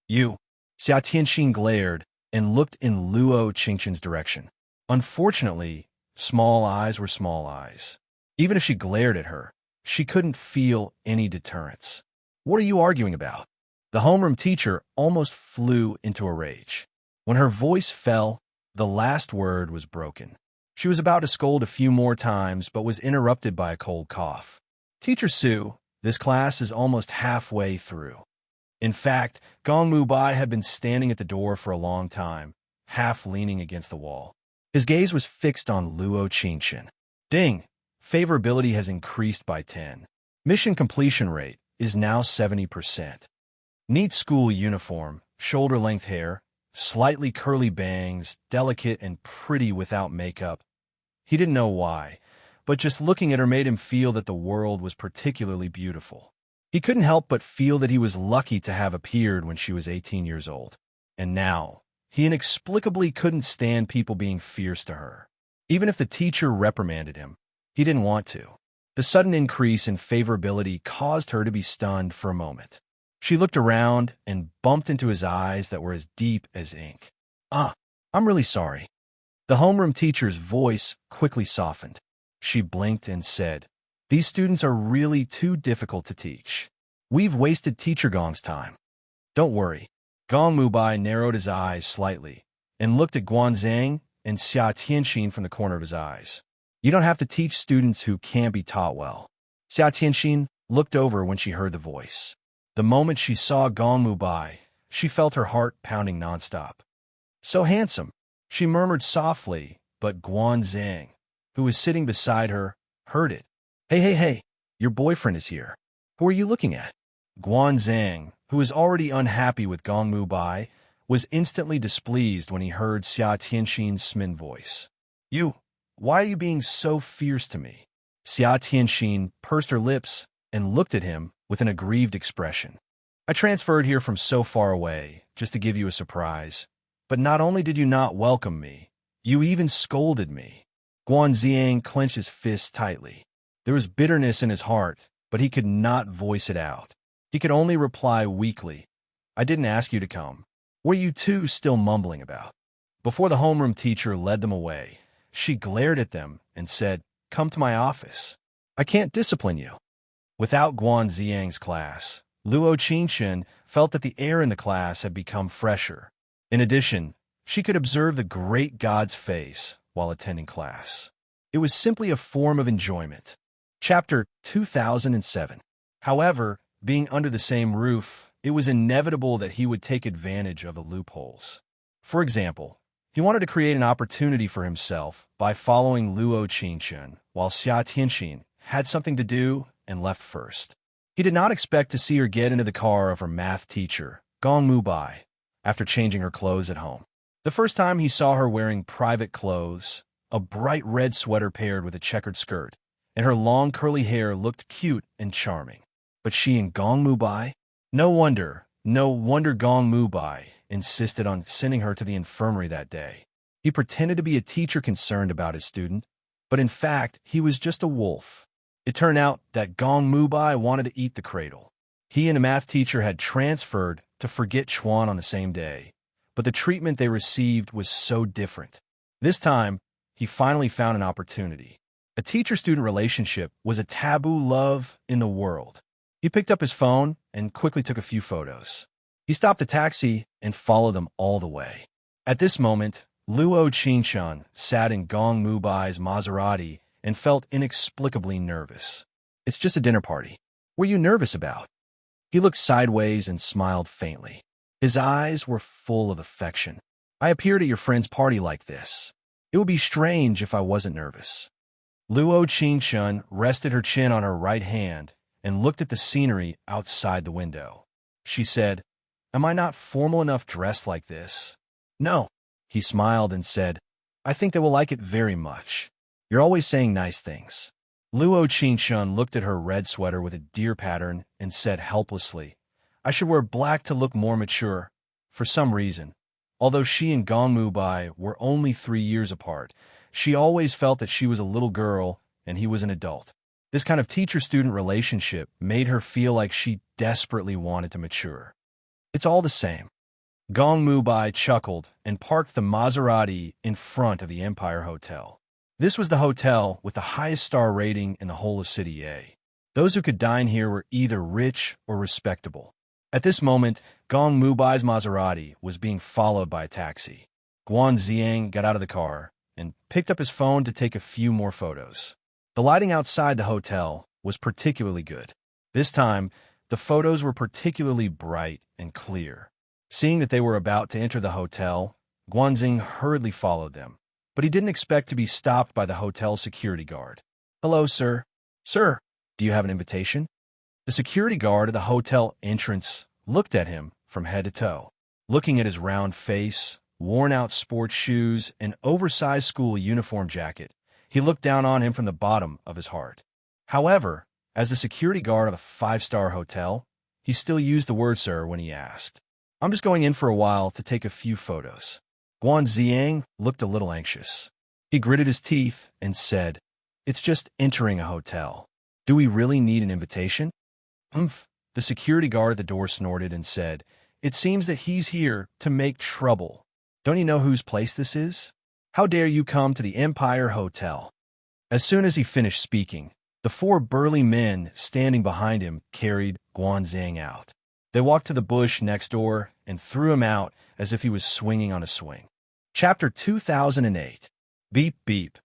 You. Xia Tianxin glared and looked in Luo Qingchun's direction. Unfortunately, small eyes were small eyes. Even if she glared at her, she couldn't feel any deterrence. What are you arguing about? The homeroom teacher almost flew into a rage. When her voice fell, the last word was broken. She was about to scold a few more times, but was interrupted by a cold cough. Teacher Su, this class is almost halfway through. In fact, Gong Mubai had been standing at the door for a long time, half leaning against the wall. His gaze was fixed on Luo Qingchun. Ding! Favorability has increased by 10. Mission completion rate is now 70%. Neat school uniform, shoulder-length hair, slightly curly bangs, delicate and pretty without makeup. He didn't know why, but just looking at her made him feel that the world was particularly beautiful. He couldn't help but feel that he was lucky to have appeared when she was 18 years old. And now, he inexplicably couldn't stand people being fierce to her. Even if the teacher reprimanded him, he didn't want to. The sudden increase in favorability caused her to be stunned for a moment. She looked around and bumped into his eyes that were as deep as ink. I'm really sorry. The homeroom teacher's voice quickly softened. She blinked and said, These students are really too difficult to teach. We've wasted Teacher Gong's time. Don't worry. Gong Mubai narrowed his eyes slightly and looked at Guan Zhang and Xia Tianxin from the corner of his eyes. You don't have to teach students who can't be taught well. Xia Tianxin looked over when she heard the voice. The moment she saw Gong Mubai, she felt her heart pounding nonstop. So handsome, she murmured softly, but Guan Zhang, who was sitting beside her, heard it. Hey, your boyfriend is here. Who are you looking at? Guan Zhang, who was already unhappy with Gong Mubai, was instantly displeased when he heard Xia Tianxin's smitten voice. Why are you being so fierce to me? Xia Tianxin pursed her lips and looked at him with an aggrieved expression. I transferred here from so far away just to give you a surprise. But not only did you not welcome me, you even scolded me. Guan Ziyang clenched his fists tightly. There was bitterness in his heart, but he could not voice it out. He could only reply weakly, I didn't ask you to come. What are you two still mumbling about? Before the homeroom teacher led them away, she glared at them and said, Come to my office. I can't discipline you. Without Guan Ziyang's class, Luo Qingchun felt that the air in the class had become fresher. In addition, she could observe the great god's face while attending class. It was simply a form of enjoyment. Chapter 2007. However, being under the same roof, it was inevitable that he would take advantage of the loopholes. For example, he wanted to create an opportunity for himself by following Luo Qingchun, while Xia Tianxin had something to do and left first. He did not expect to see her get into the car of her math teacher, Gong Mubai, after changing her clothes at home. The first time he saw her wearing private clothes, a bright red sweater paired with a checkered skirt, and her long curly hair looked cute and charming. But she and Gong Mubai? No wonder Gong Mubai insisted on sending her to the infirmary that day. He pretended to be a teacher concerned about his student, but in fact, he was just a wolf. It turned out that Gong Mubai wanted to eat the cradle. He and a math teacher had transferred to forget Chuan on the same day, but the treatment they received was so different. This time, he finally found an opportunity. A teacher-student relationship was a taboo love in the world. He picked up his phone and quickly took a few photos. He stopped a taxi and followed them all the way. At this moment, Luo Qingshan sat in Gong Mubai's Maserati and felt inexplicably nervous. "It's just a dinner party. What are you nervous about?" He looked sideways and smiled faintly. His eyes were full of affection. "I appeared at your friend's party like this. It would be strange if I wasn't nervous." Luo Qingshan rested her chin on her right hand and looked at the scenery outside the window. She said, "Am I not formal enough dressed like this?" "No." He smiled and said, "I think they will like it very much. You're always saying nice things." Luo Qingshan looked at her red sweater with a deer pattern and said helplessly, "I should wear black to look more mature." For some reason, although she and Gong Mubai were only 3 years apart, she always felt that she was a little girl and he was an adult. This kind of teacher-student relationship made her feel like she desperately wanted to mature. "It's all the same." Gong Mubai chuckled and parked the Maserati in front of the Empire Hotel. This was the hotel with the highest star rating in the whole of City A. Those who could dine here were either rich or respectable. At this moment, Gong Mubai's Maserati was being followed by a taxi. Guan Ziang got out of the car and picked up his phone to take a few more photos. The lighting outside the hotel was particularly good. This time, the photos were particularly bright and clear. Seeing that they were about to enter the hotel, Guanxing hurriedly followed them, but he didn't expect to be stopped by the hotel security guard. "Hello, sir." "Sir, do you have an invitation?" The security guard at the hotel entrance looked at him from head to toe. Looking at his round face, worn-out sports shoes, and oversized school uniform jacket, he looked down on him from the bottom of his heart. However, as the security guard of a 5-star hotel, he still used the word sir when he asked. "I'm just going in for a while to take a few photos." Guan Ziang looked a little anxious. He gritted his teeth and said, "It's just entering a hotel. Do we really need an invitation?" "Humph." The security guard at the door snorted and said, "It seems that he's here to make trouble. Don't you know whose place this is? How dare you come to the Empire Hotel?" As soon as he finished speaking, the 4 burly men standing behind him carried Guan Ziang out. They walked to the bush next door and threw him out as if he was swinging on a swing. Chapter 2008. Beep Beep.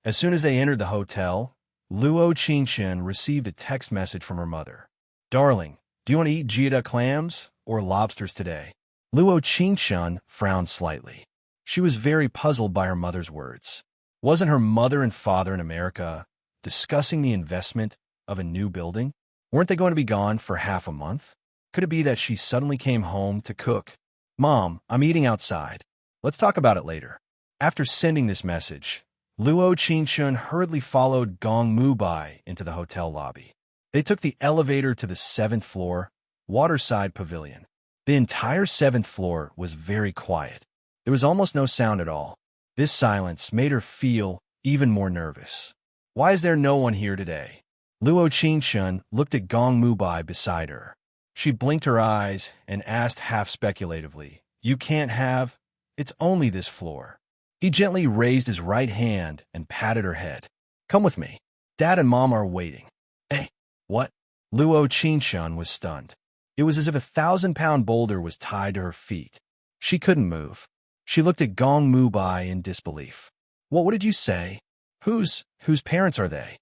As soon as they entered the hotel, Luo Qingshan received a text message from her mother. "Darling, do you want to eat Jida clams or lobsters today?" Luo Qingshan frowned slightly. She was very puzzled by her mother's words. Wasn't her mother and father in America discussing the investment of a new building? Weren't they going to be gone for half a month? Could it be that she suddenly came home to cook? "Mom, I'm eating outside. Let's talk about it later." After sending this message, Luo Qingshan hurriedly followed Gong Mubai into the hotel lobby. They took the elevator to the 7th floor, waterside pavilion. The entire 7th floor was very quiet. There was almost no sound at all. This silence made her feel even more nervous. "Why is there no one here today?" Luo Qingshan looked at Gong Mubai beside her. She blinked her eyes and asked half speculatively, "You can't have? It's only this floor." He gently raised his right hand and patted her head. "Come with me. Dad and Mom are waiting." "Eh? What?" Luo Qingshan was stunned. It was as if a 1,000-pound boulder was tied to her feet. She couldn't move. She looked at Gong Mubai in disbelief. What did you say? Whose parents are they?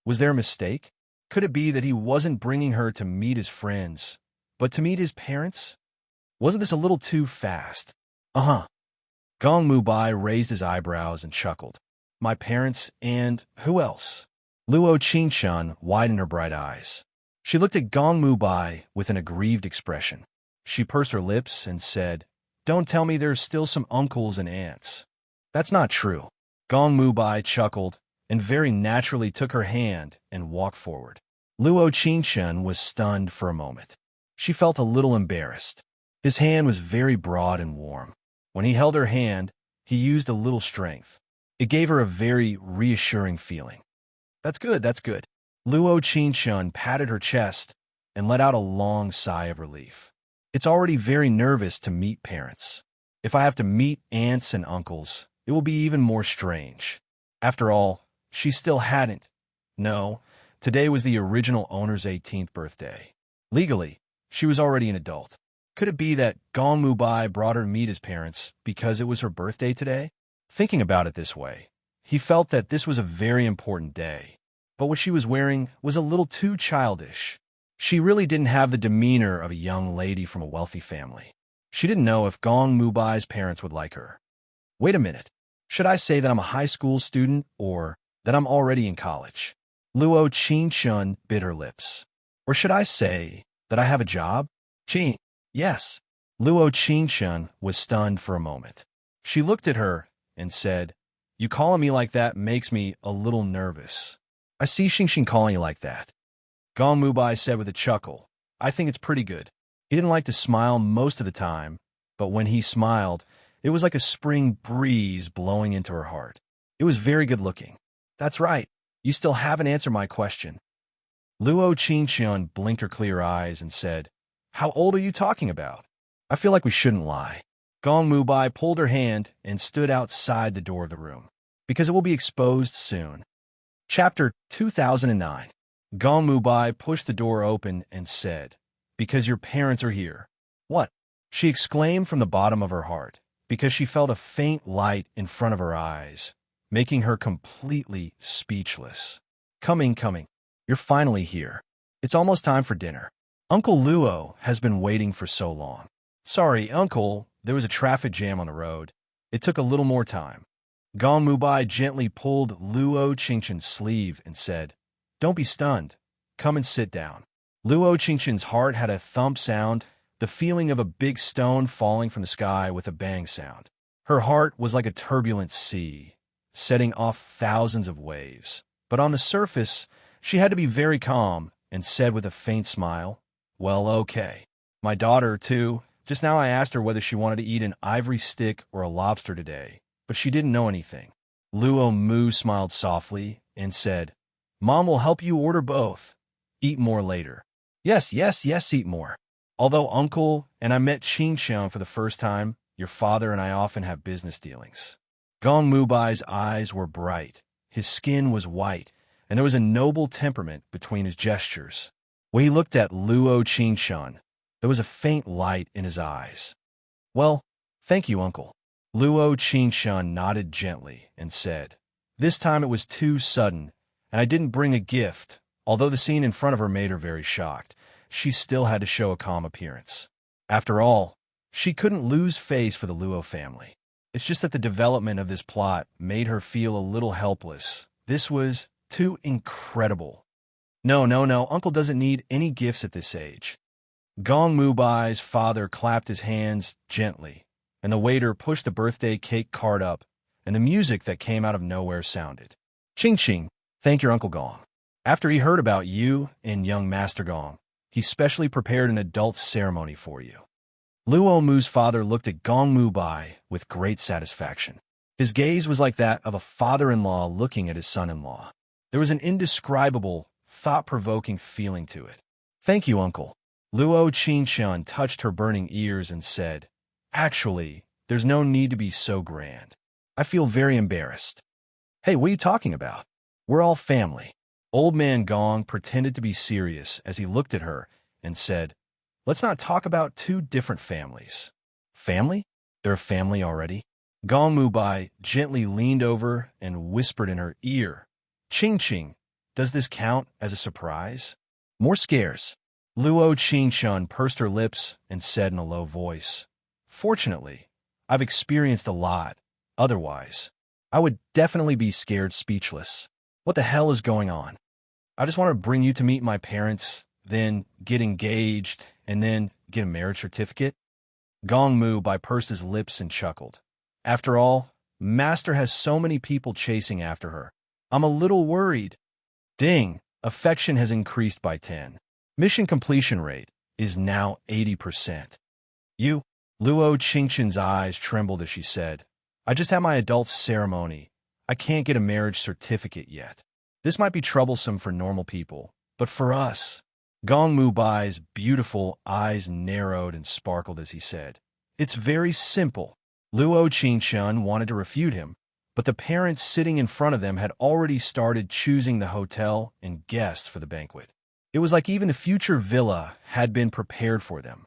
Was there a mistake? Could it be that he wasn't bringing her to meet his friends, but to meet his parents? Wasn't this a little too fast? Uh-huh. Gong Mubai raised his eyebrows and chuckled. "My parents and who else?" Luo Qingshan widened her bright eyes. She looked at Gong Mubai with an aggrieved expression. She pursed her lips and said, "Don't tell me there's still some uncles and aunts." "That's not true." Gong Mubai chuckled and very naturally took her hand and walked forward. Luo Qingshan was stunned for a moment. She felt a little embarrassed. His hand was very broad and warm. When he held her hand, he used a little strength. It gave her a very reassuring feeling. That's good. Luo Qingshun patted her chest and let out a long sigh of relief. It's already very nervous to meet parents. If I have to meet aunts and uncles, it will be even more strange. After all, she still hadn't. No, today was the original owner's 18th birthday. Legally, she was already an adult. Could it be that Gong Mubai brought her to meet his parents because it was her birthday today? Thinking about it this way, he felt that this was a very important day. But what she was wearing was a little too childish. She really didn't have the demeanor of a young lady from a wealthy family. She didn't know if Gong Mubai's parents would like her. Wait a minute. Should I say that I'm a high school student or that I'm already in college? Luo Qingshun bit her lips. Or should I say that I have a job? Qing. Yes. Luo Qingshun was stunned for a moment. She looked at her and said, "You calling me like that makes me a little nervous." "I see Xingxing calling you like that." Gong Mubai said with a chuckle, "I think it's pretty good." He didn't like to smile most of the time, but when he smiled, it was like a spring breeze blowing into her heart. It was very good looking. "That's right. You still haven't answered my question." Luo Qingxian blinked her clear eyes and said, "How old are you talking about?" "I feel like we shouldn't lie." Gong Mubai pulled her hand and stood outside the door of the room, because it will be exposed soon. Chapter 2009. Gong Mubai pushed the door open and said, "Because your parents are here." "What?" she exclaimed from the bottom of her heart, because she felt a faint light in front of her eyes, making her completely speechless. Coming. You're finally here. It's almost time for dinner. Uncle Luo has been waiting for so long." "Sorry, Uncle, there was a traffic jam on the road. It took a little more time." Gong Mubai gently pulled Luo Qingchen's sleeve and said, "Don't be stunned. Come and sit down." Luo Qingchen's heart had a thump sound, the feeling of a big stone falling from the sky with a bang sound. Her heart was like a turbulent sea, setting off thousands of waves. But on the surface, she had to be very calm and said with a faint smile, "Well, okay. My daughter, too. Just now I asked her whether she wanted to eat an ivory stick or a lobster today, but she didn't know anything." Luo Mu smiled softly and said, "Mom will help you order both. Eat more later." Yes, eat more. Although Uncle and I met Qingxiang for the first time, your father and I often have business dealings." Gong Mubai's eyes were bright, his skin was white, and there was a noble temperament between his gestures. When he looked at Luo Qingxiang, there was a faint light in his eyes. "Well, thank you, Uncle." Luo Qingxiang nodded gently and said, "This time it was too sudden, and I didn't bring a gift." Although the scene in front of her made her very shocked, she still had to show a calm appearance. After all, she couldn't lose face for the Luo family. It's just that the development of this plot made her feel a little helpless. This was too incredible. No, Uncle doesn't need any gifts at this age." Gong Mubai's father clapped his hands gently, and the waiter pushed the birthday cake cart up, and the music that came out of nowhere sounded. "Ching, thank your Uncle Gong. After he heard about you and young Master Gong, he specially prepared an adult ceremony for you." Luo Mu's father looked at Gong Mubai with great satisfaction. His gaze was like that of a father-in-law looking at his son-in-law. There was an indescribable, thought-provoking feeling to it. "Thank you, Uncle." Luo Qingxian touched her burning ears and said, "Actually, there's no need to be so grand. I feel very embarrassed." "Hey, what are you talking about? We're all family." Old Man Gong pretended to be serious as he looked at her and said, "Let's not talk about two different families." "Family? They're a family already?" Gong Mubai gently leaned over and whispered in her ear, Ching, does this count as a surprise?" "More scares." Luo Qingxian pursed her lips and said in a low voice, "Fortunately, I've experienced a lot. Otherwise, I would definitely be scared speechless. What the hell is going on? I just want to bring you to meet my parents, then get engaged, and then get a marriage certificate." Gong Mubai pursed his lips and chuckled. "After all, Master has so many people chasing after her. I'm a little worried." Ding! Affection has increased by 10. Mission completion rate is now 80%. "You?" Luo Qingxian's eyes trembled as she said, "I just had my adult ceremony. I can't get a marriage certificate yet." This might be troublesome for normal people, but for us— Gong Mubai's beautiful eyes narrowed and sparkled as he said, "It's very simple." Luo Qingshun wanted to refute him, but the parents sitting in front of them had already started choosing the hotel and guests for the banquet. It was like even the future villa had been prepared for them.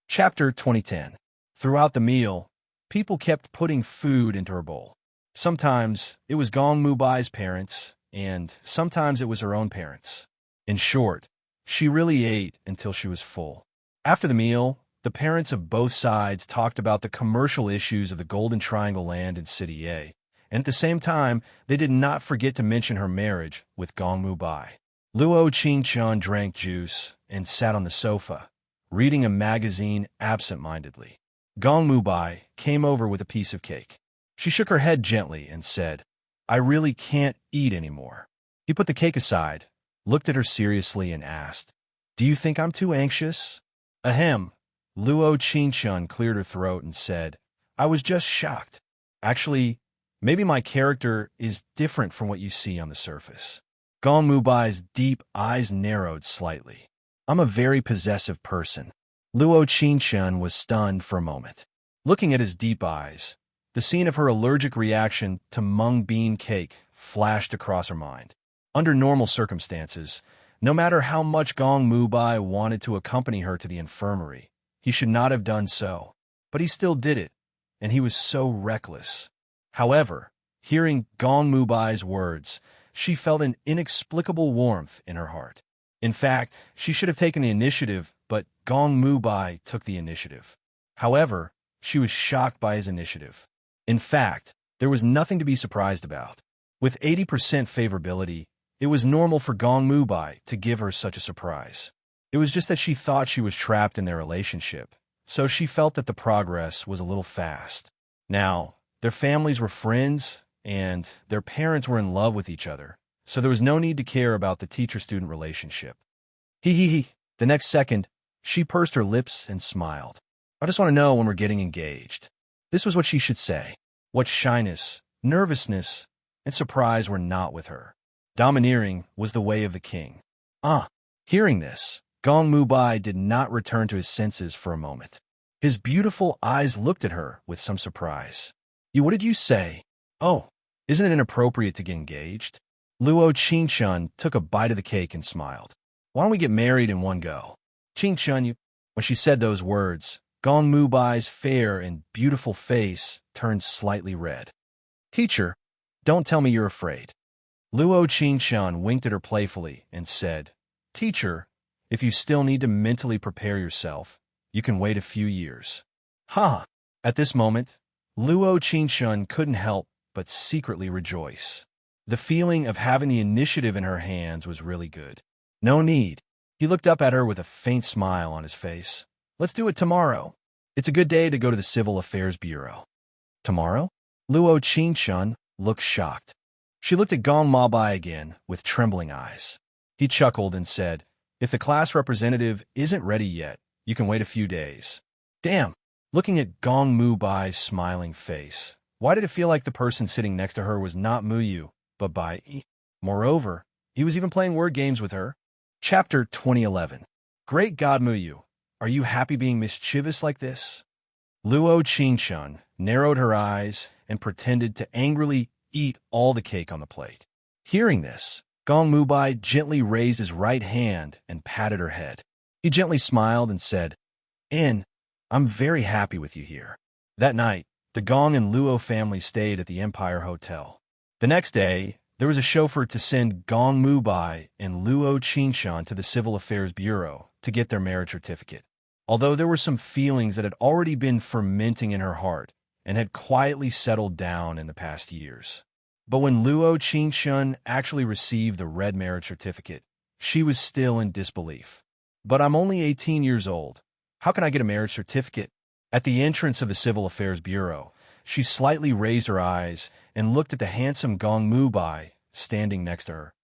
Chapter 2010. Throughout the meal, people kept putting food into her bowl. Sometimes it was Gong Mubai's parents, and sometimes it was her own parents. In short, she really ate until she was full. After the meal, the parents of both sides talked about the commercial issues of the Golden Triangle land in City A, and at the same time, they did not forget to mention her marriage with Gong Mubai. Luo Qingchun drank juice and sat on the sofa, reading a magazine absent-mindedly. Gong Mubai came over with a piece of cake. She shook her head gently and said, "I really can't eat anymore." He put the cake aside, looked at her seriously, and asked, "Do you think I'm too anxious?" Ahem. Luo Qingchun cleared her throat and said, "I was just shocked. Actually, maybe my character is different from what you see on the surface." Gong Mubai's deep eyes narrowed slightly. "I'm a very possessive person." Luo Qingchun was stunned for a moment. Looking at his deep eyes, the scene of her allergic reaction to mung bean cake flashed across her mind. Under normal circumstances, no matter how much Gong Mubai wanted to accompany her to the infirmary, he should not have done so. But he still did it, and he was so reckless. However, hearing Gong Mubai's words, she felt an inexplicable warmth in her heart. In fact, she should have taken the initiative, but Gong Mubai took the initiative. However, she was shocked by his initiative. In fact, there was nothing to be surprised about. With 80% favorability, it was normal for Gong Mubai to give her such a surprise. It was just that she thought she was trapped in their relationship, so she felt that the progress was a little fast. Now, their families were friends, and their parents were in love with each other, so there was no need to care about the teacher-student relationship. He. The next second, she pursed her lips and smiled. "I just want to know when we're getting engaged." This was what she should say. What shyness, nervousness, and surprise were not with her. Domineering was the way of the king. Hearing this, Gong Mubai did not return to his senses for a moment. His beautiful eyes looked at her with some surprise. What did you say?" "Oh, isn't it inappropriate to get engaged?" Luo Qingchun took a bite of the cake and smiled. "Why don't we get married in one go?" "Qingchun, When she said those words, Gong Mubai's fair and beautiful face turned slightly red. "Teacher, don't tell me you're afraid." Luo Qingchun winked at her playfully and said, "Teacher, if you still need to mentally prepare yourself, you can wait a few years." At this moment, Luo Qingchun couldn't help but secretly rejoice. The feeling of having the initiative in her hands was really good. "No need." He looked up at her with a faint smile on his face. "Let's do it tomorrow. It's a good day to go to the Civil Affairs Bureau." "Tomorrow?" Luo Qingchun looked shocked. She looked at Gong Mubai again with trembling eyes. He chuckled and said, "If the class representative isn't ready yet, you can wait a few days." Damn! Looking at Gong Mubai's smiling face, why did it feel like the person sitting next to her was not Muyu, but Bai? Moreover, he was even playing word games with her. Chapter 2011. Great God, Muyu, are you happy being mischievous like this? Luo Qingchun narrowed her eyes and pretended to angrily eat all the cake on the plate. Hearing this, Gong Mubai gently raised his right hand and patted her head. He gently smiled and said, I'm very happy with you here." That night, the Gong and Luo family stayed at the Empire Hotel. The next day, there was a chauffeur to send Gong Mubai and Luo Qingchun to the Civil Affairs Bureau to get their marriage certificate. Although there were some feelings that had already been fermenting in her heart and had quietly settled down in the past years. But when Luo Qingchun actually received the red marriage certificate, she was still in disbelief. "But I'm only 18 years old. How can I get a marriage certificate?" At the entrance of the Civil Affairs Bureau, she slightly raised her eyes and looked at the handsome Gong Mubai standing next to her.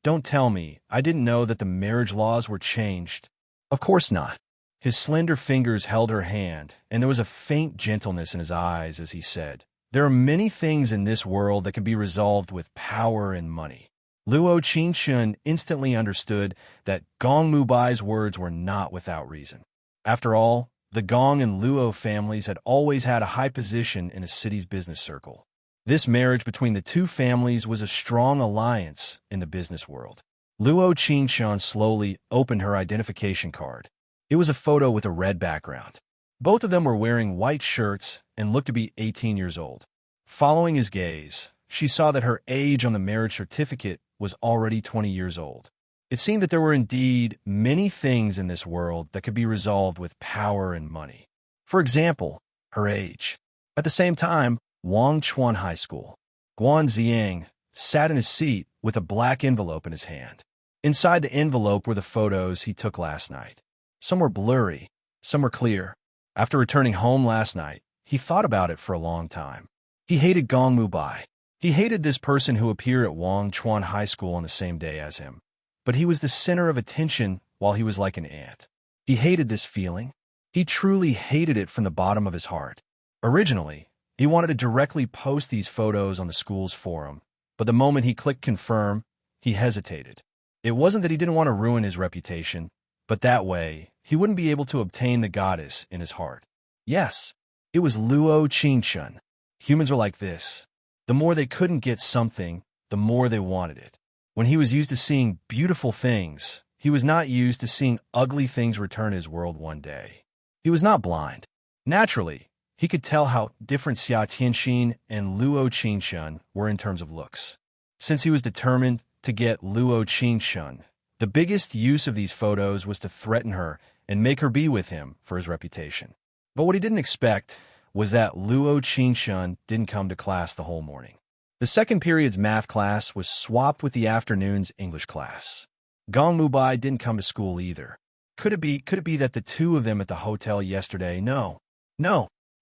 "Don't tell me, I didn't know that the marriage laws were changed." "Of course not." His slender fingers held her hand, and there was a faint gentleness in his eyes as he said, "There are many things in this world that can be resolved with power and money. Luo Qingshun instantly understood that Gong Mubai's words were not without reason. After all, the Gong and Luo families had always had a high position in a city's business circle. This marriage between the two families was a strong alliance in the business world. Luo Qingshun slowly opened her identification card. It was a photo with a red background. Both of them were wearing white shirts and looked to be 18 years old. Following his gaze, she saw that her age on the marriage certificate was already 20 years old. It seemed that there were indeed many things in this world that could be resolved with power and money. For example, her age. At the same time, Wang Chuan High School. Guan Ziang sat in his seat with a black envelope in his hand. Inside the envelope were the photos he took last night. Some were blurry, some were clear. After returning home last night, he thought about it for a long time. He hated Gong Mubai. He hated this person who appeared at Wang Chuan High School on the same day as him. But he was the center of attention while he was like an ant. He hated this feeling. He truly hated it from the bottom of his heart. Originally, he wanted to directly post these photos on the school's forum, but the moment he clicked confirm, he hesitated. It wasn't that he didn't want to ruin his reputation, but that way, he wouldn't be able to obtain the goddess in his heart. Yes, it was Luo Qingshun. Humans are like this. The more they couldn't get something, the more they wanted it. When he was used to seeing beautiful things, he was not used to seeing ugly things return to his world one day. He was not blind. Naturally, he could tell how different Xia Tianxin and Luo Qingshun were in terms of looks. Since he was determined to get Luo Qingshun, the biggest use of these photos was to threaten her and make her be with him for his reputation. But what he didn't expect was that Luo Qingshun didn't come to class the whole morning. The second period's math class was swapped with the afternoon's English class. Gong Mubai didn't come to school either. Could it be that the two of them at the hotel yesterday? No.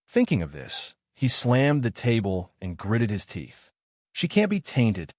Thinking of this, he slammed the table and gritted his teeth. She can't be tainted.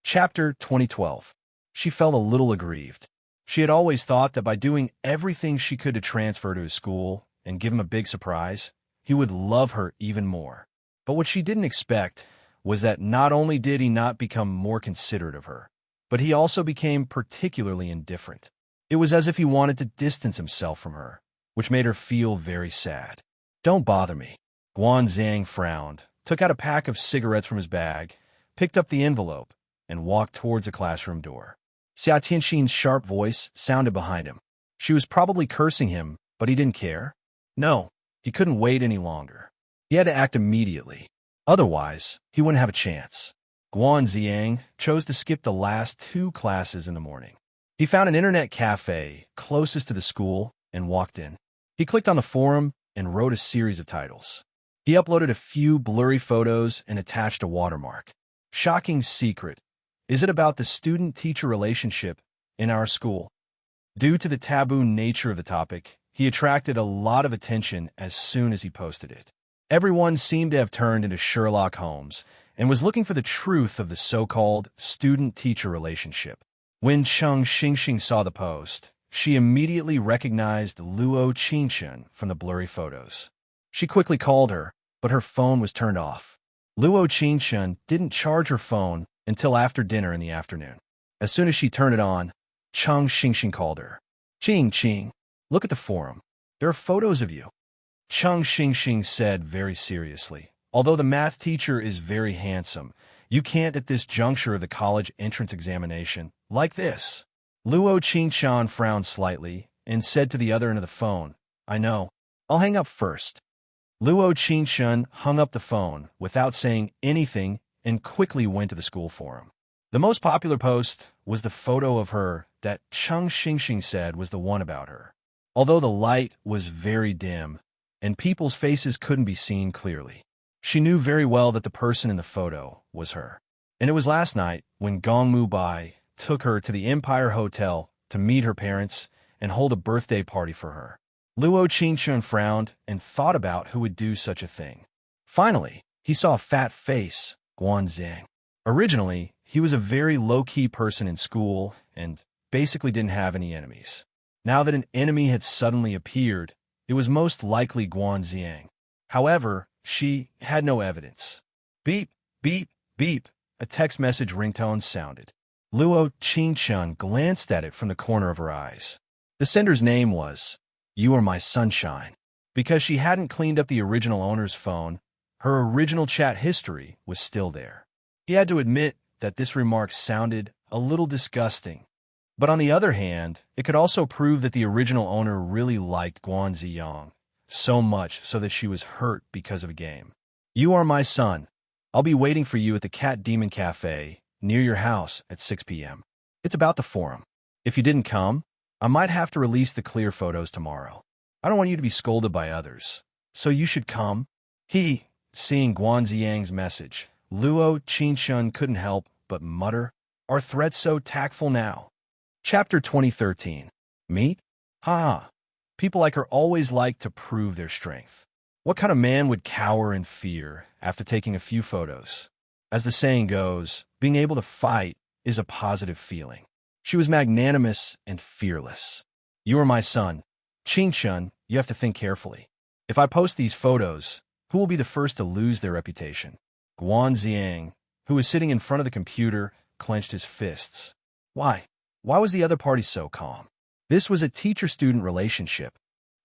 Chapter 2012. She felt a little aggrieved. She had always thought that by doing everything she could to transfer to his school and give him a big surprise, he would love her even more. But what she didn't expect was that not only did he not become more considerate of her, but he also became particularly indifferent. It was as if he wanted to distance himself from her, which made her feel very sad. Don't bother me. Guan Zhang frowned, took out a pack of cigarettes from his bag, picked up the envelope, and walked towards the classroom door. Xia Tianxin's sharp voice sounded behind him. She was probably cursing him, but he didn't care. No, he couldn't wait any longer. He had to act immediately. Otherwise, he wouldn't have a chance. Guan Ziang chose to skip the last 2 classes in the morning. He found an internet cafe closest to the school and walked in. He clicked on the forum and wrote a series of titles. He uploaded a few blurry photos and attached a watermark. Shocking secret. Is it about the student-teacher relationship in our school? Due to the taboo nature of the topic, he attracted a lot of attention as soon as he posted it. Everyone seemed to have turned into Sherlock Holmes and was looking for the truth of the so-called student-teacher relationship. When Cheng Xingxing saw the post, she immediately recognized Luo Qingshun from the blurry photos. She quickly called her, but her phone was turned off. Luo Qingshun didn't charge her phone until after dinner in the afternoon. As soon as she turned it on, Cheng Xingxing called her. Qing, look at the forum. There are photos of you. Cheng Xingxing said very seriously, although the math teacher is very handsome, you can't at this juncture of the college entrance examination, like this. Luo Qingshun frowned slightly and said to the other end of the phone, I know. I'll hang up first. Luo Qingshun hung up the phone without saying anything and quickly went to the school forum. The most popular post was the photo of her that Cheng Xingxing said was the one about her. Although the light was very dim and people's faces couldn't be seen clearly, she knew very well that the person in the photo was her. And it was last night when Gong Mubai took her to the Empire Hotel to meet her parents and hold a birthday party for her. Luo Qingshun frowned and thought about who would do such a thing. Finally, he saw a fat face, Guan Zhang. Originally, he was a very low-key person in school and basically didn't have any enemies. Now that an enemy had suddenly appeared, it was most likely Guan Zhang. However, she had no evidence. Beep, beep, beep, a text message ringtone sounded. Luo Qingchun glanced at it from the corner of her eyes. The sender's name was, "You Are My Sunshine." Because she hadn't cleaned up the original owner's phone, her original chat history was still there. He had to admit that this remark sounded a little disgusting. But on the other hand, it could also prove that the original owner really liked Guan Ziyang, so much so that she was hurt because of a game. "You are my son. I'll be waiting for you at the Cat Demon Cafe near your house at 6 p.m. It's about the forum. If you didn't come, I might have to release the clear photos tomorrow. I don't want you to be scolded by others, so you should come." Seeing Guan Ziyang's message, Luo Qingchun couldn't help but mutter, "Are threats so tactful now?" Chapter 2013. Meet? Ha! People like her always like to prove their strength. What kind of man would cower in fear after taking a few photos? As the saying goes, being able to fight is a positive feeling. She was magnanimous and fearless. "You are my son. Qingchun, you have to think carefully. If I post these photos, who will be the first to lose their reputation?" Guan Ziyang, who was sitting in front of the computer, clenched his fists. Why? Why was the other party so calm? This was a teacher-student relationship.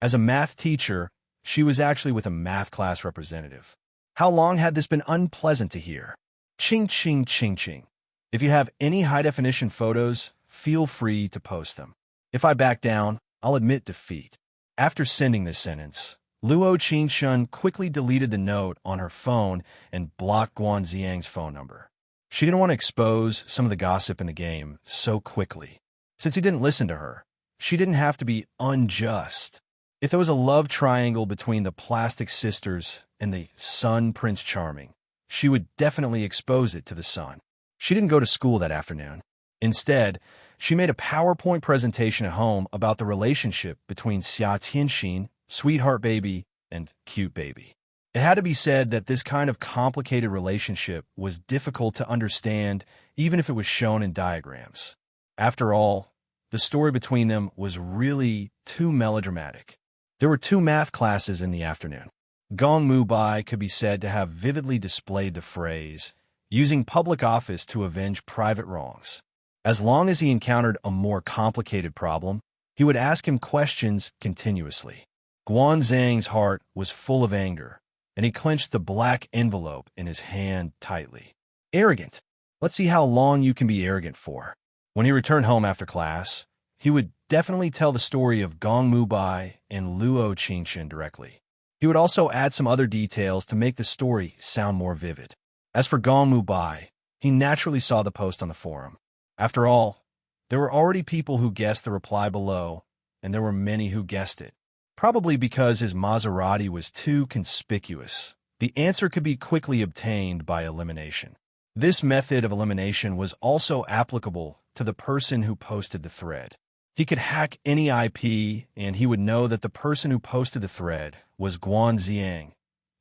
As a math teacher, she was actually with a math class representative. How long had this been unpleasant to hear? Ching, ching, ching, ching. If you have any high-definition photos, feel free to post them. If I back down, I'll admit defeat. After sending this sentence, Luo Qingchun quickly deleted the note on her phone and blocked Guan Ziyang's phone number. She didn't want to expose some of the gossip in the game so quickly. Since he didn't listen to her, she didn't have to be unjust. If there was a love triangle between the Plastic Sisters and the Sun Prince Charming, she would definitely expose it to the sun. She didn't go to school that afternoon. Instead, she made a PowerPoint presentation at home about the relationship between Xia Tianxin, Sweetheart Baby, and Cute Baby. It had to be said that this kind of complicated relationship was difficult to understand even if it was shown in diagrams. After all, the story between them was really too melodramatic. There were 2 math classes in the afternoon. Gong Mubai could be said to have vividly displayed the phrase, using public office to avenge private wrongs. As long as he encountered a more complicated problem, he would ask him questions continuously. Guan Zhang's heart was full of anger, and he clenched the black envelope in his hand tightly. Arrogant. Let's see how long you can be arrogant for. When he returned home after class, he would definitely tell the story of Gong Mubai and Luo Qingchun directly. He would also add some other details to make the story sound more vivid. As for Gong Mubai, he naturally saw the post on the forum. After all, there were already people who guessed the reply below, and there were many who guessed it. Probably because his Maserati was too conspicuous, the answer could be quickly obtained by elimination. This method of elimination was also applicable to the person who posted the thread. He could hack any IP, and he would know that the person who posted the thread was Guan Ziyang,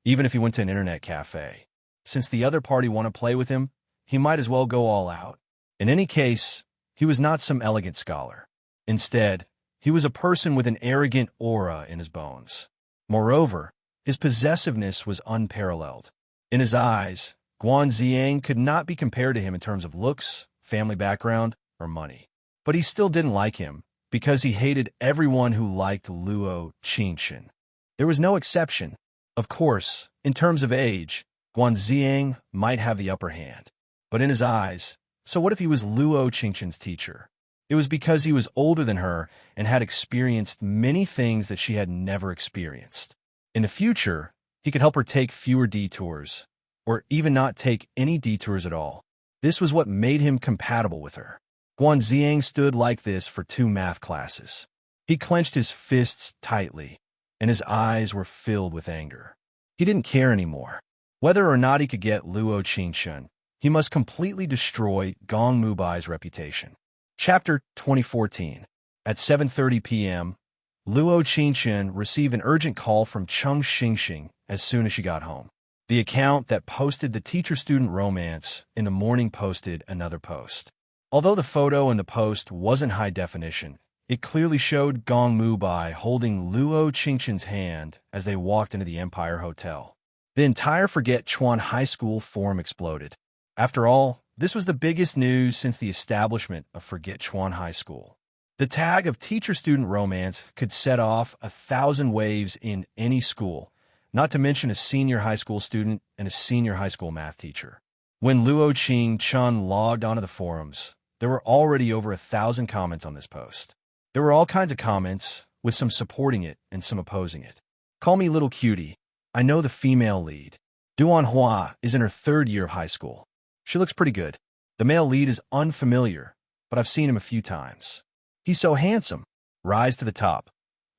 even if he went to an internet cafe. Since the other party wanted to play with him, he might as well go all out. In any case, he was not some elegant scholar. Instead, he was a person with an arrogant aura in his bones. Moreover, his possessiveness was unparalleled. In his eyes, Guan Ziyang could not be compared to him in terms of looks, family background, or money. But he still didn't like him, because he hated everyone who liked Luo Qingchun. There was no exception. Of course, in terms of age, Guan Ziyang might have the upper hand. But in his eyes, so what if he was Luo Qingchun's teacher? It was because he was older than her and had experienced many things that she had never experienced. In the future, he could help her take fewer detours, or even not take any detours at all. This was what made him compatible with her. Guan Ziyang stood like this for 2 math classes. He clenched his fists tightly, and his eyes were filled with anger. He didn't care anymore. Whether or not he could get Luo Qingchun, he must completely destroy Gong Mubai's reputation. Chapter 2014. At 7:30 p.m., Luo Qingchun received an urgent call from Cheng Xingxing as soon as she got home. The account that posted the teacher-student romance in the morning posted another post. Although the photo in the post wasn't high definition, it clearly showed Gong Mubai holding Luo Qingchun's hand as they walked into the Empire Hotel. The entire Forget Chuan High School forum exploded. After all, This was the biggest news since the establishment of Forget Chuan High School. The tag of teacher-student romance could set off 1,000 waves in any school, not to mention a senior high school student and a senior high school math teacher. When Luo Qing Chun logged onto the forums, there were already over 1,000 comments on this post. There were all kinds of comments, with some supporting it and some opposing it. Call me little cutie. I know the female lead. Duan Hua is in her 3rd year of high school. She looks pretty good. The male lead is unfamiliar, but I've seen him a few times. He's so handsome. Rise to the top.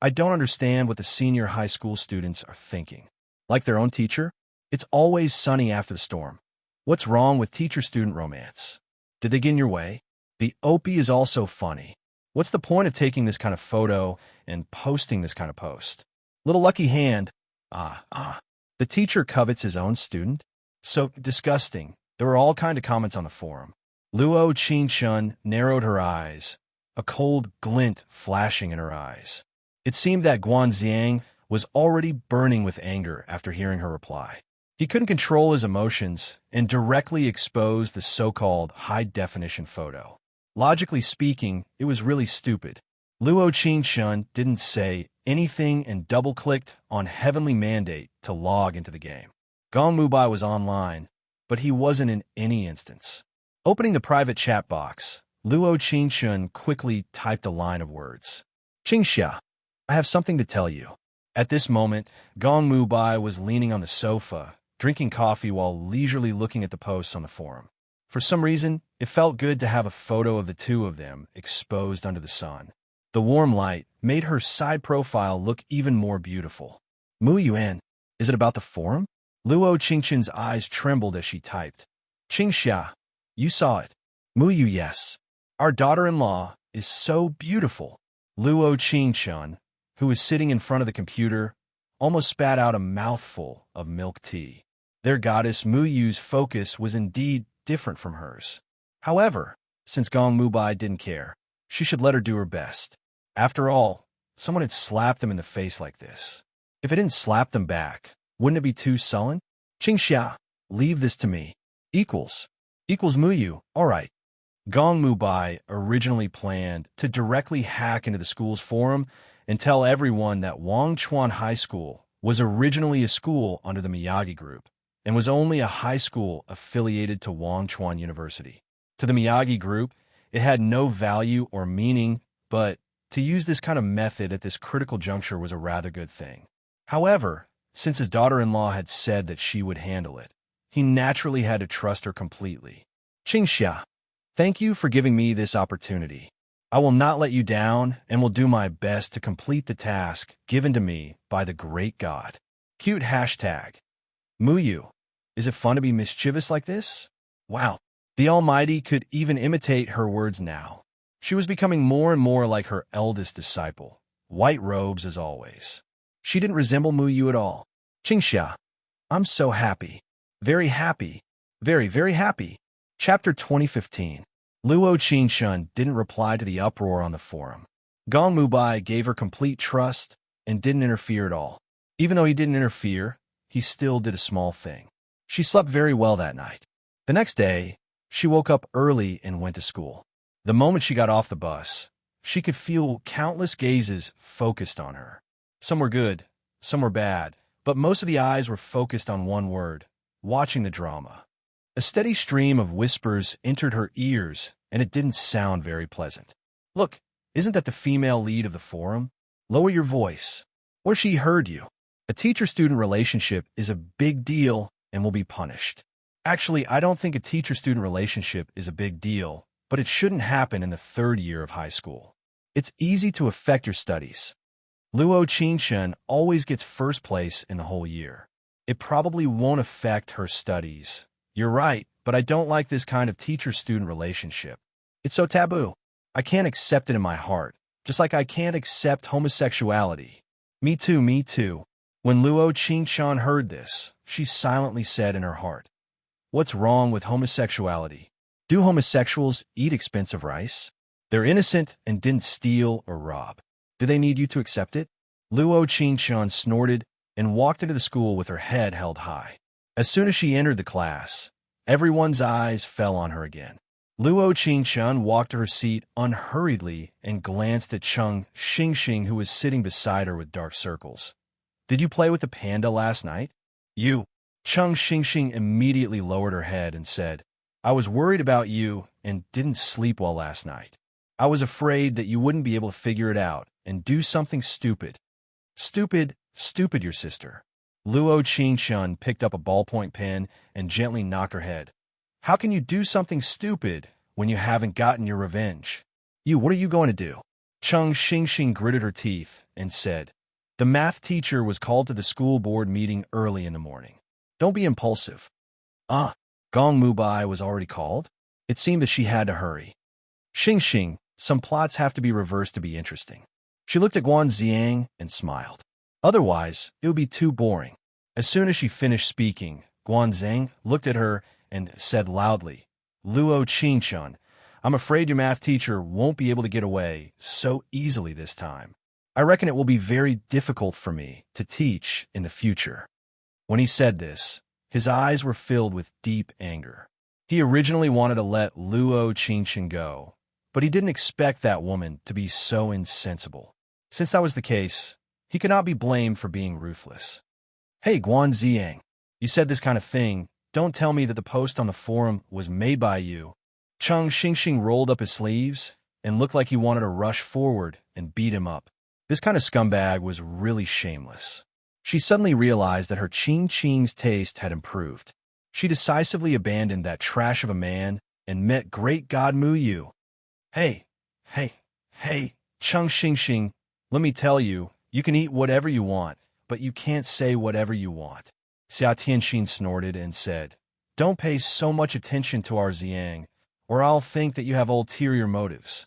I don't understand what the senior high school students are thinking. Like their own teacher? It's always sunny after the storm. What's wrong with teacher-student romance? Did they get in your way? The Opie is also funny. What's the point of taking this kind of photo and posting this kind of post? Little lucky hand. The teacher covets his own student? So disgusting. There were all kinds of comments on the forum. Luo Qingchun narrowed her eyes, a cold glint flashing in her eyes. It seemed that Guanxiang was already burning with anger after hearing her reply. He couldn't control his emotions and directly exposed the so-called high-definition photo. Logically speaking, it was really stupid. Luo Qingchun didn't say anything and double-clicked on Heavenly Mandate to log into the game. Gong Mubai was online, but he wasn't in any instance. Opening the private chat box, Luo Qingchun quickly typed a line of words. Qingxia, I have something to tell you. At this moment, Gong Mubai was leaning on the sofa, drinking coffee while leisurely looking at the posts on the forum. For some reason, it felt good to have a photo of the two of them exposed under the sun. The warm light made her side profile look even more beautiful. Mu Yuan, is it about the forum? Luo Qingchun's eyes trembled as she typed. Qingxia, you saw it. Mu Yu, yes. Our daughter-in-law is so beautiful. Luo Qingchun, who was sitting in front of the computer, almost spat out a mouthful of milk tea. Their goddess Mu Yu's focus was indeed different from hers. However, since Gong Mubai didn't care, she should let her do her best. After all, someone had slapped them in the face like this. If it didn't slap them back, wouldn't it be too sullen? Qingxia, leave this to me. Equals Mu Yu, all right. Gong Mubai originally planned to directly hack into the school's forum and tell everyone that Wangchuan High School was originally a school under the Miyagi Group and was only a high school affiliated to Wangchuan University. To the Miyagi Group, it had no value or meaning, but to use this kind of method at this critical juncture was a rather good thing. However, since his daughter-in-law had said that she would handle it, he naturally had to trust her completely. Qingxia, thank you for giving me this opportunity. I will not let you down and will do my best to complete the task given to me by the great God. Cute hashtag. Muyu. Is it fun to be mischievous like this? Wow. The Almighty could even imitate her words now. She was becoming more and more like her eldest disciple. White robes as always. She didn't resemble Muyu at all. Qingxia. I'm so happy. Very happy. Very, very happy. Chapter 2015. Luo Qingchun didn't reply to the uproar on the forum. Gong Mubai gave her complete trust and didn't interfere at all. Even though he didn't interfere, he still did a small thing. She slept very well that night. The next day, she woke up early and went to school. The moment she got off the bus, she could feel countless gazes focused on her. Some were good, some were bad, but most of the eyes were focused on one word, watching the drama. A steady stream of whispers entered her ears, and it didn't sound very pleasant. Look, isn't that the female lead of the forum? Lower your voice. Or she heard you. A teacher-student relationship is a big deal and will be punished. Actually, I don't think a teacher-student relationship is a big deal, but it shouldn't happen in the 3rd year of high school. It's easy to affect your studies. Luo Qingchun always gets first place in the whole year. It probably won't affect her studies. You're right, but I don't like this kind of teacher-student relationship. It's so taboo. I can't accept it in my heart, just like I can't accept homosexuality. Me too, me too. When Luo Qingchun heard this, she silently said in her heart, What's wrong with homosexuality? Do homosexuals eat expensive rice? They're innocent and didn't steal or rob. Do they need you to accept it? Luo Qingchun snorted and walked into the school with her head held high. As soon as she entered the class, Everyone's eyes fell on her again. Luo Qingchun walked to her seat unhurriedly and glanced at Cheng Xingxing, who was sitting beside her with dark circles. "Did you play with the panda last night?" "You." Cheng Xingxing immediately lowered her head and said, "I was worried about you and didn't sleep well last night. I was afraid that you wouldn't be able to figure it out and do something stupid." Stupid, your sister." Luo Qingchun picked up a ballpoint pen and gently knocked her head. "How can you do something stupid when you haven't gotten your revenge? What are you going to do?" Cheng Xingxing gritted her teeth and said, "The math teacher was called to the school board meeting early in the morning. Don't be impulsive." Gong Mubai was already called? It seemed that she had to hurry. "Xingxing, some plots have to be reversed to be interesting." She looked at Guan Ziang and smiled. Otherwise, it would be too boring. As soon as she finished speaking, Guan Zhang looked at her and said loudly, "Luo Qingchun, I'm afraid your math teacher won't be able to get away so easily this time. I reckon it will be very difficult for me to teach in the future." When he said this, his eyes were filled with deep anger. He originally wanted to let Luo Qingchun go, but he didn't expect that woman to be so insensible. Since that was the case, he could not be blamed for being ruthless. "Hey, Guan Ziang, you said this kind of thing. Don't tell me that the post on the forum was made by you." Cheng Xingxing rolled up his sleeves and looked like he wanted to rush forward and beat him up. This kind of scumbag was really shameless. She suddenly realized that her Qing's taste had improved. She decisively abandoned that trash of a man and met Great God Mu Yu. Hey, Cheng Xingxing, let me tell you, you can eat whatever you want, but you can't say whatever you want." Xia Tianxin snorted and said, "Don't pay so much attention to our Ziang, or I'll think that you have ulterior motives."